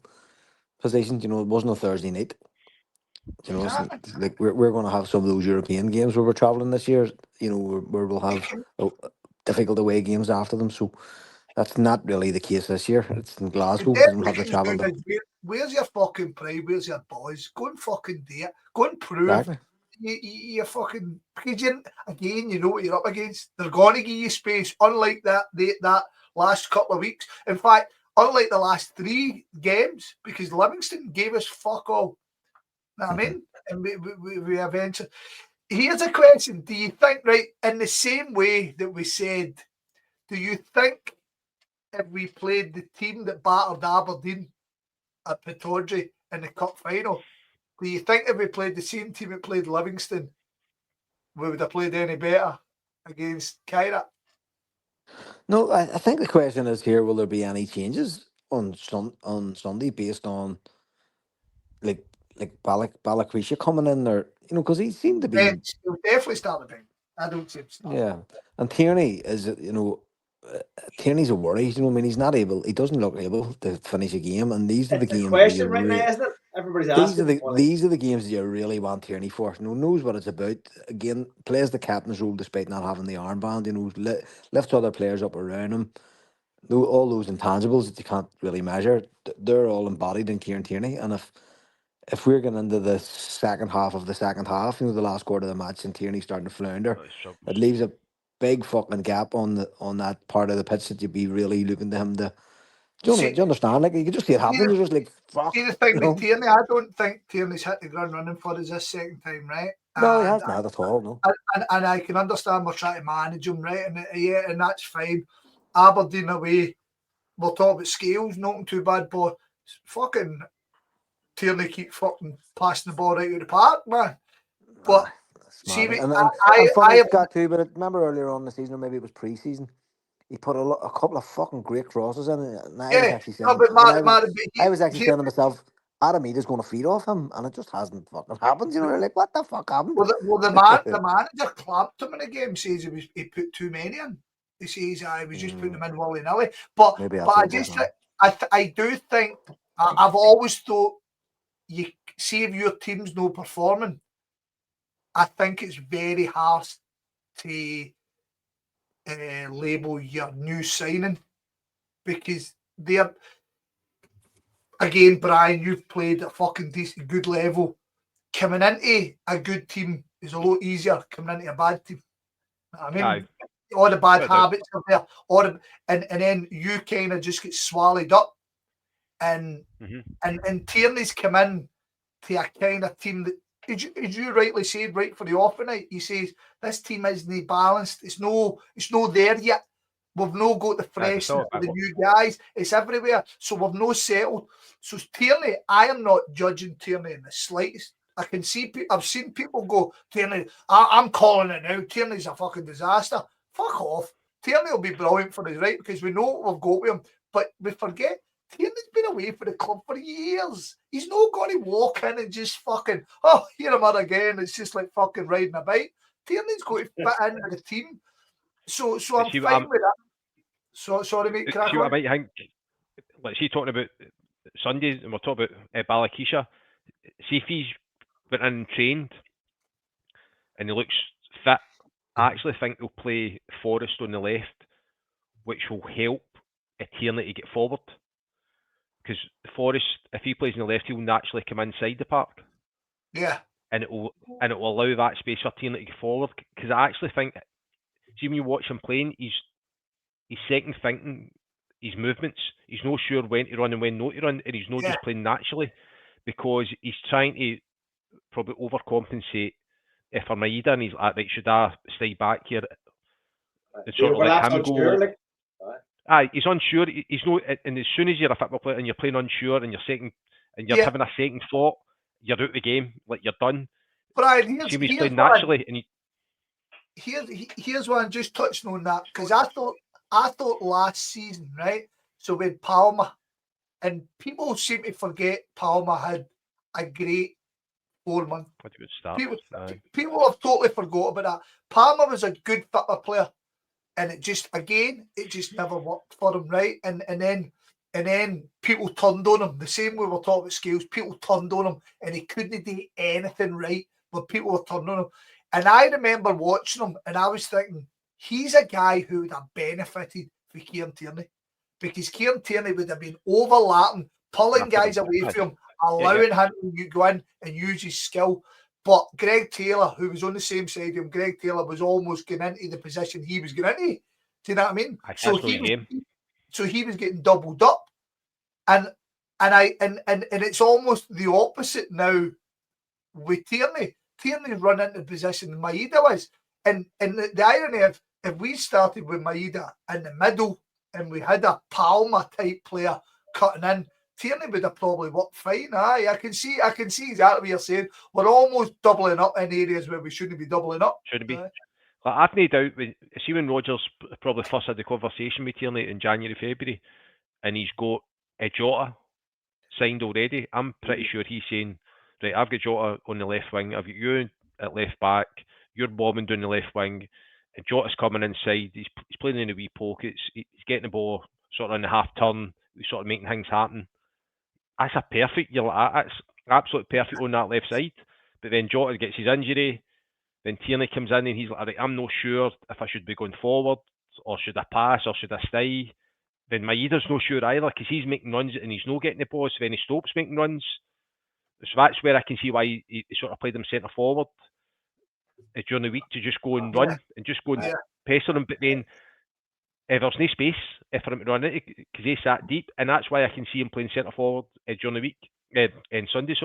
position. You know, it wasn't a Thursday night. You know, it's like we're going to have some of those European games where we're traveling this year. You know, where we'll have difficult away games after them. So that's not really the case this year. It's in Glasgow. They don't have to travel. Where's your fucking pride? Where's your boys? Go and fucking do it. Go and prove Exactly. you fucking. Because again, you know what you're up against. They're going to give you space. Unlike that last couple of weeks. In fact, unlike the last 3 games, because Livingston gave us fuck all. Know what I mean? And we eventually. Here's a question: do you think, right, in the same way that we said, do you think if we played the team that battered Aberdeen at Pittodrie in the cup final, do you think if we played the same team that played Livingston, we would have played any better against Kyra? No, I think the question is here: will there be any changes on Sunday based on like Balakrisha coming in there? You know, because he seemed to be. He'll definitely start the bench. I don't see him start. Yeah, and Tierney is, you know, Tierney's a worry. You know, I mean, he's not able. He doesn't look able to finish a game, and these are the games. Question right now, isn't it? Everybody's asking. These are the games that you really want Tierney for. You know, knows what it's about. Again, plays the captain's role despite not having the armband. You know, lifts other players up around him. All those intangibles that you can't really measure, they're all embodied in Kieran Tierney. And if we're getting into the second half of the second half, you know, the last quarter of the match, and Tierney's starting to flounder, it leaves a big fucking gap on that part of the pitch that you'd be really looking to him to. Do you understand? Like, you can just see it happening. You're just like, fuck. See the thing with Tierney, I don't think Tierney's hit the ground running for us this second time, right? No, he hasn't had at all, no. And I can understand we're trying to manage him, right? And that's fine. Aberdeen away, we'll talk about Scales, not too bad, but fucking Tierney keep fucking passing the ball right out of the park, man. But see, I got to, but remember earlier on in the season, or maybe it was pre-season, he put a couple of fucking great crosses in it. And I was actually saying to myself, Adamita's going to feed off him, and it just hasn't fucking happened. You know, you're like, what the fuck happened? Well, the manager clamped him in the game, says he put too many in. He says I was just putting them in willy-nilly. But I do think, I've always thought, you see if your team's no performing, I think it's very hard to label your new signing, because they're, again, Brian, you've played at a fucking decent good level. Coming into a good team is a lot easier coming into a bad team. I mean, all the bad habits are there, and then you kind of just get swallowed up. And Tierney's come in to a kind of team that, as you rightly said, right for the off night, he says this team isn't balanced. It's no there yet. We've no got the freshness of the new guys. It's everywhere. So we've no settled. So Tierney, I am not judging Tierney in the slightest. I've seen people go, Tierney, I'm calling it now. Tierney's a fucking disaster. Fuck off. Tierney will be brilliant for us, right? Because we know what we've got with him. But we forget, Tierney's been away for the club for years. He's not going to walk in and just fucking, here I'm at again. It's just like fucking riding a bike. Tierney's going to fit into the team. So I'm fine with that. So sorry, mate. See what I might think. Like, she's talking about Sundays, and we're talking about Balakisha. See if he's been in and trained, and he looks fit. I actually think he'll play Forrest on the left, which will help Tierney to get forward. Because Forrest, if he plays on the left, he'll naturally come inside the park. Yeah. And it will allow that space for Tierney to get forward. Because I actually think, see when you watch him playing, He's second thinking his movements. He's not sure when to run and when not to run, and he's not just playing naturally because he's trying to probably overcompensate for Maeda, and he's like, right, should I stay back here? And sort of let him go. He's unsure. He's no, and as soon as you're a football player and you're playing unsure and you're having a second thought, you're out of the game. Like you're done. Brian, he's playing naturally, and here's what I'm just touching on that because I thought last season, right? So with Palmer, and people seem to forget Palmer had a great 4 months. What a good start. People have totally forgot about that. Palmer was a good football player, and it just never worked for him, right? And then people turned on him. The same way we're talking about Scales, people turned on him, and he couldn't do anything right. But people were turning on him, and I remember watching him, and I was thinking, he's a guy who would have benefited for Kieran Tierney because Kieran Tierney would have been overlapping, pulling guys away from him, allowing him to go in and use his skill. But Greg Taylor, who was on the same side of him, Greg Taylor was almost getting into the position he was going into. Do you know what I mean? So he was getting doubled up, and it's almost the opposite now with Tierney. Tierney's run into the position Maeda was, and the irony of if we started with Maeda in the middle and we had a Palmer type player cutting in, Tierney would have probably worked fine. I can see exactly what you're saying. We're almost doubling up in areas where we shouldn't be doubling up. Shouldn't be. I've no doubt when Rodgers probably first had the conversation with Tierney in January, February, and he's got a Jota signed already. I'm pretty sure he's saying, right, I've got Jota on the left wing, I've got you at left back, you're bombing down the left wing, and Jota's coming inside, he's playing in the wee pockets, he's getting the ball sort of in the half turn, he's sort of making things happen. That's a perfect, that's absolutely perfect on that left side. But then Jota gets his injury, then Tierney comes in and he's like, right, I'm not sure if I should be going forward, or should I pass, or should I stay? Then Maeda's not sure either because he's making runs and he's not getting the ball, so then he stops making runs. So that's where I can see why he sort of played him centre forward during the week to just go and run and just go and pester him. But then there's no space for him to run into because they sat deep, and that's why I can see him playing centre forward during the week and Sunday,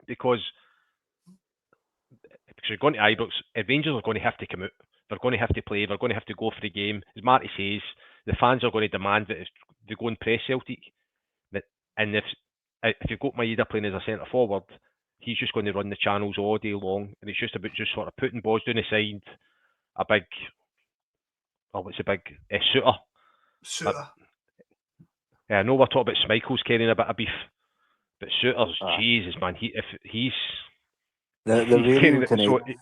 because you're going to Ibrox, Rangers are going to have to come out. They're going to have to play. They're going to have to go for the game. As Marty says, the fans are going to demand that they go and press Celtic. And if you've got Maeda playing as a centre forward, he's just going to run the channels all day long, and it's just about just sort of putting balls down the side. What's a big Suter. I know we're talking about Schmeichel's carrying a bit of beef, but Suter's, Jesus man, he's the radio tonight.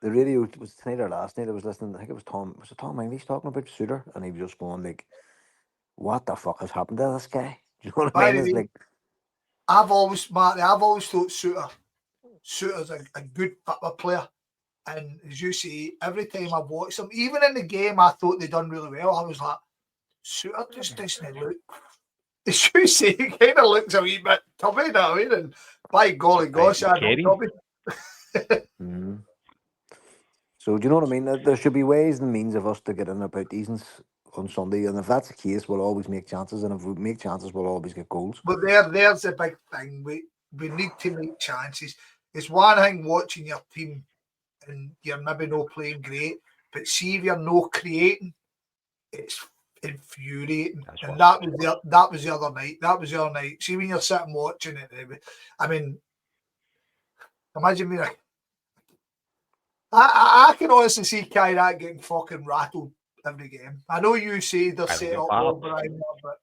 The radio was tonight or last night. I was listening. I think it was Tom. Was it Tom English talking about Suter, and he was just going like, "What the fuck has happened to this guy?" Do you know what I mean? It's like, I've always thought Suter's a good football player, and as you say, every time I've watched him, even in the game, I thought they done really well. I was like, Suter just doesn't look. As you say, he kind of looks a wee bit tubby, you know what I mean? And by golly gosh, I know tubby. So do you know what I mean? There should be ways and means of us to get in about these on Sunday, and if that's the case, we'll always make chances, and if we make chances, we'll always get goals. But there's a big thing. We need to make chances. It's one thing watching your team and you're maybe not playing great, but see if you're not creating, it's infuriating. And that was the other night. That was the other night. See when you're sitting watching it. I mean, imagine me. I can honestly see Kyrat getting fucking rattled every game. I know you say they're set up well, Brian, but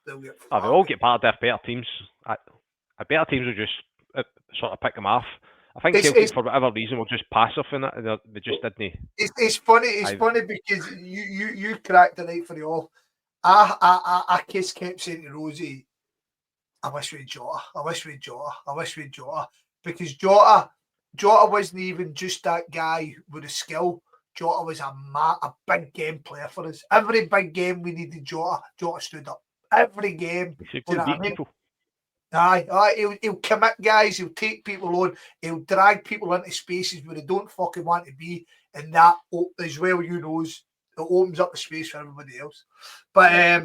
they'll get. They all get battered if better teams. Better teams will just sort of pick them off. I think Celtic, for whatever reason, will just passive in it. They just didn't. It's funny. It's funny because you cracked the night for you all. I kept saying to Rosie, I wish we'd Jota. I wish we'd Jota. Because Jota wasn't even just that guy with a skill. Jota was a big game player for us. Every big game we needed Jota stood up. Every game. You know what I mean? He'll commit guys, he'll take people on, he'll drag people into spaces where they don't fucking want to be, and that as well, you knows opens up the space for everybody else. But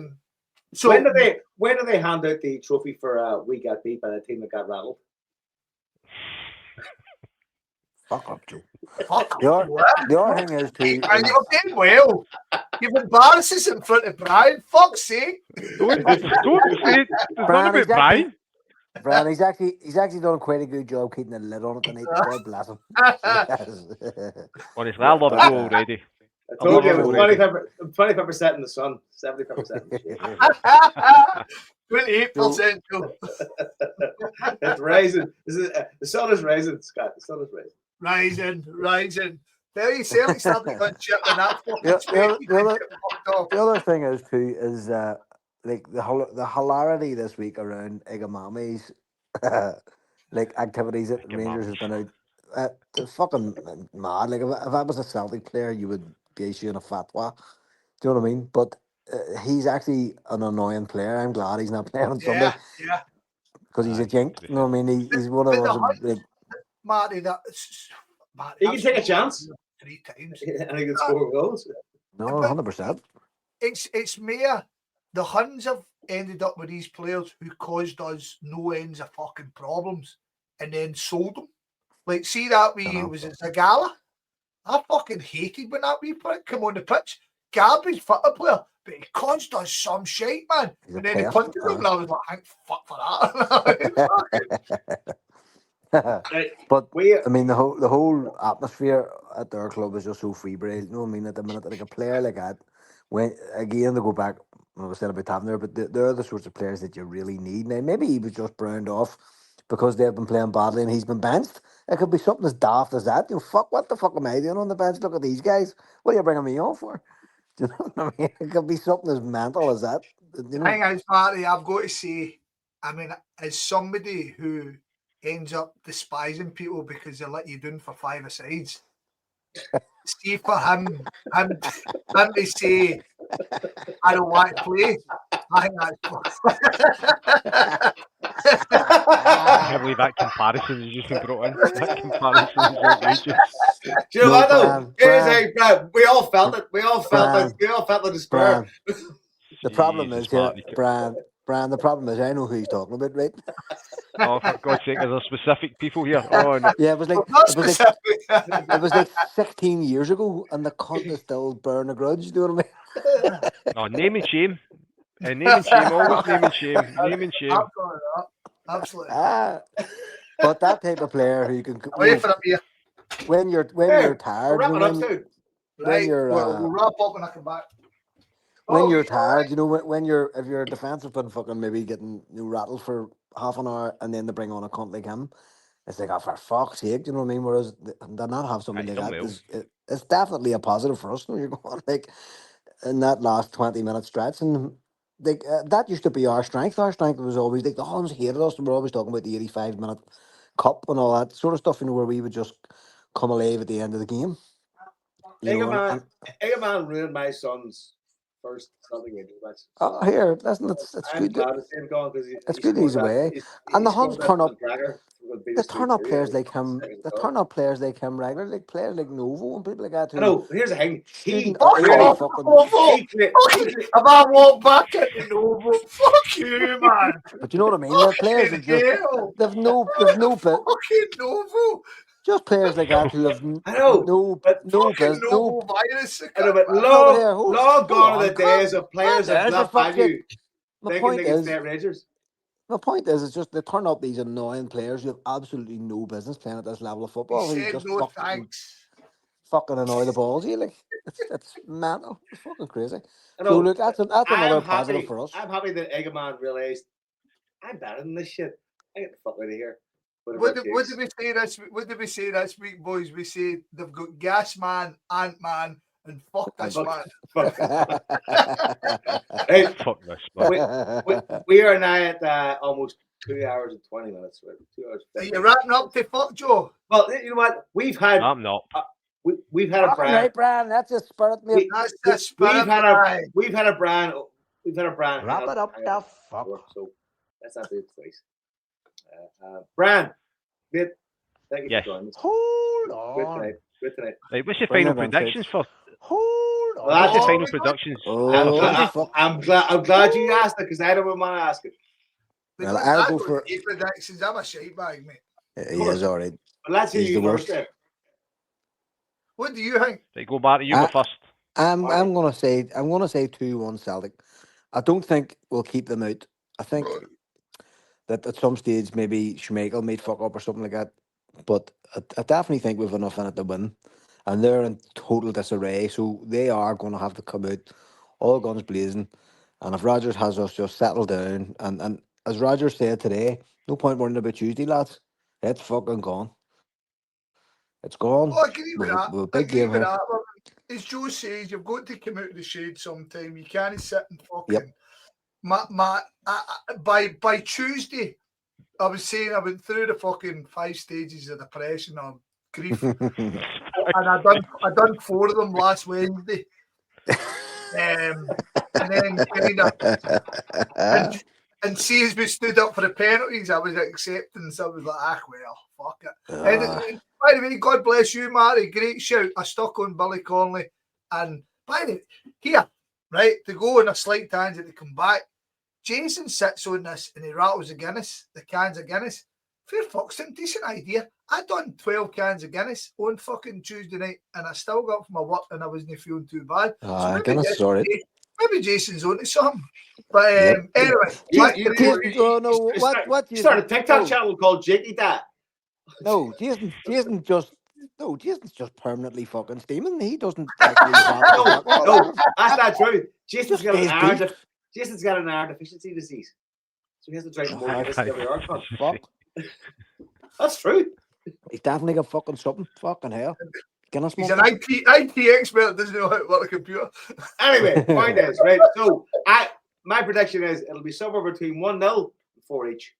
so when do they hand out the trophy for we got beat by the team that got rattled? Fuck up, Joe. fuck The off, other thing is too. and you're doing well. You've embarrassed us in front of Brian. Fuck's sake. Don't say it's not Brian, about Brian. Brian, he's actually done quite a good job keeping the lid on it tonight. God bless him. Honestly, I love it already. I told you love it it was 25% in the sun, 75% in the shade. 28%. It's rising. The sun is rising, Scott. The sun is rising. Rising. There you Celtic started got chip and that the other thing is too is like the hilarity this week around Igamami's like activities that Rangers has been out. It's fucking mad. Like if I was a Celtic player, you would be issuing a fatwa. Do you know what I mean? But he's actually an annoying player. I'm glad he's not playing on Sunday. Yeah. Because he's a jink. You know what I mean? He's one of But those. Like, Marty, He can take a chance. 3 times. And he can score goals. no, 100%. It's mere the Huns have ended up with these players who caused us no ends of fucking problems and then sold them. Like, see that was it Zagala? I fucking hated when that wee prick come on the pitch. Garbage football player, but he caused us some shite, man. And then he punted him, and I was like, thank fuck for that. But I mean, the whole atmosphere at their club is just so feeble. You know what I mean? At the minute, like a player like that, when again to go back, I was saying about Taverner, but they're the sorts of players that you really need. Now, maybe he was just browned off because they've been playing badly and he's been benched. It could be something as daft as that. You know, what the fuck am I doing on the bench? Look at these guys. What are you bringing me on for? Do you know what I mean? It could be something as mental as that. You know? Hang on, Marty, I've got to say, I mean, as somebody who ends up despising people because they let you down for 5 asides, see for him to say, I don't want to play, I think that's I can't believe that comparison has just been brought in. That comparison is outrageous. Do you know what though? Brad, we all felt it. We all felt the despair. The problem Jesus, is here, Marty. Brian, the problem is I know who he's talking about, right? Oh, for God's sake, there's specific people here. Oh, no. Yeah, it was like 16 years ago, and the cunt is still bearing a grudge. Do you know what I mean? Oh, name and shame. Name and shame, always name and shame. Name and shame. Absolutely. But that type of player who you can Wait for him when you're tired, Wrap it up too. We'll wrap up when I come back. When you're tired, you know, when if you're a defensive been fucking maybe getting rattled for half an hour and then they bring on a cunt like him, it's like, oh, for fuck's sake, do you know what I mean? Whereas to not have something like that it's definitely a positive for us. You know, you're going like in that last 20-minute stretch, and like that used to be our strength. Our strength was always like the Huns hated us, and we're always talking about the 85-minute cup and all that sort of stuff, you know, where we would just come alive at the end of the game. Egerman ruined my son's first Celtic game. Oh, here, listen, it's good. It's good he's away, and the Huns turn up. They turn up players like him. They turn up players like him regularly, like players like Novo and people like that. I know. Here's the thing. If I walk back at the Novo, fuck you, man. But you know what I mean? They're players that just they've no fucking Novo. Just players like that who have no business. No virus. I know, but long gone are the days of players of that value. My point is, it's just they turn up these annoying players who have absolutely no business playing at this level of football. Who just fucking annoy the balls. You like it's mental. It's fucking crazy. So look, that's another positive for us. I'm happy that Egerman realised I'm better than this shit. I get the fuck out of here. What did we say this week, boys? We say they've got Gas Man, Ant Man, and fuck this man. Hey, fuck this man. We are now at almost 2 hours and 20 minutes. Right? 2 hours. Are you wrapping up to fuck, Joe? Well, you know what? We've had. I'm not. We've had a brand. Right, Brian. That's a spirit. That's the spirit. We've had a brand. Wrap it up, the fuck. So that's not the place. Brand, thank you for joining us. Hold on. Good tonight. Right, what's your final predictions for? Hold Well, that's the just final productions. I'm glad you asked it because I don't want to ask it. Well, I'll go for. Predictions. I'm a shite bag, mate. He is all right. But let's hear He's you the first. worst. Then. What do you think? Right, go Marty, you go first. I'm gonna say 2-1 Celtic. I don't think we'll keep them out. I think that at some stage maybe Schmeichel might fuck up or something like that. But I definitely think we've enough in it to win. And they're in total disarray, so they are going to have to come out all guns blazing. And if Rodgers has us just settled down, and as Rodgers said today, no point worrying about Tuesday, lads. It's fucking gone. It's gone. Oh, I agree with that. We've a big game here. As Joe says, you've got to come out of the shade sometime. You can't sit and fucking. Yep. By Tuesday, I was saying I went through the fucking 5 stages of depression or grief, and I done 4 of them last Wednesday. And then and see as we stood up for the penalties, I was accepting. So I was like, well, fuck it. By the way, God bless you, Marty. Great shout. I stuck on Billy Connolly. And by the way, here, right, to go on a slight tangent to come back, Jason sits on this and he rattles the cans of Guinness. Fair fuck's some decent idea. I done 12 cans of Guinness on fucking Tuesday night and I still got from my work and I wasn't feeling too bad. So Guinness, sorry. Maybe Jason's on to something. But anyway, what you start a TikTok channel called Jakey Dad. No, Jason's just permanently fucking steaming. He doesn't actually no, that's not true. Jason's got an iron deficiency disease. So he has to drink more Guinness every hour. Fuck. That's true. He's definitely got fucking something. Fucking hell. He's an IT expert, doesn't know how to work a computer. Anyway, point is, right? So my prediction is it'll be somewhere between 1-0 and 4 each.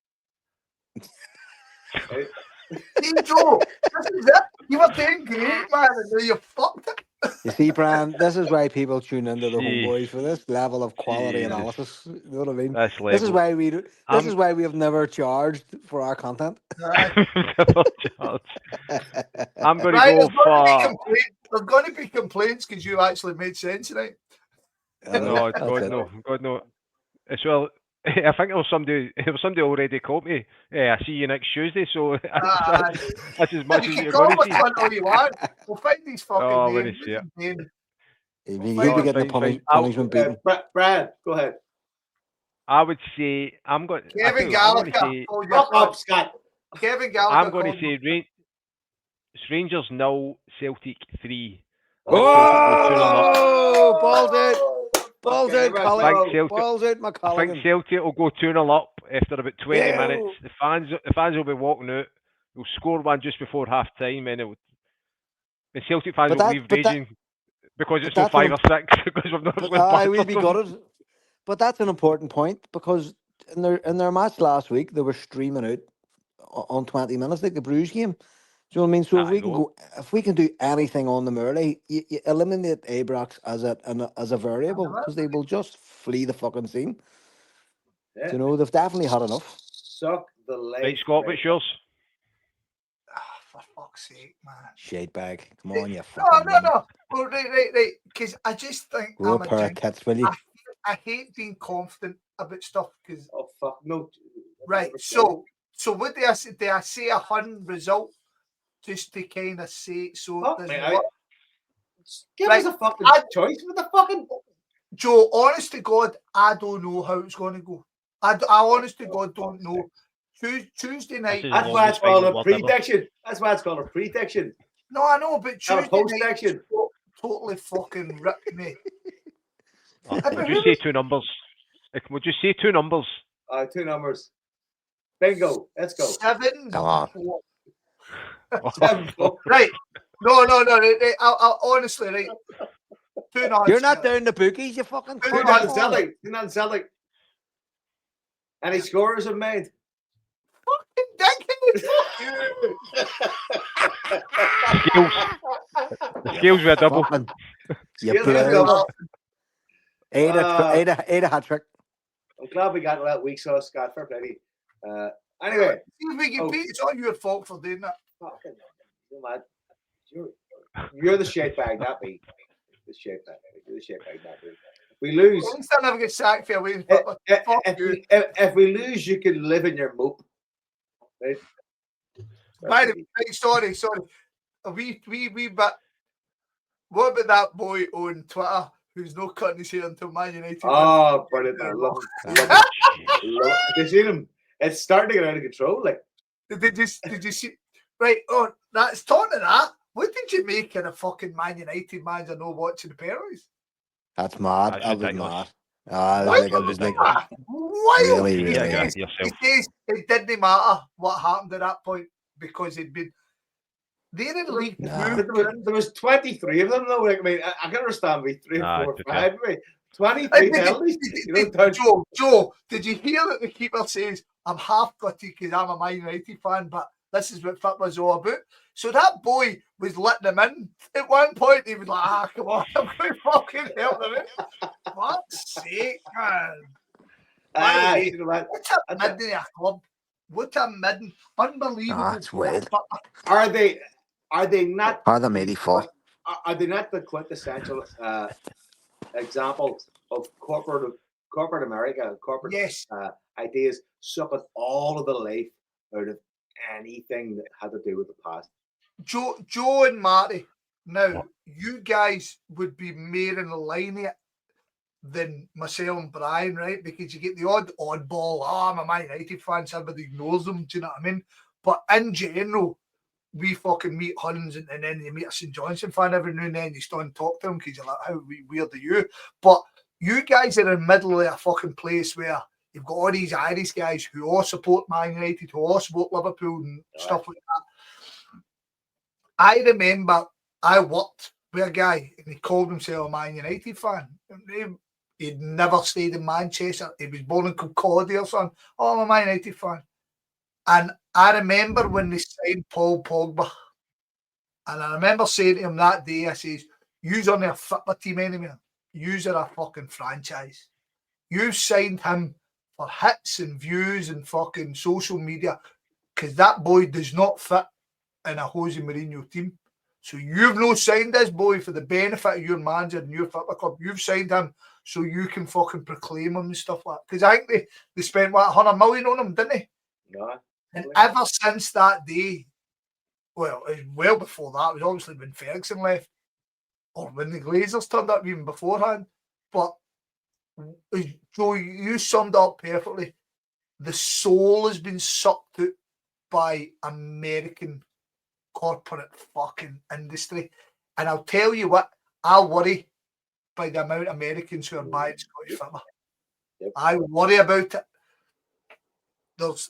Right? Hey, Joe, this is it. You were doing great, man, and now you fucked it. You see, Brian, this is why people tune into the Homeboys for this level of quality analysis. You know what I mean? This is why we have never charged for our content. I'm going to go for. There's going to be complaints because you actually made sense tonight. No, God no. As well, I think there was somebody already called me. I see you next Tuesday, so that's as much as you're going to see. We'll find these fucking names. You'll be getting the punishment beaten. Brad, go ahead. I would say Kevin Gallagher. Kevin Gallagher. I'm going to say Rangers 0, Celtic 3. Oh, balls out. Balls out, McColligan. I think Celtic will go 2-0 up after about 20 minutes. The fans will be walking out. They'll score one just before half time, and the Celtic fans will leave raging because it's not 5 or 6 because we've not won. We'll be gutted. But that's an important point because in their match last week they were streaming out on 20 minutes like the Bruges game. Do you know what I mean? So if we can do anything on them early, you eliminate Abrax as a variable because they will just flee the fucking scene. Yeah. You know, they've definitely had enough. Suck the leg. Right, Scott, what's yours? For fuck's sake, man. Shade bag. Come on, you fucking. No. Well, right. Because I just think I'm a pair of kits, will you? I hate being confident about stuff because. Oh fuck no. Right. So what do I say a Hun result? Just to kind of say so. Give us a fucking choice with the fucking Joe. Honest to God, I don't know how it's going to go. I honest to God don't know. Tuesday night. That's why it's called a prediction. That's why it's called a prediction. No, I know, but Tuesday night totally fucking ripped me. Would you say 2 numbers? Would you say 2 numbers? 2 numbers. Bingo. Let's go. 7. Come on. Right. No. I honestly, right. 2-0. You're not down the bookies, you fucking. 2-0 Celtic. Any scorers have made? Fucking dickhead. Skills with a double. Ada hat trick. I'm glad we got to that week, so Scott, fair play. Anyway, it's all your fault for doing that. You're the shit bag, not me. The shape that. If we lose, At least I never get sacked for a win, but fuck you. if we lose, you can live in your mope. Right? By the way, sorry. But what about that boy on Twitter who's not cutting his hair until Man United? Oh, brilliant! I love him. Have you seen him? It's starting to get out of control. Like, did you see? Right. Oh, that's talking of that. What did you make of the fucking Man United manager not watching the penalties? That's mad. That's That was ridiculous. mad. I was like, Wild. really, He really. says it didn't matter what happened at that point because he'd been. They're in the league. Nah. There was 23 of them though. Like, I mean, I can understand me 3 Nah, or 4 it's or okay. 5. 23 penalties. Joe, did you hear that the keeper says, I'm half gutted because I'm a Man United fan, but this is what football's all about? So that boy was letting him in. At one point, he was like, come on, I'm going to fucking help him in. Fuck's sake, man. You know what? What a midden of a club. What a midden. Unbelievable. That's weird. Are they not? Are they made fall? Are they not the quintessential example of corporate America and corporate ideas sucking all of the life out of anything that had to do with the past? Joe and Marty, now you guys would be more in the line here than myself and Brian, right? Because you get the oddball, I'm a Man United fan, somebody ignores them, do you know what I mean? But in general, we fucking meet Huns and then you meet a St. Johnson fan every now and then, you start and talk to them because you're like, how weird are you? But you guys are in the middle of a fucking place where you've got all these Irish guys who all support Man United, who all support Liverpool and stuff like that. I remember I worked with a guy and he called himself a Man United fan. He'd never stayed in Manchester. He was born in Concordia or something. Oh, I'm a Man United fan. And I remember when they signed Paul Pogba. And I remember saying to him that day, I says, you're on a football team anymore. You're a fucking franchise. You signed him for hits and views and fucking social media because that boy does not fit in a Jose Mourinho team. So you've not signed this boy for the benefit of your manager and your football club. You've signed him so you can fucking proclaim him and stuff like that. Because I think they spent, 100 million on him, didn't they? No. And ever since that day, well before that, it was obviously when Ferguson left or when the Glazers turned up even beforehand. But Joe, you summed up perfectly. The soul has been sucked out by American corporate fucking industry. And I'll tell you what, I worry by the amount of Americans who are buying Scottish football. Yep. I worry about it. There's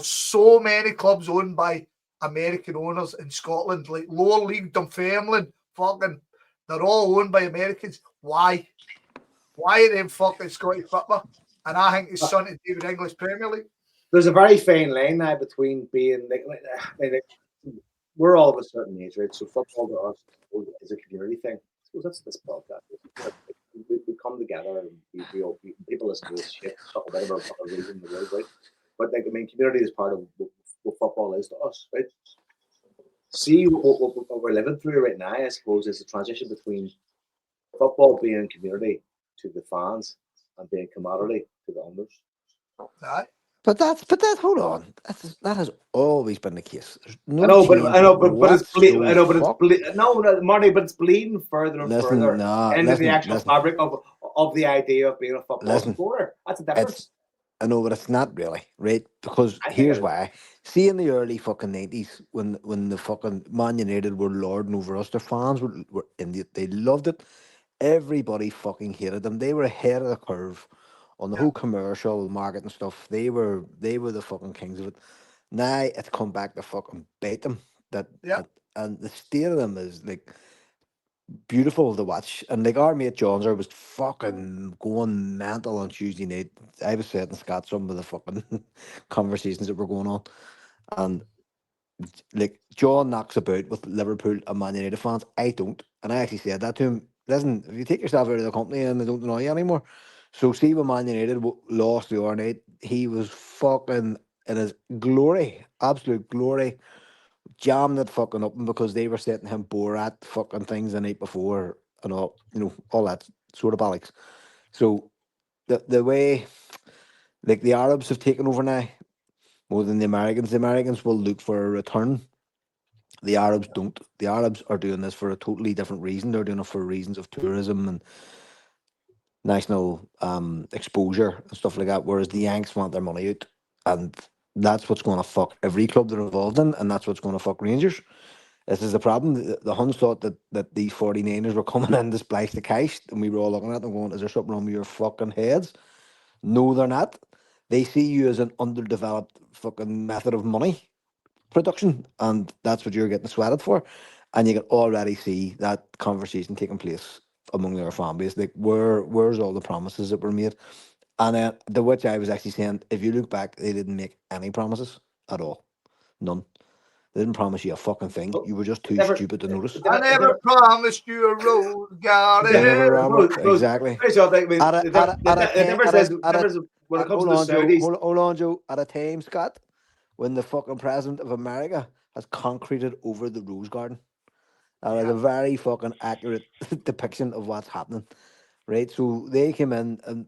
so many clubs owned by American owners in Scotland, like lower league, Dunfermline, fucking, they're all owned by Americans. Why? Why are they fucking Scottish football? And I think it's something to do with English Premier League. There's a very fine line now between being like we're all of a certain age, right? So football to us is a community thing. So that's this podcast. We come together and we people listen to this shit, whatever reason the world, right? But like, I mean, community is part of what football is to us, right? See what we're living through right now, I suppose, is the transition between football being community to the fans and being commodity to the owners. Right. But hold on. That has always been the case. There's no I know, but it's Marty, but it's bleeding further and further into the actual fabric of the idea of being a football supporter. That's a difference. I know, but it's not really, right? Because here's why. See, in the early fucking 90s, when the fucking Man United were lording over us, their fans were they loved it. Everybody fucking hated them. They were ahead of the curve on the whole commercial market and stuff. They were the fucking kings of it. Now it's come back to fucking bait them. And the state of them is like beautiful to watch. And like our mate Johnser was fucking going mental on Tuesday night. I was saying to Scott some of the fucking conversations that were going on. And like John knocks about with Liverpool and Man United fans. I don't. And I actually said that to him. Listen, if you take yourself out of the company and they don't know you anymore. So see when Man United lost the other night, he was fucking in his glory, absolute glory, jammed it fucking up because they were setting him Borat fucking things the night before. and all, all that sort of bollocks. So the way, like, the Arabs have taken over now more than the Americans. The Americans will look for a return. The Arabs don't. The Arabs are doing this for a totally different reason. They're doing it for reasons of tourism and national exposure and stuff like that. Whereas the Yanks want their money out, and that's what's going to fuck every club they're involved in, and that's what's going to fuck Rangers. This is the problem. The Huns thought that these 49ers were coming in to splice the cash, and we were all looking at them going, "Is there something wrong with your fucking heads?" No, they're not. They see you as an underdeveloped fucking method of money production, and that's what you're getting sweated for. And you can already see that conversation taking place among their fan base. Like, where's all the promises that were made? And the which I was actually saying, if you look back, they didn't make any promises at all. None. They didn't promise you a fucking thing. You were just too stupid to notice. I never promised you a rose garden. Exactly. Hold on, Joe. At a time, Scott, when the fucking president of America has concreted over the rose garden. That is a very fucking accurate depiction of what's happening, right? So they came in, and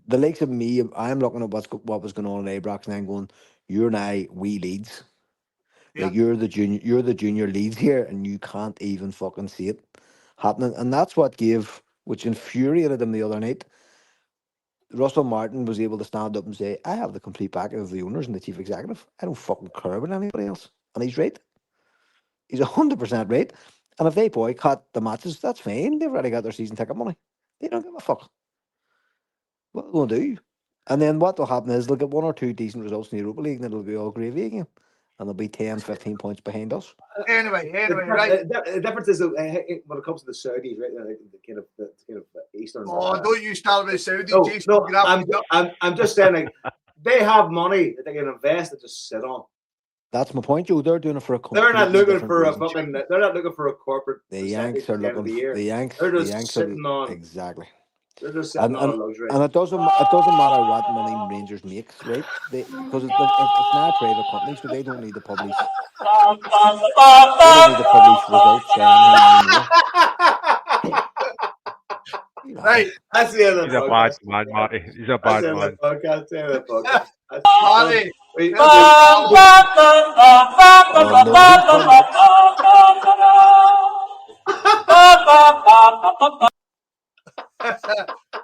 the likes of me, I'm looking at what was going on in Ibrox, and I'm going, "You're now we Leeds, like you're the junior Leeds here, and you can't even fucking see it happening." And that's what which infuriated them the other night. Russell Martin was able to stand up and say, "I have the complete backing of the owners and the chief executive. I don't fucking care about anybody else," and he's right. He's 100% right. And if they boycott the matches, that's fine. They've already got their season ticket money. They don't give a fuck. What are they going to do? And then what will happen is they'll get 1 or 2 decent results in the Europa League, and it'll be all gravy again. And they'll be 10, 15 points behind us. Anyway, right. The difference is when it comes to the Saudis, right? The kind of Eastern. Don't you start with Saudi, no, Jason. No, I'm just saying, like, they have money that they can invest and just sit on. That's my point, Joe. They're doing it for a. They're not looking for a fucking. They're not looking for a corporate. The Yanks are looking. The Yanks. They're just Yanks sitting on. Exactly. They're just sitting on a luxury. And it doesn't matter what money Rangers makes, right? Because it's not a private company, so they don't need to publish. They don't need to publish results or anything anymore. Right, that's the other. He's a bad man, Marty. He's a bad man. Podcast. Marty.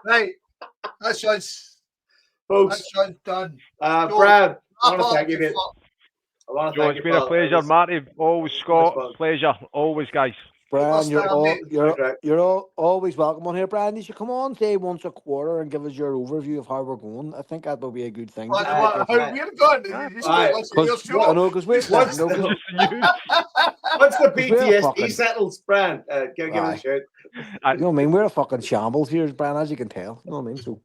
Right, that's us, folks. That's done. Brad, I want to thank you, mate. Joe, it's been a pleasure, Marty. Always, Scott. Pleasure, always, guys. Brian, you're always welcome on here. Brian, you should come on, say once a quarter, and give us your overview of how we're going. I think that will be a good thing. How we're going? I know, because we're once the PTSD settles, Brian, give it a shout. You know what I mean? We're a fucking shambles here, Brian, as you can tell. You know what I mean? So.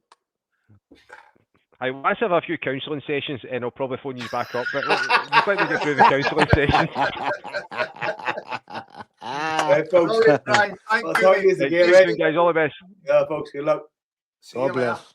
I want to have a few counselling sessions, and I'll probably phone you back up. But just let me get through the counselling sessions. Right, folks. Thank you, again, right? Guys, all the best. Yeah, folks. Good luck. God bless.